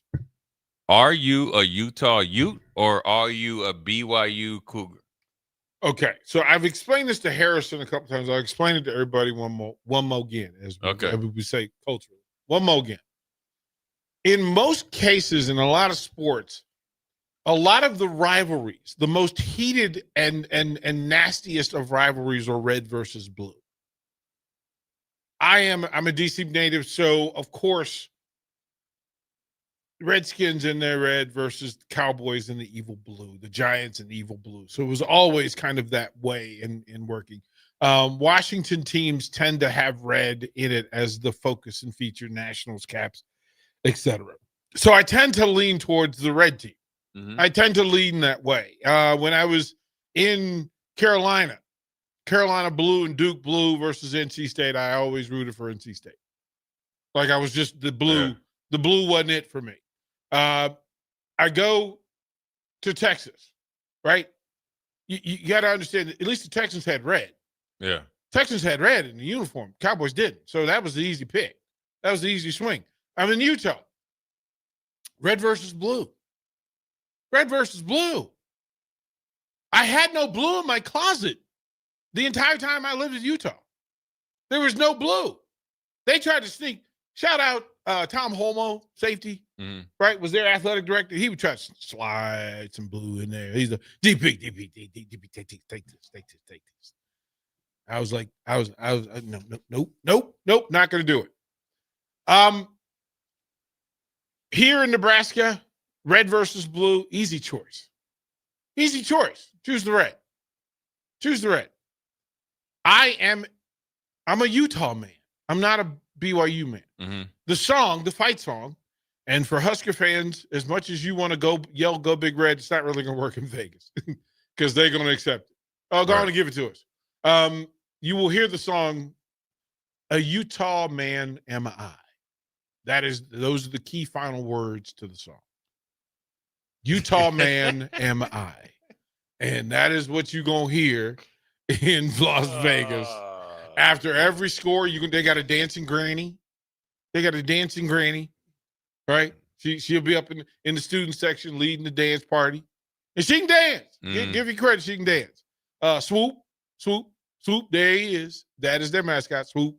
Are you a Utah Ute or are you a BYU Cougar? Okay, so I've explained this to Harrison a couple times. I'll explain it to everybody one more again, as we say culturally. One more again. In most cases, in a lot of sports, a lot of the rivalries, the most heated and nastiest of rivalries are red versus blue. I'm a DC native, so of course, Redskins in their red versus Cowboys in the evil blue, the Giants in the evil blue. So it was always kind of that way in working. Washington teams tend to have red in it as the focus and feature, Nationals, Caps, etc. So I tend to lean towards the red team. Mm-hmm. I tend to lean that way. When I was in Carolina blue and Duke blue versus NC State, I always rooted for NC State. Like I was just the blue. Yeah. The blue wasn't it for me. I go to Texas, right? You got to understand that at least the Texans had red. Yeah. Texans had red in the uniform. Cowboys didn't. So that was the easy pick. That was the easy swing. I'm in Utah. Red versus blue. Red versus blue. I had no blue in my closet the entire time I lived in Utah. There was no blue. They tried to sneak. Shout out Tom Holmoe, safety, right? Was their athletic director. He would try to slide some blue in there. He's a DP, take this. I was nope, not going to do it. Here in Nebraska, red versus blue, easy choice. Choose the red. I'm a Utah man. I'm not a BYU man. Mm-hmm. The fight song, and for Husker fans, as much as you want to go yell, go Big Red, it's not really going to work in Vegas because they're going to accept it. Oh, go on and give it to us. You will hear the song, "A Utah Man Am I." Those are the key final words to the song. Utah man am I. And that is what you're going to hear in Las Vegas. After every score, they got a dancing granny. Right? She'll be up in the student section leading the dance party. And she can dance. Give you credit, she can dance. Swoop. There he is. That is their mascot, Swoop.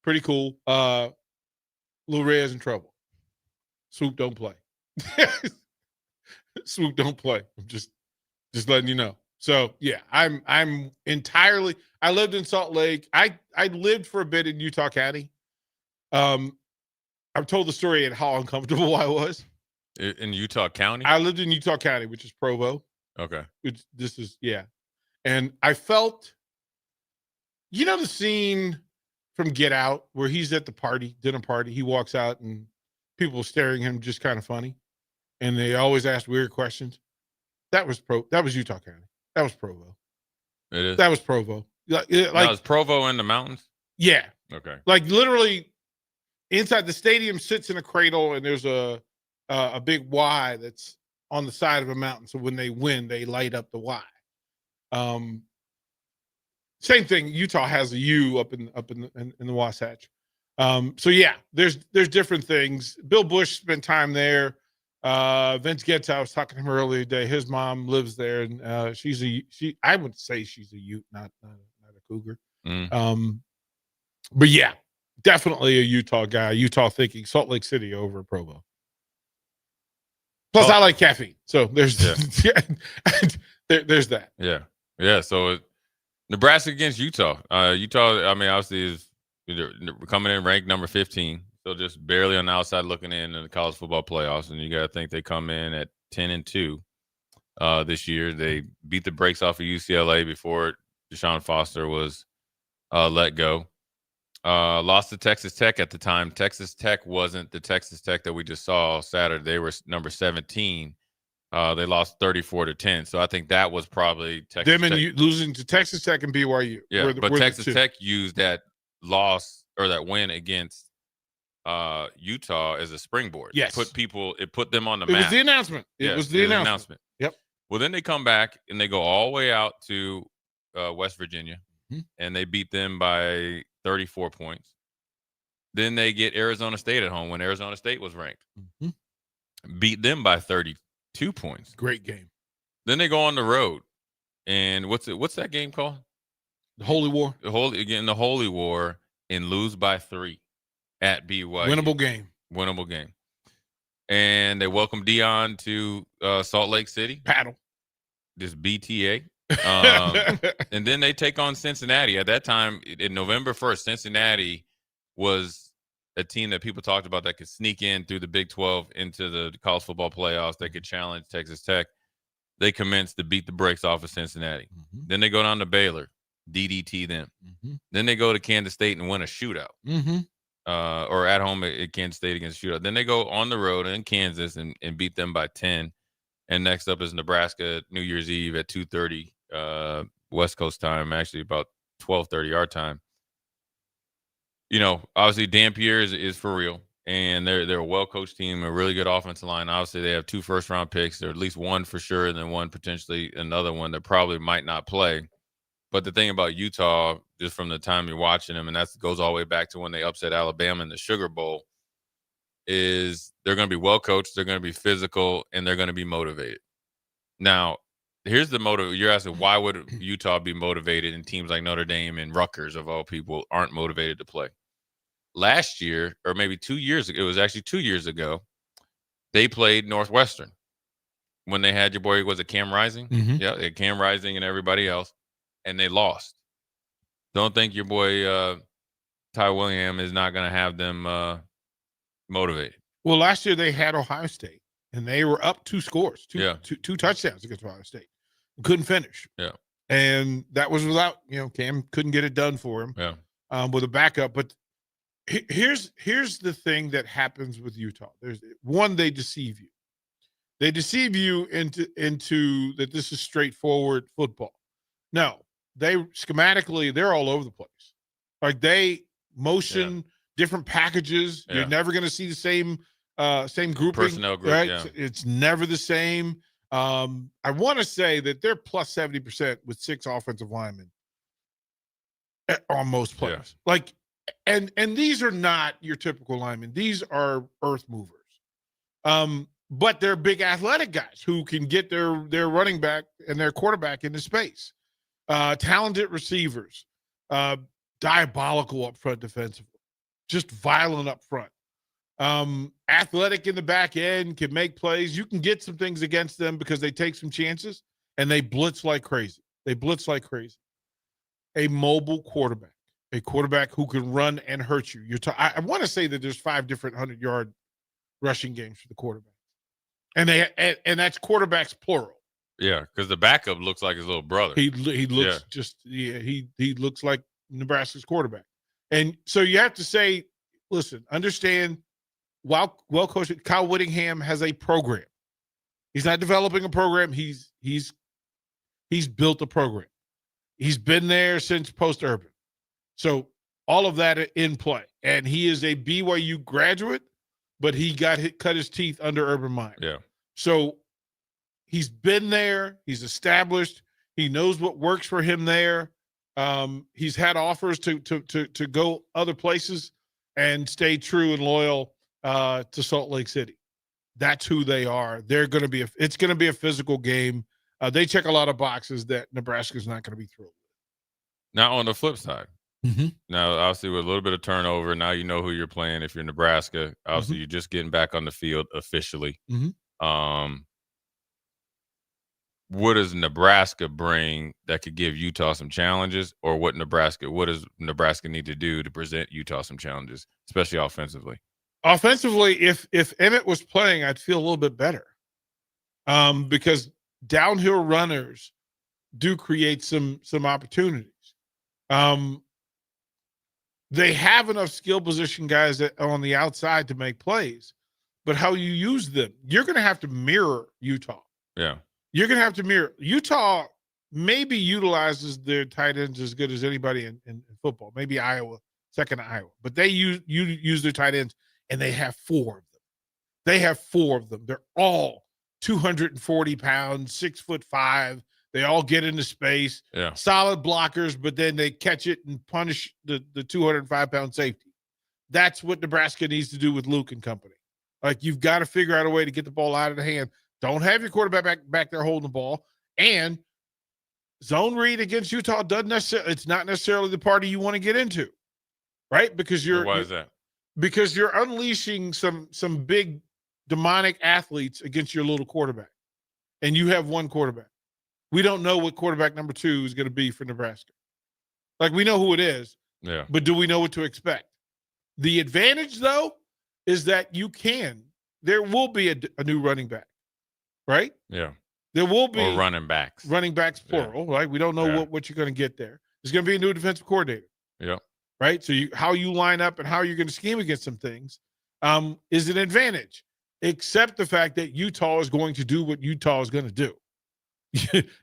Pretty cool. Lil Red's in trouble. Swoop don't play. Swoop don't play. I'm just letting you know. So yeah, I'm entirely. I lived in Salt Lake. I lived for a bit in Utah County. I've told the story and how uncomfortable I was in Utah County. I lived in Utah County, which is Provo. Okay. And I felt, the scene from Get Out where he's at the dinner party. He walks out and people staring at him, just kind of funny, and they always ask weird questions. That was Utah County. That was Provo. It is. That was Provo. Is Provo in the mountains? Yeah. Okay. Like literally inside the stadium sits in a cradle, and there's a big Y that's on the side of a mountain. So when they win, they light up the Y. Same thing. Utah has a U up in the Wasatch. So yeah, there's different things. Bill Bush spent time there. Vince Getz, I was talking to him earlier today. His mom lives there, and I would say she's a Ute, not a Cougar. But yeah, definitely a Utah guy. Utah thinking Salt Lake City over Provo. Plus, I like caffeine, so there's there's that. Yeah. So Nebraska against Utah. Utah, I mean, obviously is coming in ranked number 15. So just barely on the outside looking in the college football playoffs, and you got to think they come in at 10-2 this year. They beat the brakes off of UCLA before Deshaun Foster was let go. Lost to Texas Tech at the time. Texas Tech wasn't the Texas Tech that we just saw Saturday. They were number 17. They lost 34-10. So I think that was probably Texas Them and Tech. Losing to Texas Tech and BYU. Yeah, but Texas Tech used that loss or that win against Utah as a springboard. Yes. It put them on the It map. was the announcement. It was the announcement. Yep. Well, then they come back and they go all the way out to West Virginia, Mhm. and they beat them by 34 points. Then they get Arizona State at home when Arizona State was ranked. Mhm. Beat them by 32 points. Great game. Then they go on the road, and what's that game called? The Holy War. The Holy War, and lose by 3 at BYU. Winnable game. And they welcome Dion to Salt Lake City. Paddle. This BTA. And then they take on Cincinnati. At that time, in November 1st, Cincinnati was a team that people talked about that could sneak in through the Big 12 into the college football playoffs. They could challenge Texas Tech. They commenced to beat the brakes off of Cincinnati. Mm-hmm. Then they go down to Baylor, DDT them. Mm-hmm. Then they go to Kansas State and win a shootout. Mm-hmm. Or at home at Kansas State against shootout. Then they go on the road in Kansas and beat them by 10. And next up is Nebraska New Year's Eve at 2:30 West Coast time, actually about 12:30 our time. Obviously Dampier is for real, and they're a well-coached team, a really good offensive line. Obviously they have 2 first-round picks, or at least one for sure, and then one potentially another one that probably might not play. But the thing about Utah, just from the time you're watching them, and that goes all the way back to when they upset Alabama in the Sugar Bowl, is they're going to be well-coached, they're going to be physical, and they're going to be motivated. Now, here's the motive. You're asking, why would Utah be motivated and teams like Notre Dame and Rutgers, of all people, aren't motivated to play? Last year, or maybe 2 years ago, it was actually 2 years ago, they played Northwestern when they had your boy, was it Cam Rising? Mhm. Yeah, they had Cam Rising and everybody else, and they lost. Don't think your boy Ty William is not going to have them motivated. Well, last year they had Ohio State, and they were up 2 scores, two touchdowns against Ohio State. Couldn't finish. Yeah. And that was without, Cam couldn't get it done for him. Yeah. With a backup. But here's the thing that happens with Utah. There's one, they deceive you. They deceive you into that this is straightforward football. No, schematically, they're all over the place. Like they motion different packages. Yeah. You're never going to see the same grouping. Personnel group, right? yeah. It's never the same. I want to say that they're plus 70% with 6 offensive linemen on most players. Yeah. Like, and these are not your typical linemen. These are earth movers. But they're big athletic guys who can get their running back and their quarterback into space. Talented receivers, diabolical up front defensively, just violent up front. Athletic in the back end, can make plays. You can get some things against them because they take some chances and they blitz like crazy. A mobile quarterback, a quarterback who can run and hurt you. I want to say that there's 5 different 100-yard rushing games for the quarterback, and that's quarterbacks plural. Yeah, because the backup looks like his little brother. He looks he looks like Nebraska's quarterback, and so you have to say, listen, understand. While well coached, Kyle Whittingham has a program. He's not developing a program. He's built a program. He's been there since post-Urban. So all of that in play. And he is a BYU graduate, but he cut his teeth under Urban Meyer. Yeah. So he's been there. He's established. He knows what works for him there. He's had offers to go other places and stay true and loyal to Salt Lake City. That's who they are. It's going to be a physical game. They check a lot of boxes that Nebraska's not going to be thrilled with. Now, on the flip side, now, obviously, with a little bit of turnover, now you know who you're playing if you're Nebraska. Obviously, you're just getting back on the field officially. What does Nebraska bring that could give Utah some challenges, or what does Nebraska need to do to present Utah some challenges, especially offensively? Offensively, if Emmett was playing, I'd feel a little bit better because downhill runners do create some opportunities. They have enough skill position guys on the outside to make plays, but how you use them, you're going to have to mirror Utah. Yeah. You're going to have to mirror. Utah maybe utilizes their tight ends as good as anybody in football, maybe Iowa, second to Iowa, but they use their tight ends. And they have 4 of them. They're all 240 pounds, 6'5". They all get into space. Yeah. Solid blockers, but then they catch it and punish the 205-pound safety. That's what Nebraska needs to do with Luke and company. Like, you've got to figure out a way to get the ball out of the hand. Don't have your quarterback back there holding the ball. And zone read against Utah it's not necessarily the party you want to get into, right? Because Why is that? Because you're unleashing some big demonic athletes against your little quarterback. And you have one quarterback. We don't know what quarterback number 2 is going to be for Nebraska. Like, we know who it is. Yeah. But do we know what to expect? The advantage, though, is that there will be a new running back, right? Yeah. There will be. Or running backs. Running backs, plural, right? We don't know what you're going to get there. There's going to be a new defensive coordinator. Yeah. Right? So how you line up and how you're going to scheme against some things is an advantage, except the fact that Utah is going to do what Utah is going to do.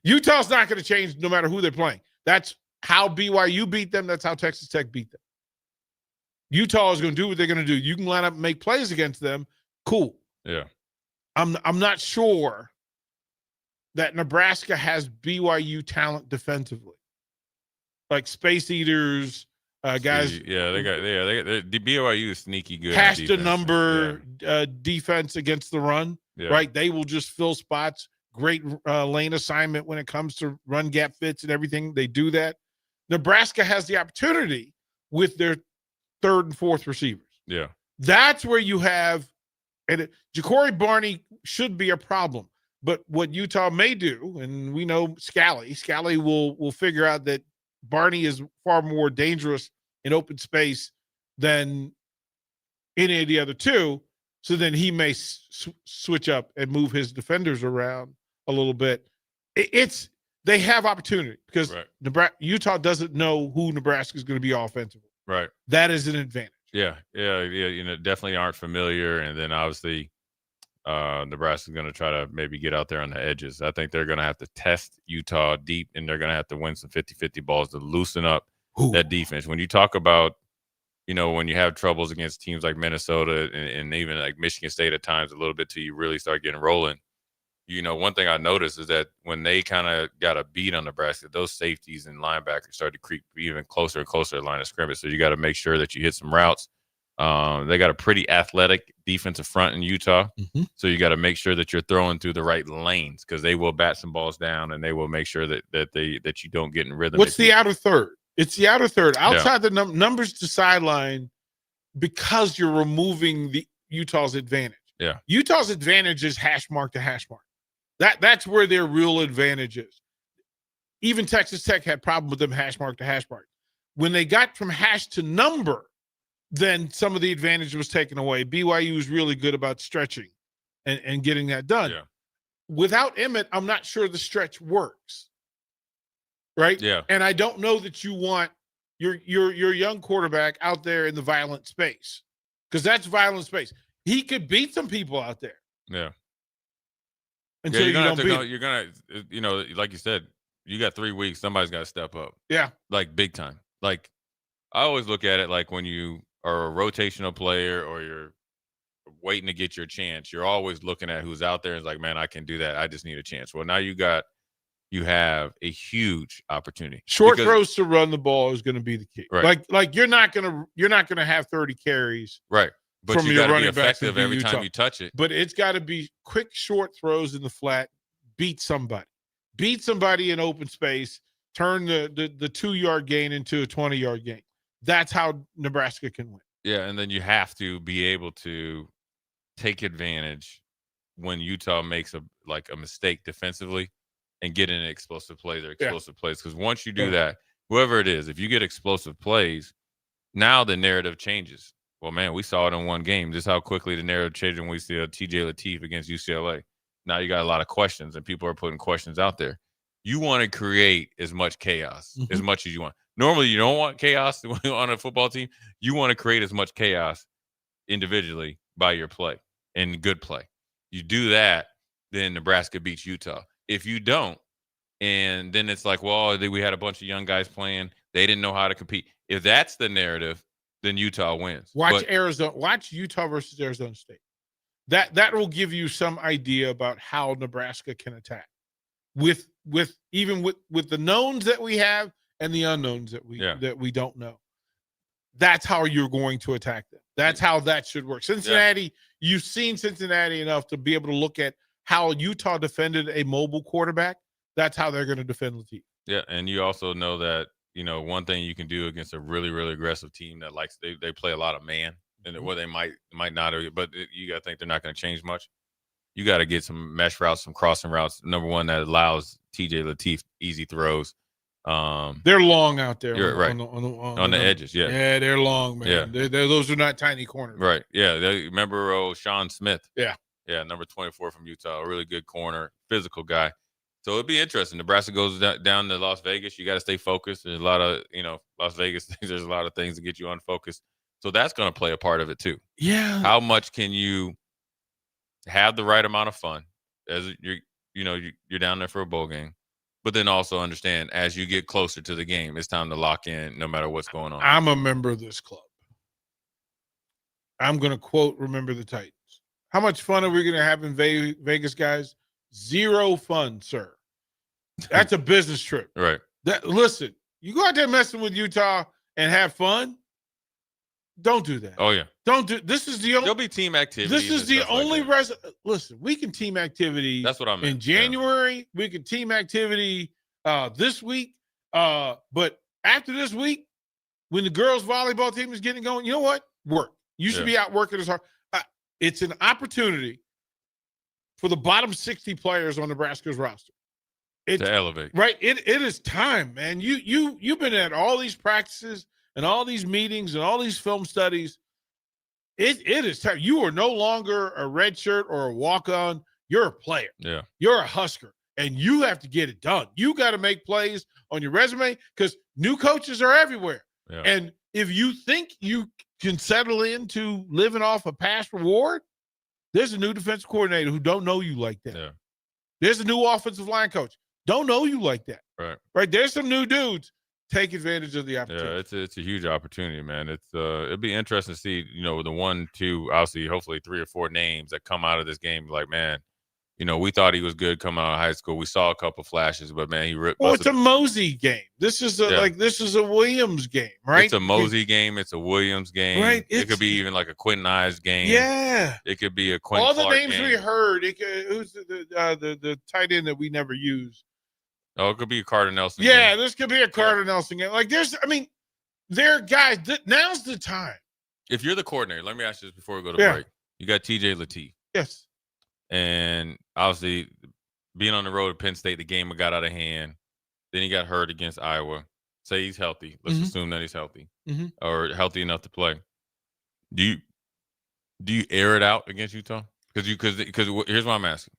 Utah's not going to change no matter who they're playing. That's how BYU beat them. That's how Texas Tech beat them. Utah is going to do what they're going to do. You can line up and make plays against them. Cool. Yeah. I'm not sure that Nebraska has BYU talent defensively. Like space eaters, guys. Yeah, they got the BYU is sneaky good. Cash the number defense against the run, right? They will just fill spots. Great lane assignment when it comes to run gap fits and everything. They do that. Nebraska has the opportunity with their 3rd and 4th receivers. Yeah. That's where you have, and Ja'Cory Barney should be a problem. But what Utah may do, and we know Scally will figure out that Barney is far more dangerous in open space than any of the other 2. So then he may switch up and move his defenders around a little bit. They have opportunity because Utah doesn't know who Nebraska is going to be offensively. Right. That is an advantage. Yeah. Definitely aren't familiar, and then obviously Nebraska's going to try to maybe get out there on the edges. I think they're going to have to test Utah deep, and they're going to have to win some 50-50 balls to loosen up that defense. When you talk about, when you have troubles against teams like Minnesota and even like Michigan State at times a little bit till you really start getting rolling, one thing I noticed is that when they kind of got a beat on Nebraska, those safeties and linebackers started to creep even closer and closer to the line of scrimmage. So you got to make sure that you hit some routes They got a pretty athletic defensive front in Utah. Mm-hmm. So you got to make sure that you're throwing through the right lanes because they will bat some balls down and they will make sure that you don't get in rhythm. What's the outer third? It's the outer third. Outside the numbers to sideline, because you're removing the Utah's advantage. Yeah. Utah's advantage is hash mark to hash mark. That's where their real advantage is. Even Texas Tech had problem with them hash mark to hash mark. When they got from hash to number, then some of the advantage was taken away. BYU was really good about stretching and getting that done. Yeah. Without Emmett, I'm not sure the stretch works. Right? Yeah. And I don't know that you want your young quarterback out there in the violent space because that's violent space. He could beat some people out there. Yeah. Until you're gonna you don't beat. you're gonna, like you said, you got 3 weeks. Somebody's got to step up. Yeah. Like big time. Like I always look at it like when you are a rotational player or you're waiting to get your chance, you're always looking at who's out there and it's like, man, I can do that. I just need a chance. Well, now you have a huge opportunity. Short throws to run the ball is going to be the key. Right. Like you're not gonna have 30 carries. Right. But from you your got to be running backs effective in every Utah. time you touch it. But it's got to be quick, short throws in the flat. Beat somebody in open space. Turn the 2-yard gain into a 20-yard gain. That's how Nebraska can win. Yeah, and then you have to be able to take advantage when Utah makes a mistake defensively and get in explosive plays or explosive plays. Because once you do that, whoever it is, if you get explosive plays, now the narrative changes. Well, man, we saw it in one game. Just how quickly the narrative changed when we see a TJ Lateef against UCLA. Now you got a lot of questions, and people are putting questions out there. You want to create as much chaos as much as you want. Normally, you don't want chaos on a football team. You want to create as much chaos individually by your play and good play. You do that, then Nebraska beats Utah. If you don't, and then it's like, well, we had a bunch of young guys playing. They didn't know how to compete. If that's the narrative, then Utah wins. Watch Utah versus Arizona State. That will give you some idea about how Nebraska can attack. With the knowns that we have and the unknowns that we don't know. That's how you're going to attack them. That's how that should work. Cincinnati, you've seen Cincinnati enough to be able to look at how Utah defended a mobile quarterback. That's how they're going to defend Lateef. Yeah, and you also know that, one thing you can do against a really, really aggressive team that likes they play a lot of man, and where they might not, but you got to think they're not going to change much. You got to get some mesh routes, some crossing routes. Number one, that allows TJ Lateef easy throws. They're long out there. On the edges. Yeah. Yeah, they're long, man. Yeah. Those are not tiny corners. Right. Yeah. Remember Sean Smith? Yeah. Yeah. Number 24 from Utah, a really good corner, physical guy. So it'd be interesting. Nebraska goes down to Las Vegas. You got to stay focused. There's a lot of, Las Vegas, there's a lot of things to get you unfocused. So that's going to play a part of it too. Yeah. How much can you have the right amount of fun as you're down there for a bowl game, but then also understand as you get closer to the game, it's time to lock in no matter what's going on. I'm a member of this club. I'm going to quote, remember the Titans. How much fun are we going to have in Vegas, guys? Zero fun, sir. That's a business trip. Right. Listen, you go out there messing with Utah and have fun. Don't do that. Oh, yeah. Don't do. This is the only. There'll be team activity. This is the only. Listen, we can team activity. That's what I meant. In January, we can team activity this week. But after this week, when the girls' volleyball team is getting going, you know what? Work. You should be out working as hard. It's an opportunity for the bottom 60 players on Nebraska's roster. To elevate. Right. It is time, man. You've been at all these practices and all these meetings and all these film studies. It is time. You are no longer a red shirt or a walk-on. You're a player. Yeah. You're a Husker, and you have to get it done. You got to make plays on your resume because new coaches are everywhere. Yeah. And if you think you can settle into living off a past reward, there's a new defensive coordinator who don't know you like that. Yeah. There's a new offensive line coach. Don't know you like that. Right. Right. There's some new dudes. Take advantage of the opportunity. Yeah, it's a huge opportunity, man. It'll be interesting to see, the 1, 2, obviously, hopefully 3 or 4 names that come out of this game. Like, man, we thought he was good coming out of high school. We saw a couple flashes, but man, he ripped. Well, it's a Mosey game. This is a Williams game, right? It's a Mosey game. It's a Williams game. Right. It could be even like a Quentin Ives game. Yeah. It could be a Quentin All the Clark names game. we heard. Who's the tight end that we never use? Oh, it could be a Carter Nelson. Yeah, game. this could be a Carter Nelson game. Like there are guys. Now's the time. If you're the coordinator, let me ask you this before we go to Yeah. break. You got TJ Lateef. Yes. And obviously, being on the road at Penn State, the game got out of hand. Then he got hurt against Iowa. Say he's healthy. Let's assume that he's healthy or healthy enough to play. Do you air it out against Utah? Because here's what I'm asking.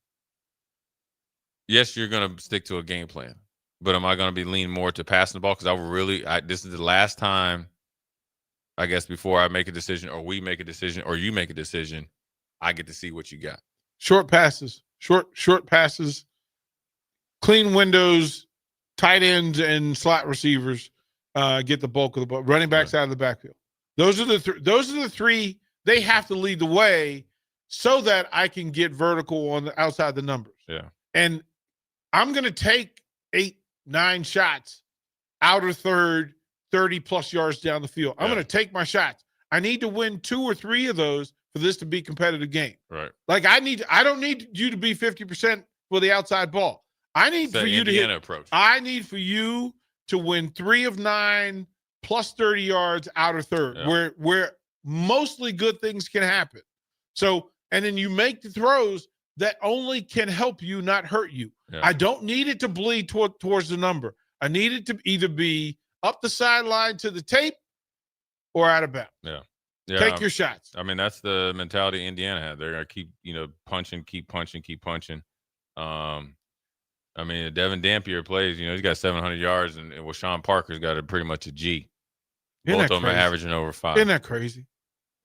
Yes, you're going to stick to a game plan, but am I going to be leaning more to passing the ball? Because this is the last time, I guess, before I make a decision or we make a decision or you make a decision, I get to see what you got. Short passes, short passes, clean windows, tight ends and slot receivers get the bulk of the ball. Running backs out of the backfield. Those are the three. They have to lead the way so that I can get vertical on the outside the numbers. Yeah. And I'm going to take 8-9 shots outer third, 30+ yards down the field. I'm going to take my shots. I need to win 2 or 3 of those for this to be a competitive game. Right. Like I don't need you to be 50% for the outside ball. I need for you to hit approach. I need for you to win 3 of 9 plus 30 yards outer third, where mostly good things can happen. So, and then you make the throws that only can help you, not hurt you. Yeah. I don't need it to bleed towards the number. I need it to either be up the sideline to the tape or out of bounds. Yeah. Take your shots. I mean, that's the mentality Indiana had. They're going to keep, punching, keep punching, keep punching. I mean, Devin Dampier plays, he's got 700 yards, and Sean Parker's got pretty much a G. Both of them are averaging over 5. Isn't that crazy?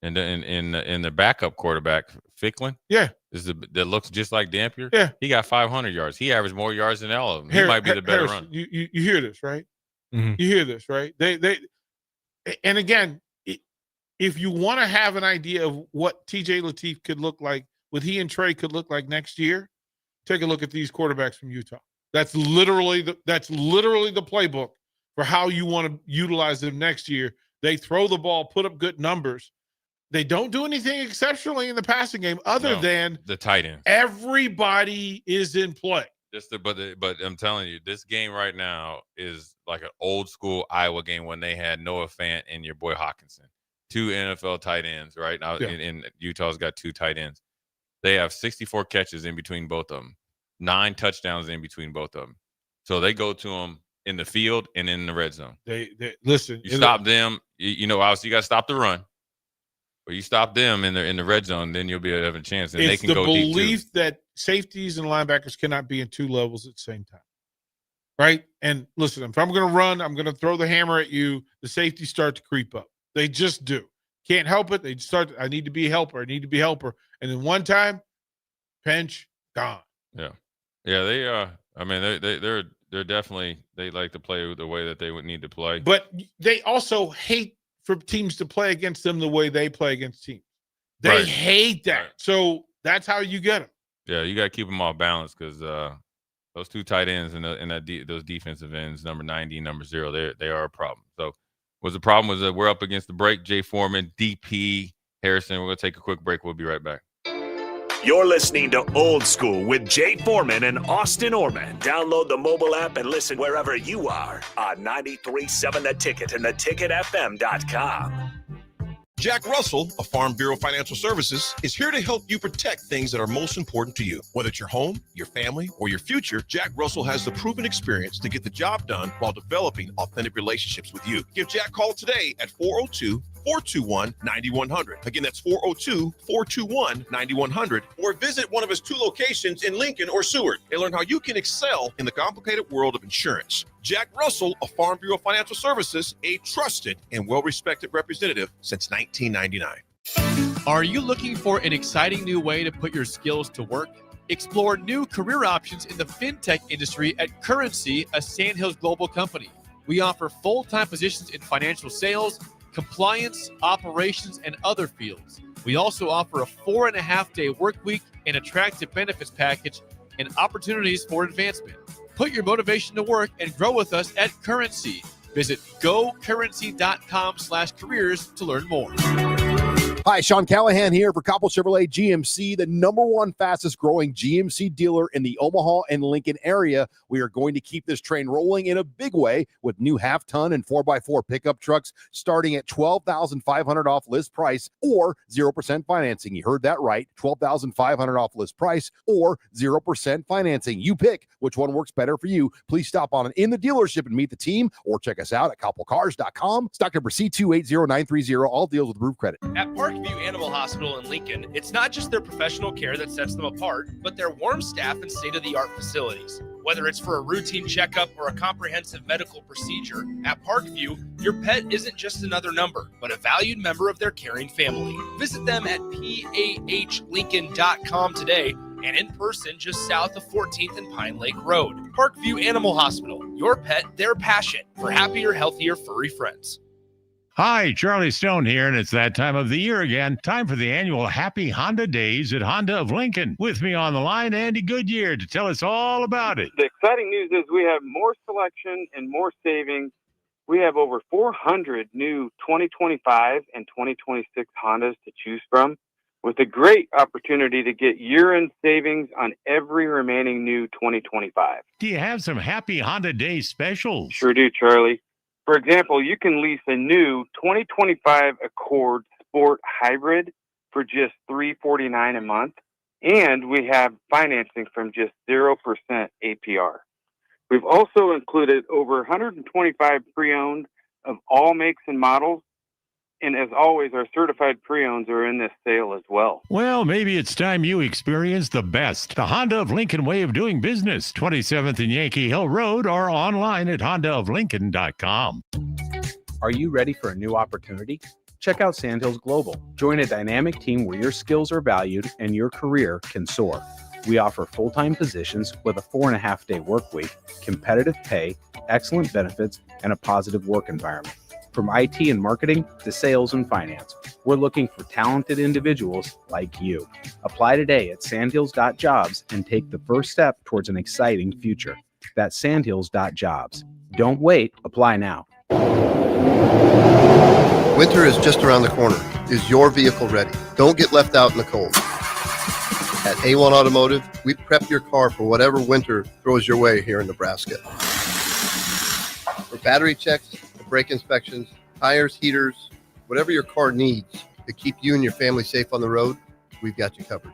And then in the backup quarterback, Ficklin, that looks just like Dampier. Yeah, he got 500 yards. He averaged more yards than all of them. He might be the better runner. You hear this, right? You hear this, right? They and again, if you want to have an idea of what TJ Lateef could look like, what he and Trey could look like next year, take a look at these quarterbacks from Utah. That's literally the playbook for how you want to utilize them next year. They throw the ball, put up good numbers. They don't do anything exceptionally in the passing game other than the tight end. Everybody is in play. But I'm telling you, this game right now is like an old school Iowa game when they had Noah Fant and your boy Hawkinson. 2 NFL tight ends, right? Now in Utah's got 2 tight ends. They have 64 catches in between both of them, 9 touchdowns in between both of them. So they go to them in the field and in the red zone. They listen. You stop them. Obviously you got to stop the run, but you stop them in the red zone, then you'll be able to have a chance. And they can go deep. It's the belief that safeties and linebackers cannot be in 2 levels at the same time, right? And listen, if I'm going to run, I'm going to throw the hammer at you. The safeties start to creep up. They just do. Can't help it. They start. I need to be a helper. I need to be a helper. And then one time, pinch, gone. Yeah. They I mean, they're definitely, they like to play the way that they would need to play. But they also hate for teams to play against them the way they play against teams. They hate that. Right. So that's how you get them. Yeah, you got to keep them all balanced because those 2 tight ends and those defensive ends, number 90, number 0, they are a problem. So the problem was that we're up against the break. Jay Foreman, DP Harrison. We're going to take a quick break. We'll be right back. You're listening to Old School with Jay Foreman and Austin Orman. Download the mobile app and listen wherever you are on 93.7 The Ticket and theticketfm.com. Jack Russell of Farm Bureau Financial Services is here to help you protect things that are most important to you. Whether it's your home, your family, or your future, Jack Russell has the proven experience to get the job done while developing authentic relationships with you. Give Jack a call today at 402-421-9100. Again, that's 402-421-9100. Or visit one of his 2 locations in Lincoln or Seward and learn how you can excel in the complicated world of insurance. Jack Russell of Farm Bureau Financial Services, a trusted and well-respected representative since 1999. Are you looking for an exciting new way to put your skills to work? Explore new career options in the fintech industry at Currency, a Sandhills Global company. We offer full-time positions in financial sales, compliance, operations, and other fields. We also offer a 4.5-day work week and attractive benefits package and opportunities for advancement. Put your motivation to work and grow with us at Currency. Visit gocurrency.com/careers to learn more. Hi, Sean Callahan here for Coppell Chevrolet GMC, the #1 fastest growing GMC dealer in the Omaha and Lincoln area. We are going to keep this train rolling in a big way with new half-ton and 4x4 pickup trucks starting at $12,500 off list price or 0% financing. You heard that right, $12,500 off list price or 0% financing. You pick which one works better for you. Please stop on in the dealership and meet the team or check us out at CoppellCars.com. Stock number C280930. All deals with approved credit. At Parkview Animal Hospital in Lincoln, it's not just their professional care that sets them apart, but their warm staff and state-of-the-art facilities. Whether it's for a routine checkup or a comprehensive medical procedure, at Parkview, your pet isn't just another number, but a valued member of their caring family. Visit them at PAHLincoln.com today and in person just south of 14th and Pine Lake Road. Parkview Animal Hospital, your pet, their passion for happier, healthier, furry friends. Hi, Charlie Stone here, and it's that time of the year again. Time for the annual Happy Honda Days at Honda of Lincoln. With me on the line, Andy Goodyear, to tell us all about it. The exciting news is we have more selection and more savings. We have over 400 new 2025 and 2026 Hondas to choose from, with a great opportunity to get year-end savings on every remaining new 2025. Do you have some Happy Honda Days specials? Sure do, Charlie. For example, you can lease a new 2025 Accord Sport Hybrid for just $349 a month, and we have financing from just 0% APR. We've also included over 125 pre-owned of all makes and models, and as always, our certified pre-owns are in this sale as well. Well, maybe it's time you experience the best. The Honda of Lincoln way of doing business. 27th and Yankee Hill Road or online at hondaoflincoln.com. Are you ready for a new opportunity? Check out Sandhills Global. Join a dynamic team where your skills are valued and your career can soar. We offer full-time positions with a 4.5-day work week, competitive pay, excellent benefits, and a positive work environment. From IT and marketing to sales and finance, we're looking for talented individuals like you. Apply today at sandhills.jobs and take the first step towards an exciting future. That's sandhills.jobs. Don't wait, apply now. Winter is just around the corner. Is your vehicle ready? Don't get left out in the cold. At A1 Automotive, we prep your car for whatever winter throws your way here in Nebraska. For battery checks, brake inspections, tires, heaters, whatever your car needs to keep you and your family safe on the road, we've got you covered.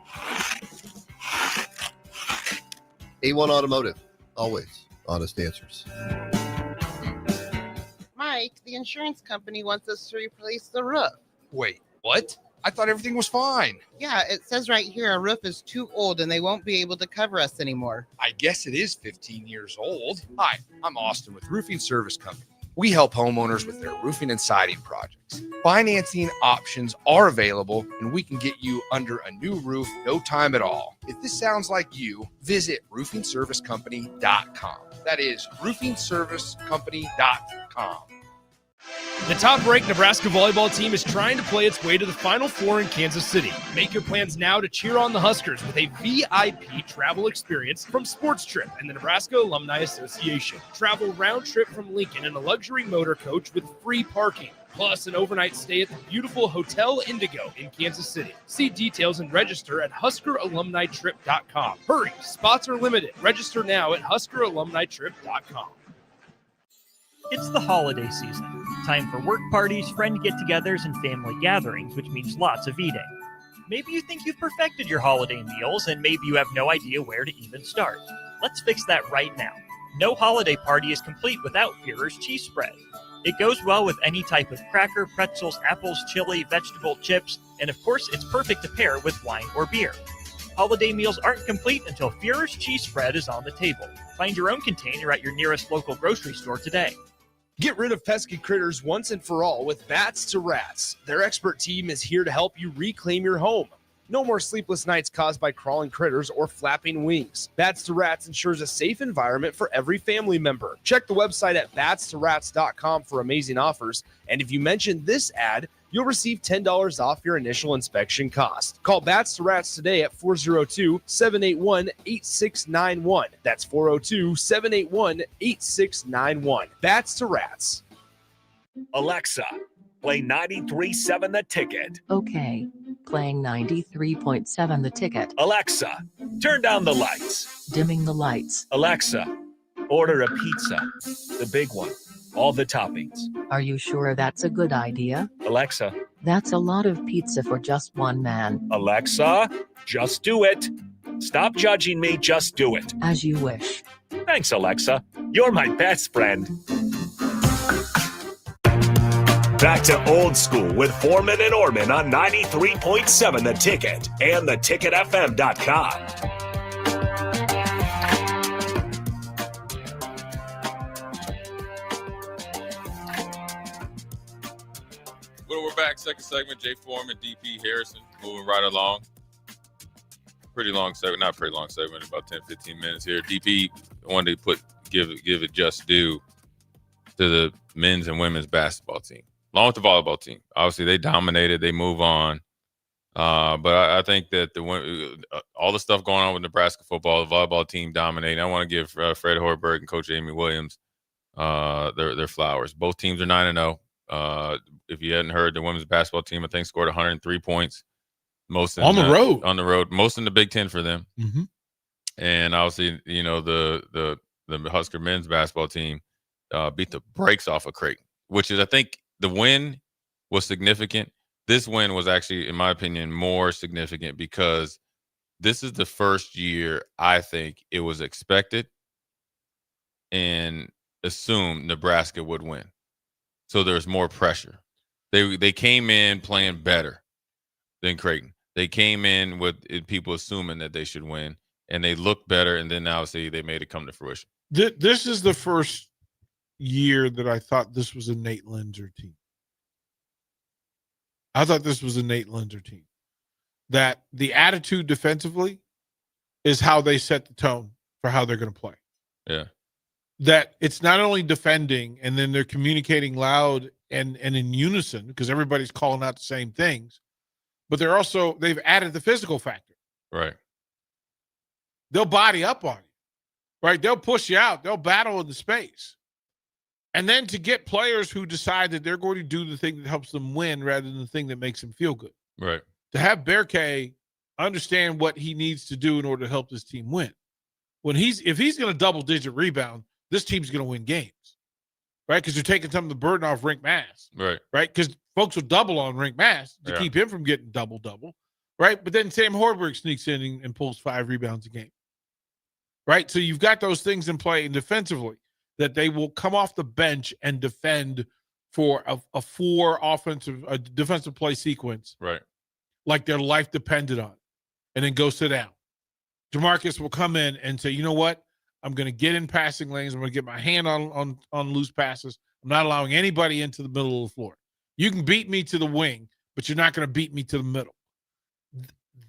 A1 Automotive, always honest answers. Mike, the insurance company wants us to replace the roof. Wait, what? I thought everything was fine. Yeah, it says right here our roof is too old and they won't be able to cover us anymore. I guess it is 15 years old. Hi, I'm Austin with Roofing Service Company. We help homeowners with their roofing and siding projects. Financing options are available, and we can get you under a new roof no time at all. If this sounds like you, visit roofingservicecompany.com. That is roofingservicecompany.com. The top-ranked Nebraska volleyball team is trying to play its way to the Final Four in Kansas City. Make your plans now to cheer on the Huskers with a VIP travel experience from Sports Trip and the Nebraska Alumni Association. Travel round trip from Lincoln in a luxury motor coach with free parking, plus an overnight stay at the beautiful Hotel Indigo in Kansas City. See details and register at HuskerAlumniTrip.com. Hurry, spots are limited. Register now at HuskerAlumniTrip.com. It's the holiday season. Time for work parties, friend get-togethers, and family gatherings, which means lots of eating. Maybe you think you've perfected your holiday meals, and maybe you have no idea where to even start. Let's fix that right now. No holiday party is complete without Führer's cheese spread. It goes well with any type of cracker, pretzels, apples, chili, vegetable, chips, and of course, it's perfect to pair with wine or beer. Holiday meals aren't complete until Führer's cheese spread is on the table. Find your own container at your nearest local grocery store today. Get rid of pesky critters once and for all with Bats to Rats. Their expert team is here to help you reclaim your home. No more sleepless nights caused by crawling critters or flapping wings. Bats to Rats ensures a safe environment for every family member. Check the website at batstorats.com for amazing offers. And if you mention this ad, you'll receive $10 off your initial inspection cost. Call Bats to Rats today at 402-781-8691. That's 402-781-8691. Bats to Rats. Alexa, play 93.7 The Ticket. Okay, playing 93.7 The Ticket. Alexa, turn down the lights. Dimming the lights. Alexa, order a pizza, the big one, all the toppings. Are you sure that's a good idea? Alexa. That's a lot of pizza for just one man. Alexa, just do it. Stop judging me, just do it. As you wish. Thanks, Alexa. You're my best friend. Back to Old School with Foreman and Orman on 93.7 The Ticket and theticketfm.com. Well, we're back. Second segment. Jay Foreman, DP Harrison, moving right along. Pretty long segment. Not pretty long segment. About 10, 15 minutes here. DP wanted to give it just due to the men's and women's basketball team, along with the volleyball team. Obviously, they dominated. They move on. But I think that all the stuff going on with Nebraska football, the volleyball team dominating. I want to give Fred Hoiberg and Coach Amy Williams their flowers. Both teams are 9-0. If you hadn't heard, the women's basketball team, I think, scored 103 points. Most on the road. On the road. Most in the Big Ten for them. Mm-hmm. And obviously, the Husker men's basketball team beat the brakes off of Creighton, which is, I think, the win was significant. This win was actually, in my opinion, more significant because this is the first year I think it was expected and assumed Nebraska would win. So there's more pressure. They came in playing better than Creighton. They came in with people assuming that they should win, and they looked better, and then obviously they made it come to fruition. This is the first year that I thought this was a Nate Linzer team. I thought this was a Nate Linzer team. That the attitude defensively is how they set the tone for how they're going to play. Yeah. That it's not only defending and then they're communicating loud and in unison because everybody's calling out the same things, but they've added the physical factor. Right. They'll body up on you, right? They'll push you out. They'll battle in the space. And then to get players who decide that they're going to do the thing that helps them win rather than the thing that makes them feel good. Right. To have Berkay understand what he needs to do in order to help this team win. If he's going to double-digit rebound, this team's going to win games, right? Because you're taking some of the burden off Rienk Mast, right? Because folks will double on Rienk Mast to keep him from getting double, right? But then Sam Hoiberg sneaks in and pulls 5 rebounds a game, right? So you've got those things in play, and defensively, that they will come off the bench and defend for a defensive play sequence, right? Like their life depended on, and then go sit down. Jamarcus will come in and say, you know what? I'm going to get in passing lanes. I'm going to get my hand on loose passes. I'm not allowing anybody into the middle of the floor. You can beat me to the wing, but you're not going to beat me to the middle.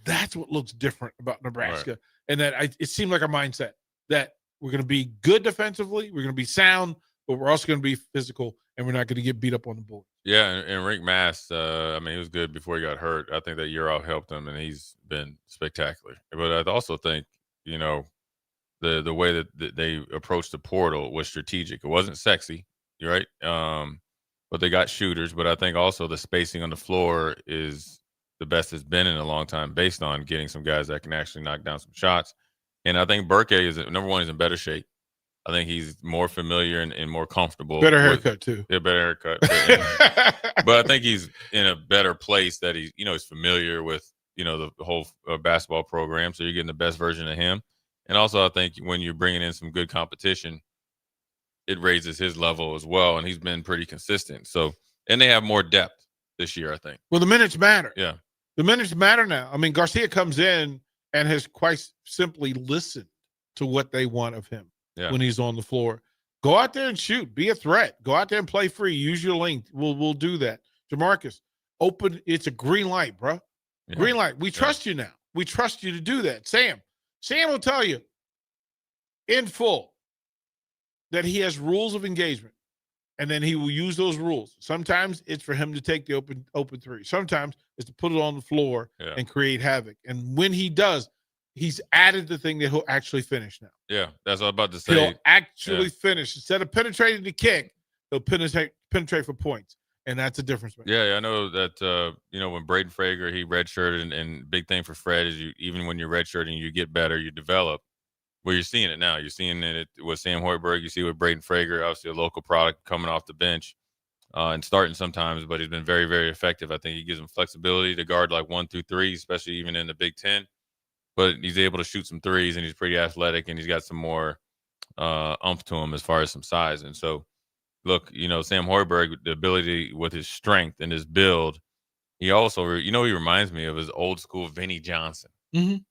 That's what looks different about Nebraska. Right. And that it seemed like a mindset that we're going to be good defensively, we're going to be sound, but we're also going to be physical, and we're not going to get beat up on the board. Yeah, and Rienk Mast, he was good before he got hurt. I think that year off helped him, and he's been spectacular. But I also think, the way that they approached the portal was strategic. It wasn't sexy, right? But they got shooters. But I think also the spacing on the floor is the best it's been in a long time based on getting some guys that can actually knock down some shots. And I think Berkay is, number one, he's in better shape. I think he's more familiar and more comfortable. Better haircut, too. Yeah, better haircut. But I think he's in a better place that he's familiar with, the whole basketball program. So you're getting the best version of him. And also, I think when you're bringing in some good competition, it raises his level as well. And he's been pretty consistent. So, and they have more depth this year, I think. Well, the minutes matter. Yeah. The minutes matter now. I mean, Garcia comes in and has quite simply listened to what they want of him when he's on the floor. Go out there and shoot. Be a threat. Go out there and play free. Use your length. We'll do that. Jamarcus, open. It's a green light, bro. Yeah. Green light. We trust you now. We trust you to do that. Sam will tell you in full that he has rules of engagement. and then he will use those rules. Sometimes it's for him to take the open three. Sometimes it's to put it on the floor and create havoc. And when he does, he's added the thing that he'll actually finish now. Yeah, that's what I was about to say. He'll actually finish. Instead of penetrating the kick, he'll penetrate for points. And that's a difference maker. Yeah, I know that, when Braden Frager, he redshirted, and big thing for Fred is even when you're redshirting, you get better, you develop. Well, you're seeing it now. You're seeing it with Sam Hoiberg. You see it with Braden Frager, obviously a local product coming off the bench and starting sometimes, but he's been very, very effective. I think he gives him flexibility to guard like 1 through 3, especially even in the Big Ten. But he's able to shoot some threes, and he's pretty athletic, and he's got some more oomph to him as far as some size. And so, look, Sam Hoiberg, the ability with his strength and his build, he also, he reminds me of his old school Vinnie Johnson.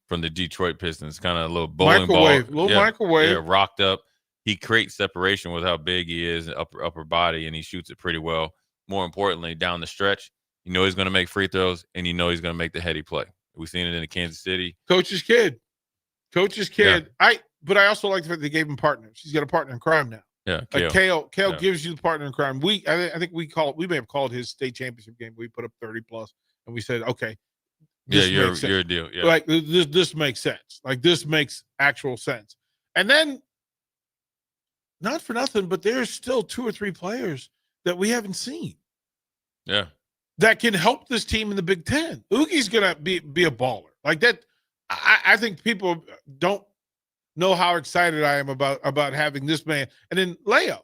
From the Detroit Pistons, kind of a little bowling microwave, ball. Microwave. Yeah, rocked up. He creates separation with how big he is, upper body, and he shoots it pretty well. More importantly, down the stretch, he's going to make free throws, and he's going to make the heady play. We've seen it in the Kansas City. Coach's kid. Yeah. But I also like the fact they gave him partners. He's got a partner in crime now. Yeah, like Kale gives you the partner in crime. I think we may have called his state championship game. We put up 30 plus, and we said, okay. You're a deal. Yeah. Like this makes sense. Like this makes actual sense. And then, not for nothing, but there's still 2 or 3 players that we haven't seen. Yeah. That can help this team in the Big Ten. Oogie's gonna be a baller. Like that. I think people don't know how excited I am about having this man. And then Leo,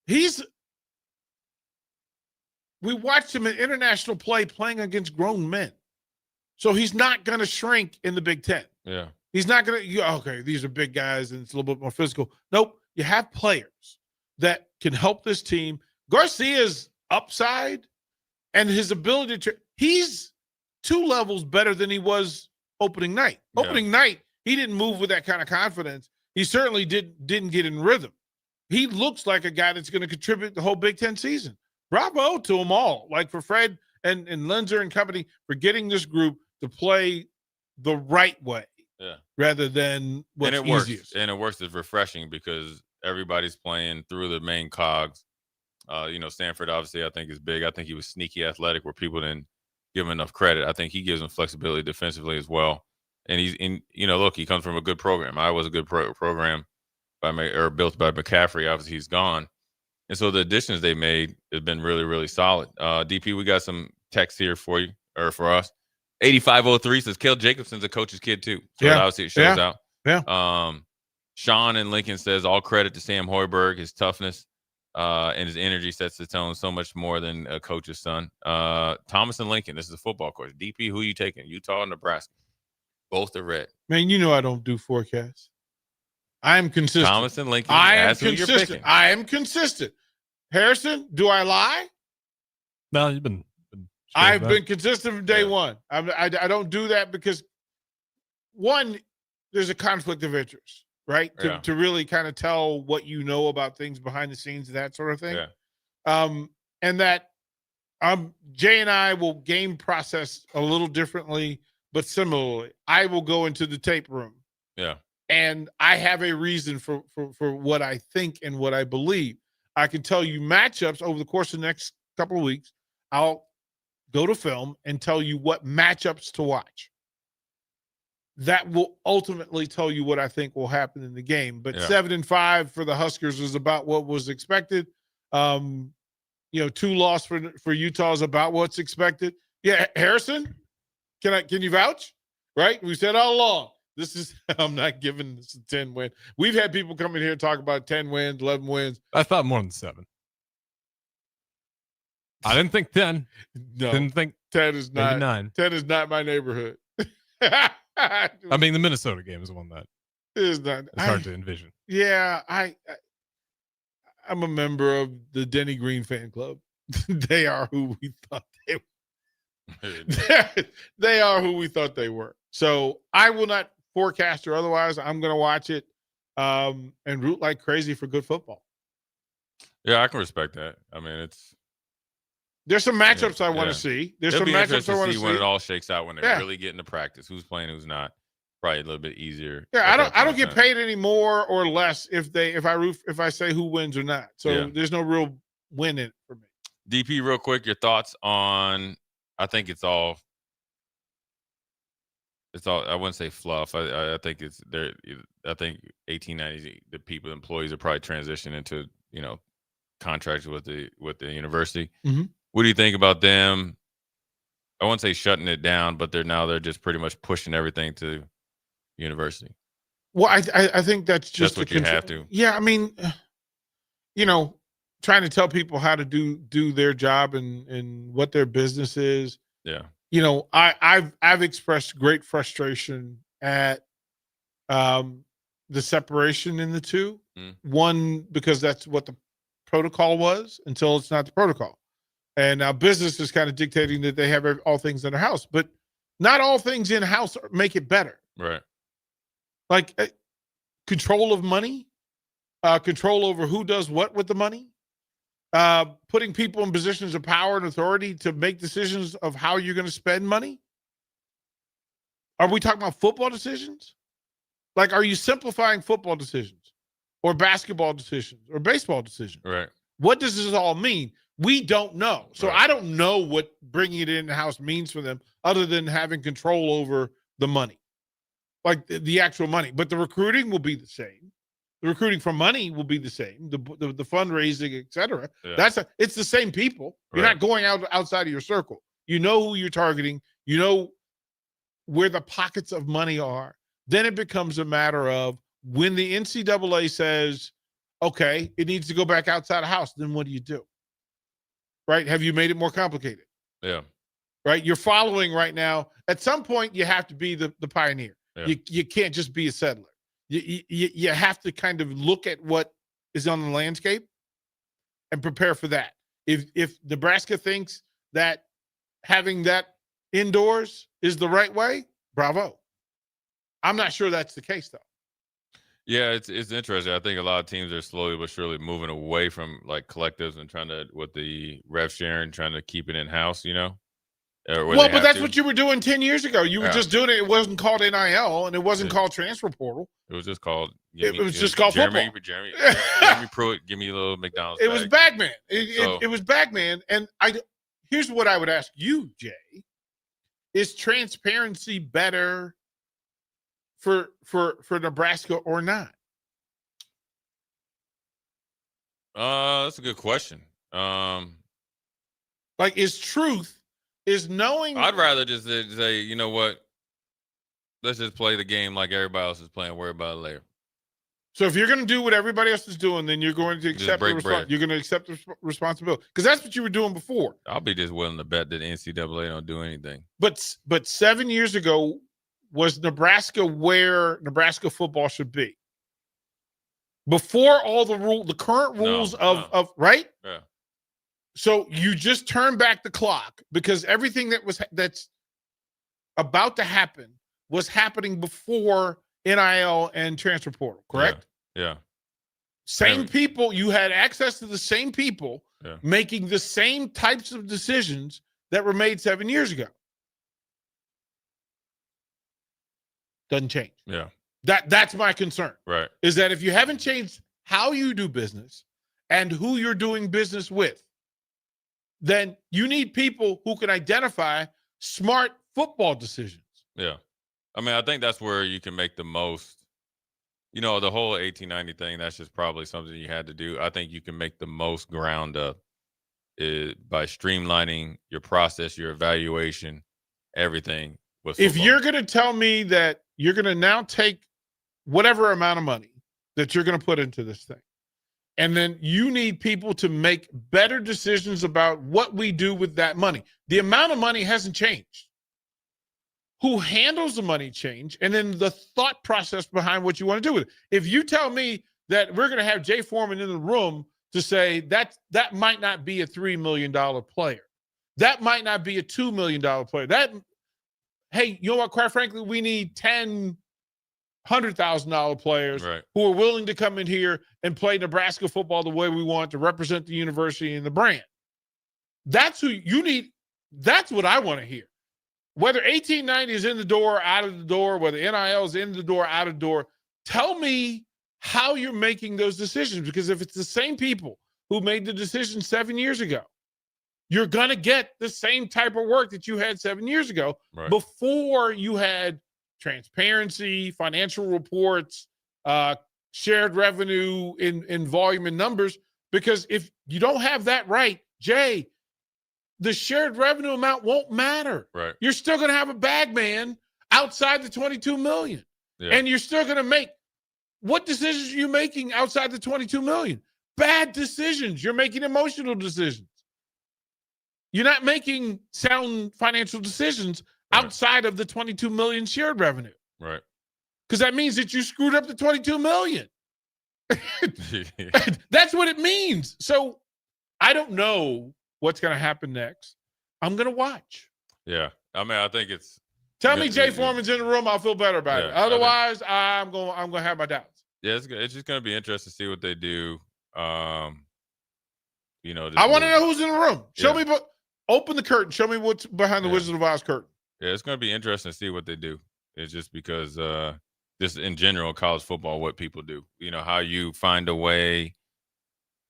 we watched him in international play playing against grown men. So he's not going to shrink in the Big Ten. Yeah. He's not going to, okay, these are big guys and it's a little bit more physical. Nope. You have players that can help this team. Garcia's upside and his ability he's 2 levels better than he was opening night. Yeah. Opening night, he didn't move with that kind of confidence. He certainly didn't get in rhythm. He looks like a guy that's going to contribute the whole Big Ten season. Bravo to them all. Like for Fred and Lenzer and company for getting this group to play the right way, rather than what's easiest. And it works. It's refreshing because everybody's playing through the main cogs. Stanford obviously I think is big. I think he was sneaky athletic where people didn't give him enough credit. I think he gives him flexibility defensively as well. And he comes from a good program. I was a good program built by McCaffrey. Obviously he's gone. And so the additions they made have been really, really solid. DP, we got some text here for you or for us. 8503 says Cale Jacobson's a coach's kid too. So obviously it shows out. Yeah. Sean in Lincoln says all credit to Sam Hoiberg, his toughness and his energy sets the tone so much more than a coach's son. Thomas in Lincoln, this is a football coach. DP, who are you taking? Utah or Nebraska? Both are red. Man, I don't do forecasts. I am consistent. Thomas and Lincoln. I am consistent. I am consistent. Harrison, do I lie? No, you've been. I've been consistent from day one. I don't do that because, one, there's a conflict of interest, right? To really kind of tell what you know about things behind the scenes, that sort of thing. Yeah. And that Jay and I will game process a little differently, but similarly. I will go into the tape room. Yeah. And I have a reason for what I think and what I believe. I can tell you matchups over the course of the next couple of weeks. I'll go to film and tell you what matchups to watch. That will ultimately tell you what I think will happen in the game. But 7-5 for the Huskers is about what was expected. 2 loss for Utah is about what's expected. Yeah, Harrison, can you vouch? Right? We said all along. I'm not giving this a 10 win. We've had people come in here and talk about 10 wins, 11 wins. I thought more than 7. I didn't think 10. No, didn't think 10 is not 9. 10 is not my neighborhood. I mean, the Minnesota game is one that is not. It's hard to envision. Yeah, I'm a member of the Denny Green fan club. They are who we thought they were. They are who we thought they were. So I will not forecast or otherwise. I'm going to watch it and root like crazy for good football. Yeah, I can respect that. I mean, there's some matchups I want to see. There's some matchups I want to see when it all shakes out, when they really get into practice, who's playing, who's not. Probably a little bit easier. Yeah, I don't get paid any more or less if I say who wins or not. So there's no real win in it for me. DP, real quick, your thoughts on? I think it's all. I wouldn't say fluff. I think it's there. I think 1890, the employees are probably transitioning into contracts with the university. Mhm. What do you think about them? I wouldn't say shutting it down, but they're just pretty much pushing everything to university. Well, I think that's just what you have to. Yeah, I mean, trying to tell people how to do their job and what their business is. Yeah. I've expressed great frustration at the separation in the two. One, because that's what the protocol was until it's not the protocol. And now business is kind of dictating that they have all things in their house, but not all things in house make it better. Right. Like control of money, control over who does what with the money, putting people in positions of power and authority to make decisions of how you're going to spend money. Are we talking about football decisions? Like, are you simplifying football decisions or basketball decisions or baseball decisions? Right. What does this all mean? We don't know. So Right. I don't know what bringing it in the house means for them other than having control over the money, like the actual money. But the recruiting will be the same. The recruiting for money will be the same. The fundraising, et cetera. Yeah. It's the same people. You're Right. not going outside of your circle. You know who you're targeting. You know where the pockets of money are. Then it becomes a matter of when the NCAA says, okay, it needs to go back outside the house, then what do you do? Right? Have you made it more complicated? Yeah. Right? You're following right now. At some point, you have to be the pioneer. Yeah. You can't just be a settler. You have to kind of look at what is on the landscape and prepare for that. If Nebraska thinks that having that indoors is the right way, bravo. I'm not sure that's the case, though. Yeah, it's interesting. I think a lot of teams are slowly but surely moving away from like collectives and trying to, with the rev sharing, trying to keep it in house, Well, but that's what you were doing 10 years ago. You were Yeah. just doing it. It wasn't called NIL, and it wasn't called transfer portal. It was just called. It was just called Jeremy football. Jeremy Pruitt, give me a little McDonald's. It was bag. Bagman. So- It was Bagman. And here's what I would ask you, Jay. Is transparency better for Nebraska or not? That's a good question. Like, is knowing. I'd rather just say, you know what? Let's just play the game like everybody else is playing. Worry about it later. So if you're going to do what everybody else is doing, then you're going to accept break bread. You're going to accept the responsibility, because that's what you were doing before. I'll be just willing to bet that NCAA don't do anything. But 7 years ago, was Nebraska where Nebraska football should be? Before all the current rules of right? Yeah. So you just turn back the clock because everything that's about to happen was happening before NIL and transfer portal, correct? Yeah. Same people, you had access to the same people Yeah. making the same types of decisions that were made 7 years ago. Doesn't change. Yeah. That's my concern. Right. Is that if you haven't changed how you do business and who you're doing business with, then you need people who can identify smart football decisions. Yeah. I mean, I think that's where you can make the most, the whole 1890 thing, that's just probably something you had to do. I think you can make the most ground up by streamlining your process, your evaluation, everything with If football. you're going to tell me that you're going to now take whatever amount of money that you're going to put into this thing, and then you need people to make better decisions about what we do with that money. The amount of money hasn't changed. Who handles the money changed, and then the thought process behind what you want to do with it. If you tell me that we're going to have Jay Foreman in the room to say that might not be a $3 million player, that might not be a $2 million player. Hey, you know what? Quite frankly, we need 10 $100,000 players Right. who are willing to come in here and play Nebraska football the way we want to represent the university and the brand. That's who you need. That's what I want to hear. Whether 1890 is in the door, out of the door, whether NIL is in the door, out of the door, tell me how you're making those decisions. Because if it's the same people who made the decision 7 years ago. You're going to get the same type of work that you had 7 years ago before you had transparency, financial reports, shared revenue in volume and numbers. Because if you don't have that right, Jay, the shared revenue amount won't matter. Right. You're still going to have a bag man outside the $22 million. Yeah. And you're still going to make – what decisions are you making outside the $22 million? Bad decisions. You're making emotional decisions. You're not making sound financial decisions outside of the $22 million shared revenue. Right. Because that means that you screwed up the $22 million. That's what it means. So I don't know what's going to happen next. I'm going to watch. Yeah. I mean, I think it's – Tell me Jay Foreman's in the room, I'll feel better about it. Otherwise, I'm going to have my doubts. Yeah, it's just going to be interesting to see what they do. You know, I want to know who's in the room. Show me, open the curtain. Show me what's behind the Wizard of Oz curtain. Yeah, it's going to be interesting to see what they do. It's just because just in general, college football, what people do. You know, how you find a way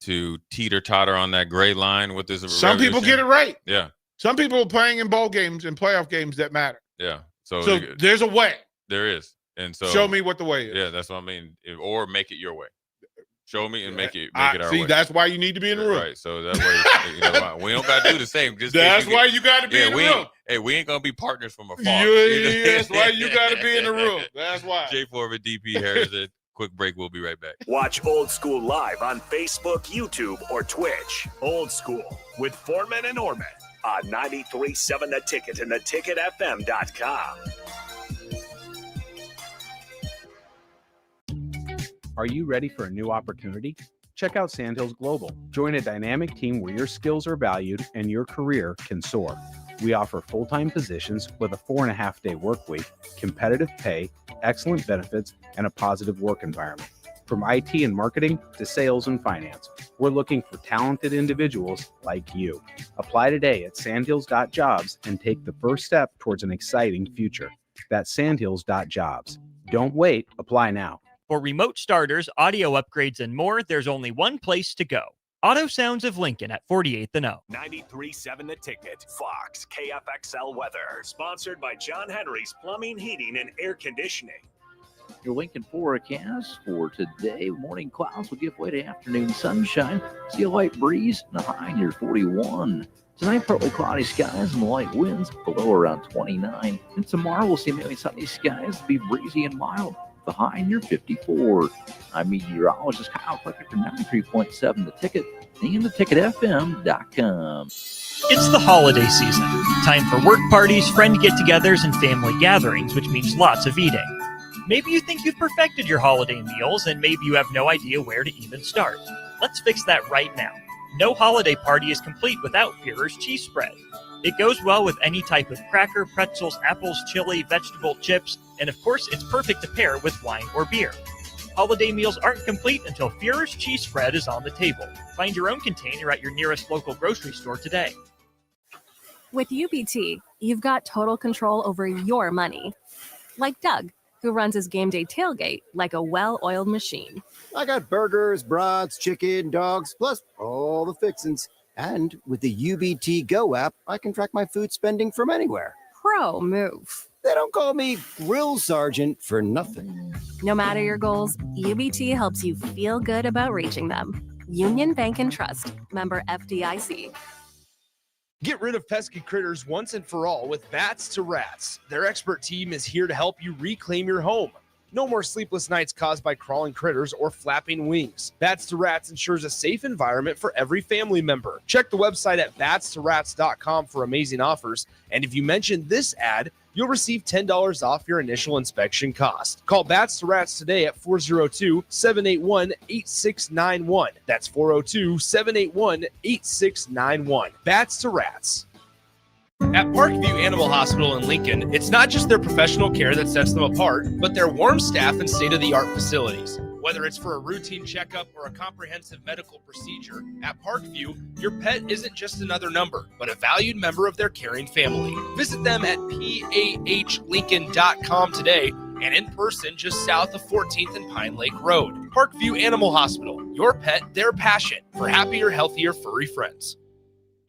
to teeter-totter on that gray line with this. Some people get it right. Yeah. Some people are playing in bowl games and playoff games that matter. Yeah. So there's a way. There is. And so show me what the way is. Yeah, that's what I mean. Or make it your way. Show me and make it our see, way. That's why you need to be in the room. Right. So that way, you know, we don't got to do the same. Just that's why you got to be in the room. Hey, we ain't going to be partners from afar. That's why you got to be in the room. That's why. Jay Foreman, DP Harrison. Quick break. We'll be right back. Watch Old School live on Facebook, YouTube, or Twitch. Old School with Foreman and Orman on 93.7 The Ticket and theticketfm.com. Are you ready for a new opportunity? Check out Sandhills Global. Join a dynamic team where your skills are valued and your career can soar. We offer full-time positions with a 4.5-day work week, competitive pay, excellent benefits, and a positive work environment. From IT and marketing to sales and finance, we're looking for talented individuals like you. Apply today at sandhills.jobs and take the first step towards an exciting future. That's sandhills.jobs. Don't wait. Apply now. For remote starters, audio upgrades, and more, there's only one place to go. Auto Sounds of Lincoln at 48th and O. 93.7 The Ticket. Fox KFXL weather. Sponsored by John Henry's Plumbing, Heating, and Air Conditioning. Your Lincoln forecast for today. Morning clouds will give way to afternoon sunshine. See a light breeze and a high near 41. Tonight, partly cloudy skies and light winds below around 29. And tomorrow, we'll see mainly sunny skies, be breezy and mild. The high near 54. I'm meteorologist Kyle Flicker for 93.7 The Ticket and theticketfm.com. It's the holiday season. Time for work parties, friend get-togethers, and family gatherings, which means lots of eating. Maybe you think you've perfected your holiday meals, and maybe you have no idea where to even start. Let's fix that right now. No holiday party is complete without Führer's cheese spread. It goes well with any type of cracker, pretzels, apples, chili, vegetable, chips, and of course, it's perfect to pair with wine or beer. Holiday meals aren't complete until Führer's cheese spread is on the table. Find your own container at your nearest local grocery store today. With UBT, you've got total control over your money. Like Doug, who runs his game day tailgate like a well-oiled machine. I got burgers, brats, chicken, dogs, plus all the fixins. And with the UBT Go app, I can track my food spending from anywhere. Pro move. They don't call me Grill Sergeant for nothing. No matter your goals, UBT helps you feel good about reaching them. Union Bank and Trust. Member FDIC. Get rid of pesky critters once and for all with Bats to Rats. Their expert team is here to help you reclaim your home. No more sleepless nights caused by crawling critters or flapping wings. Bats to Rats ensures a safe environment for every family member. Check the website at batstorats.com for amazing offers. And if you mention this ad, you'll receive $10 off your initial inspection cost. Call Bats to Rats today at 402-781-8691. That's 402-781-8691. Bats to Rats. At Parkview Animal Hospital in Lincoln, it's not just their professional care that sets them apart, but their warm staff and state-of-the-art facilities. Whether it's for a routine checkup or a comprehensive medical procedure, at Parkview, your pet isn't just another number, but a valued member of their caring family. Visit them at PAHLincoln.com today and in person just south of 14th and Pine Lake Road. Parkview Animal Hospital, your pet their passion for happier, healthier, furry friends.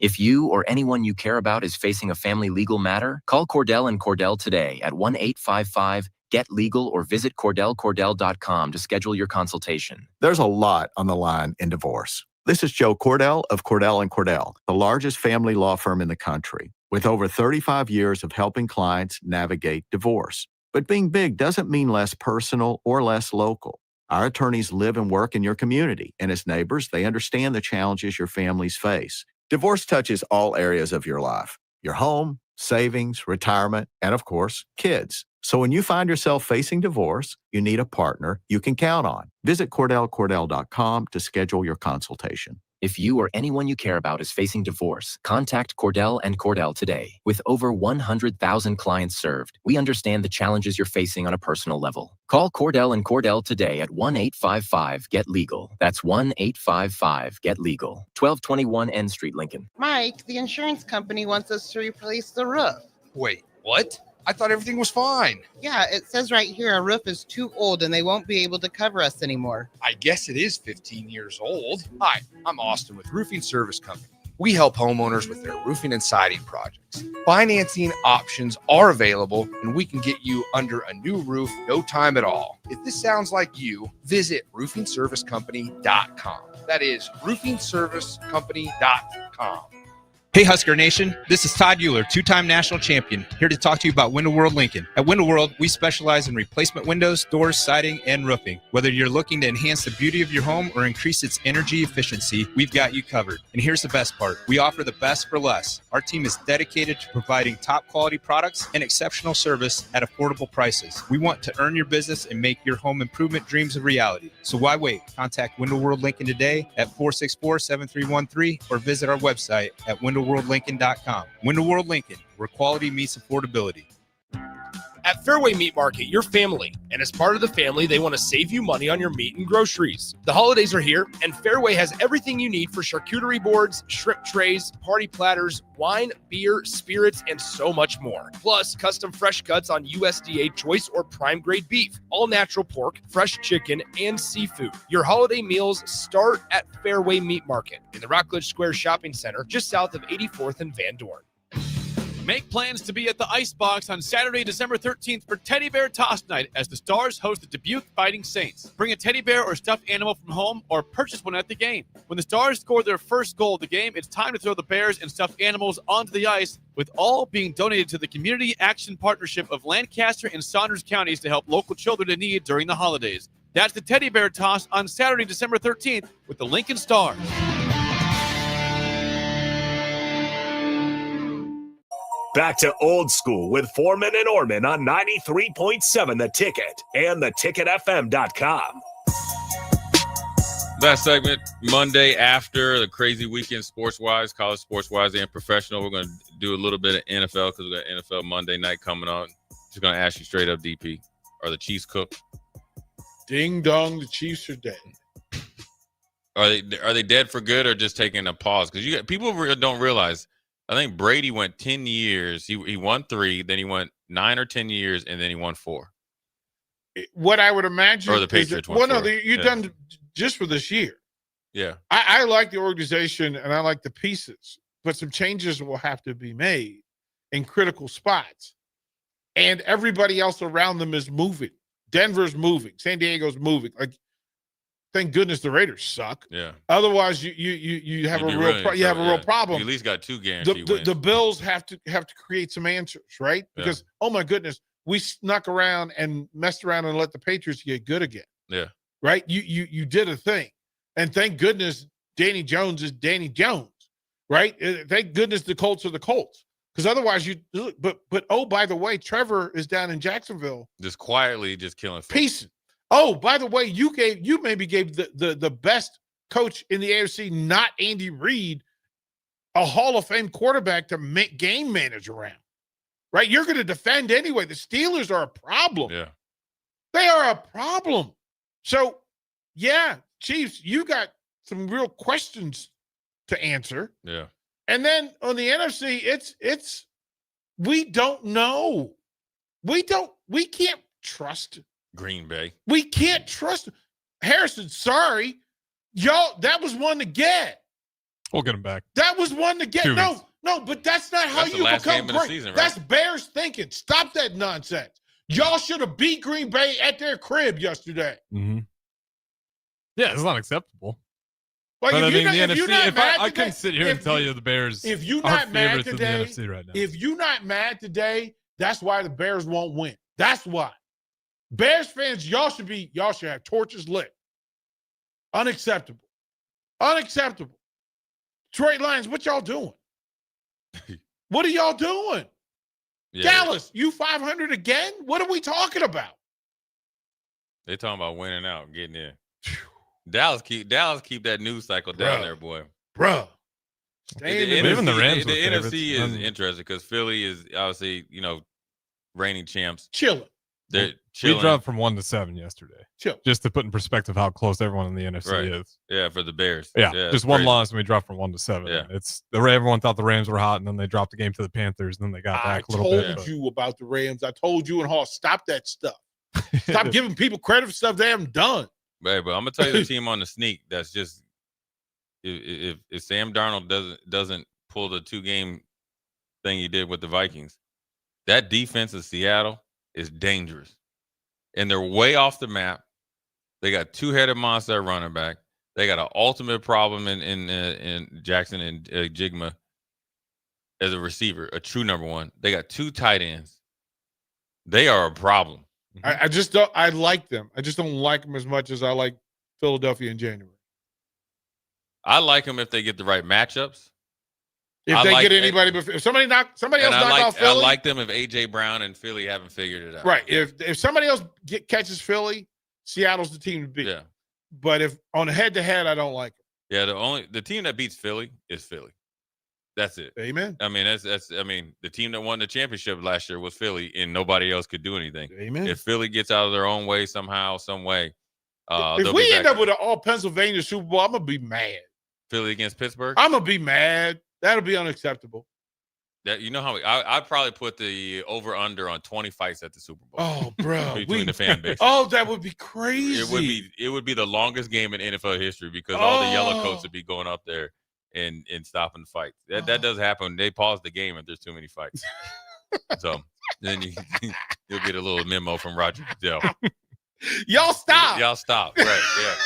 If you or anyone you care about is facing a family legal matter, call Cordell and Cordell today at 1-855-GET-LEGAL or visit CordellCordell.com to schedule your consultation. There's a lot on the line in divorce. This is Joe Cordell of Cordell & Cordell, the largest family law firm in the country, with over 35 years of helping clients navigate divorce. But being big doesn't mean less personal or less local. Our attorneys live and work in your community, and as neighbors, they understand the challenges your families face. Divorce touches all areas of your life: your home, savings, retirement, and of course, kids. So when you find yourself facing divorce, you need a partner you can count on. Visit CordellCordell.com to schedule your consultation. If you or anyone you care about is facing divorce, contact Cordell and Cordell today. With over 100,000 clients served, we understand the challenges you're facing on a personal level. Call Cordell and Cordell today at 1-855-GET-LEGAL. That's 1-855-GET-LEGAL. 1221 N Street, Lincoln. Mike, the insurance company wants us to replace the roof. Wait, what? I thought everything was fine. Yeah, it says right here our roof is too old and they won't be able to cover us anymore. I guess it is 15 years old. Hi, I'm Austin with Roofing Service Company. We help homeowners with their roofing and siding projects. Financing options are available, and we can get you under a new roof no time at all. If this sounds like you, visit roofingservicecompany.com. That is roofingservicecompany.com. Hey Husker Nation, this is Todd Euler, two-time national champion, here to talk to you about Window World Lincoln. At Window World, we specialize in replacement windows, doors, siding, and roofing. Whether you're looking to enhance the beauty of your home or increase its energy efficiency, we've got you covered. And here's the best part. We offer the best for less. Our team is dedicated to providing top quality products and exceptional service at affordable prices. We want to earn your business and make your home improvement dreams a reality. So why wait? Contact Window World Lincoln today at 464-7313 or visit our website at WindowWorldLincoln.com. Window World Lincoln, where quality meets affordability. At Fairway Meat Market, you're family, and as part of the family, they want to save you money on your meat and groceries. The holidays are here, and Fairway has everything you need for charcuterie boards, shrimp trays, party platters, wine, beer, spirits, and so much more. Plus, custom fresh cuts on USDA choice or prime grade beef, all natural pork, fresh chicken, and seafood. Your holiday meals start at Fairway Meat Market in the Rockledge Square Shopping Center, just south of 84th and Van Dorn. Make plans to be at the Icebox on Saturday, December 13th for Teddy Bear Toss Night as the Stars host the Dubuque Fighting Saints. Bring a teddy bear or stuffed animal from home or purchase one at the game. When the Stars score their first goal of the game, it's time to throw the bears and stuffed animals onto the ice, with all being donated to the Community Action Partnership of Lancaster and Saunders counties to help local children in need during the holidays. That's the Teddy Bear Toss on Saturday, December 13th with the Lincoln Stars. Back to Old School with Foreman and Orman on 93.7 The Ticket and theticketfm.com. Last segment, Monday after the crazy weekend sports-wise, college sports-wise and professional. We're going to do a little bit of NFL because we got NFL Monday night coming on. Just going to ask you straight up, DP, are the Chiefs cooked? Ding dong, the Chiefs are dead. Are they dead for good or just taking a pause? Because people don't realize. I think Brady went 10 years. He won 3, then he went 9 or 10 years, and then he won 4. What I would imagine, or the Patriots won 4. You're done just for this year. Yeah, I like the organization and I like the pieces, but some changes will have to be made in critical spots, and everybody else around them is moving. Denver's moving, San Diego's moving. Like, thank goodness the Raiders suck. Yeah. Otherwise, you have a real problem. You at least got 2 guaranteed wins. The Bills have to create some answers, right? Because oh my goodness, we snuck around and messed around and let the Patriots get good again. Yeah. Right. You did a thing, and thank goodness Danny Jones is Danny Jones. Right. Thank goodness the Colts are the Colts. Because otherwise, but oh, by the way, Trevor is down in Jacksonville, just quietly, just killing peace. Oh, by the way, you maybe gave the best coach in the AFC, not Andy Reid, a Hall of Fame quarterback to game manage around, right? You're going to defend anyway. The Steelers are a problem. Yeah, they are a problem. So, yeah, Chiefs, you got some real questions to answer. Yeah, and then on the NFC, it's we don't know. We can't trust Green Bay. We can't trust Harrison. Sorry, Y'all, that was one to get. We'll get him back. That was one to get. 2 weeks. No, but that's not how That's the you last become game of the great. season, right? That's Bears thinking. Stop that nonsense. Y'all should have beat Green Bay at their crib yesterday. Mm-hmm. Yeah, it's not acceptable. Like, But if I you're mean, not, the if you're NFC, not if mad I today, couldn't sit here and tell you the Bears if you're are not mad favorites today, in the NFC right now. if you're not mad today, that's why the Bears won't win. That's why. Bears fans, y'all should have torches lit. Unacceptable. Unacceptable. Detroit Lions, what y'all doing? What are y'all doing? Yeah, Dallas, you 500 again? What are we talking about? they talking about winning out and getting in. Dallas keep that news cycle down Bruh. there, boy. Bruh. Even the Rams the were favorites. NFC is interesting because Philly is obviously, reigning champs. Chilling. They're We chilling. dropped from 1 to 7 yesterday. Chill. Just to put in perspective how close everyone in the NFC Right. is. Yeah, for the Bears. Yeah, it's just one crazy. loss and we dropped from 1 to 7. Yeah. It's everyone thought the Rams were hot, and then they dropped the game to the Panthers, and then they got I back a little told bit. you about the Rams. I told you and Hall, stop that stuff. Stop giving people credit for stuff they haven't done. But I'm gonna tell you the team on the sneak that's just if Sam Darnold doesn't pull the 2-game thing he did with the Vikings, that defense of Seattle is dangerous. And they're way off the map. They got 2-headed monster at running back. They got an ultimate problem in Jackson and Jigma as a receiver, a true number one. They got 2 tight ends. They are a problem. I just don't. I like them. I just don't like them as much as I like Philadelphia in January. I like them if they get the right matchups. If I they like get it. anybody, if somebody else knock off I Philly, like them if AJ Brown and Philly haven't figured it out. right. If somebody else catches Philly, Seattle's the team to beat. Yeah. But if on a head-to-head, I don't like them. Yeah. The team that beats Philly is Philly. That's it. Amen. I mean, the team that won the championship last year was Philly, and nobody else could do anything. Amen. If Philly gets out of their own way somehow, some way, If they'll we be end back. up with an all Pennsylvania Super Bowl, I'm gonna be mad. Philly against Pittsburgh. I'm gonna be mad. That'll be unacceptable. That how I'd probably put the over under on 20 fights at the Super Bowl. Oh, bro, between the fan base. Oh, that would be crazy. It would be the longest game in NFL history because all the yellow coats Oh. would be going up there and stopping the fights. That does happen. They pause the game if there's too many fights. So then you'll get a little memo from Roger Goodell. Y'all stop. Y'all stop. Right.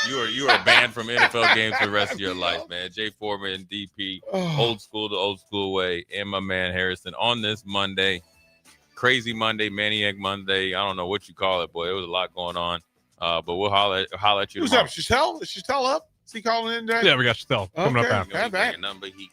Yeah. You are banned from NFL games for the rest of your life, man. Jay Foreman, DP, Oh. old school the old school way, and my man Harrison on this Monday. Crazy Monday, Maniac Monday. I don't know what you call it, boy. It was a lot going on. But we'll holler at you Who's tomorrow. up? Chappelle? Is Chappelle up? Is he calling in today? Yeah, we got Chappelle coming up Okay. after. Have that. Nothing but heat.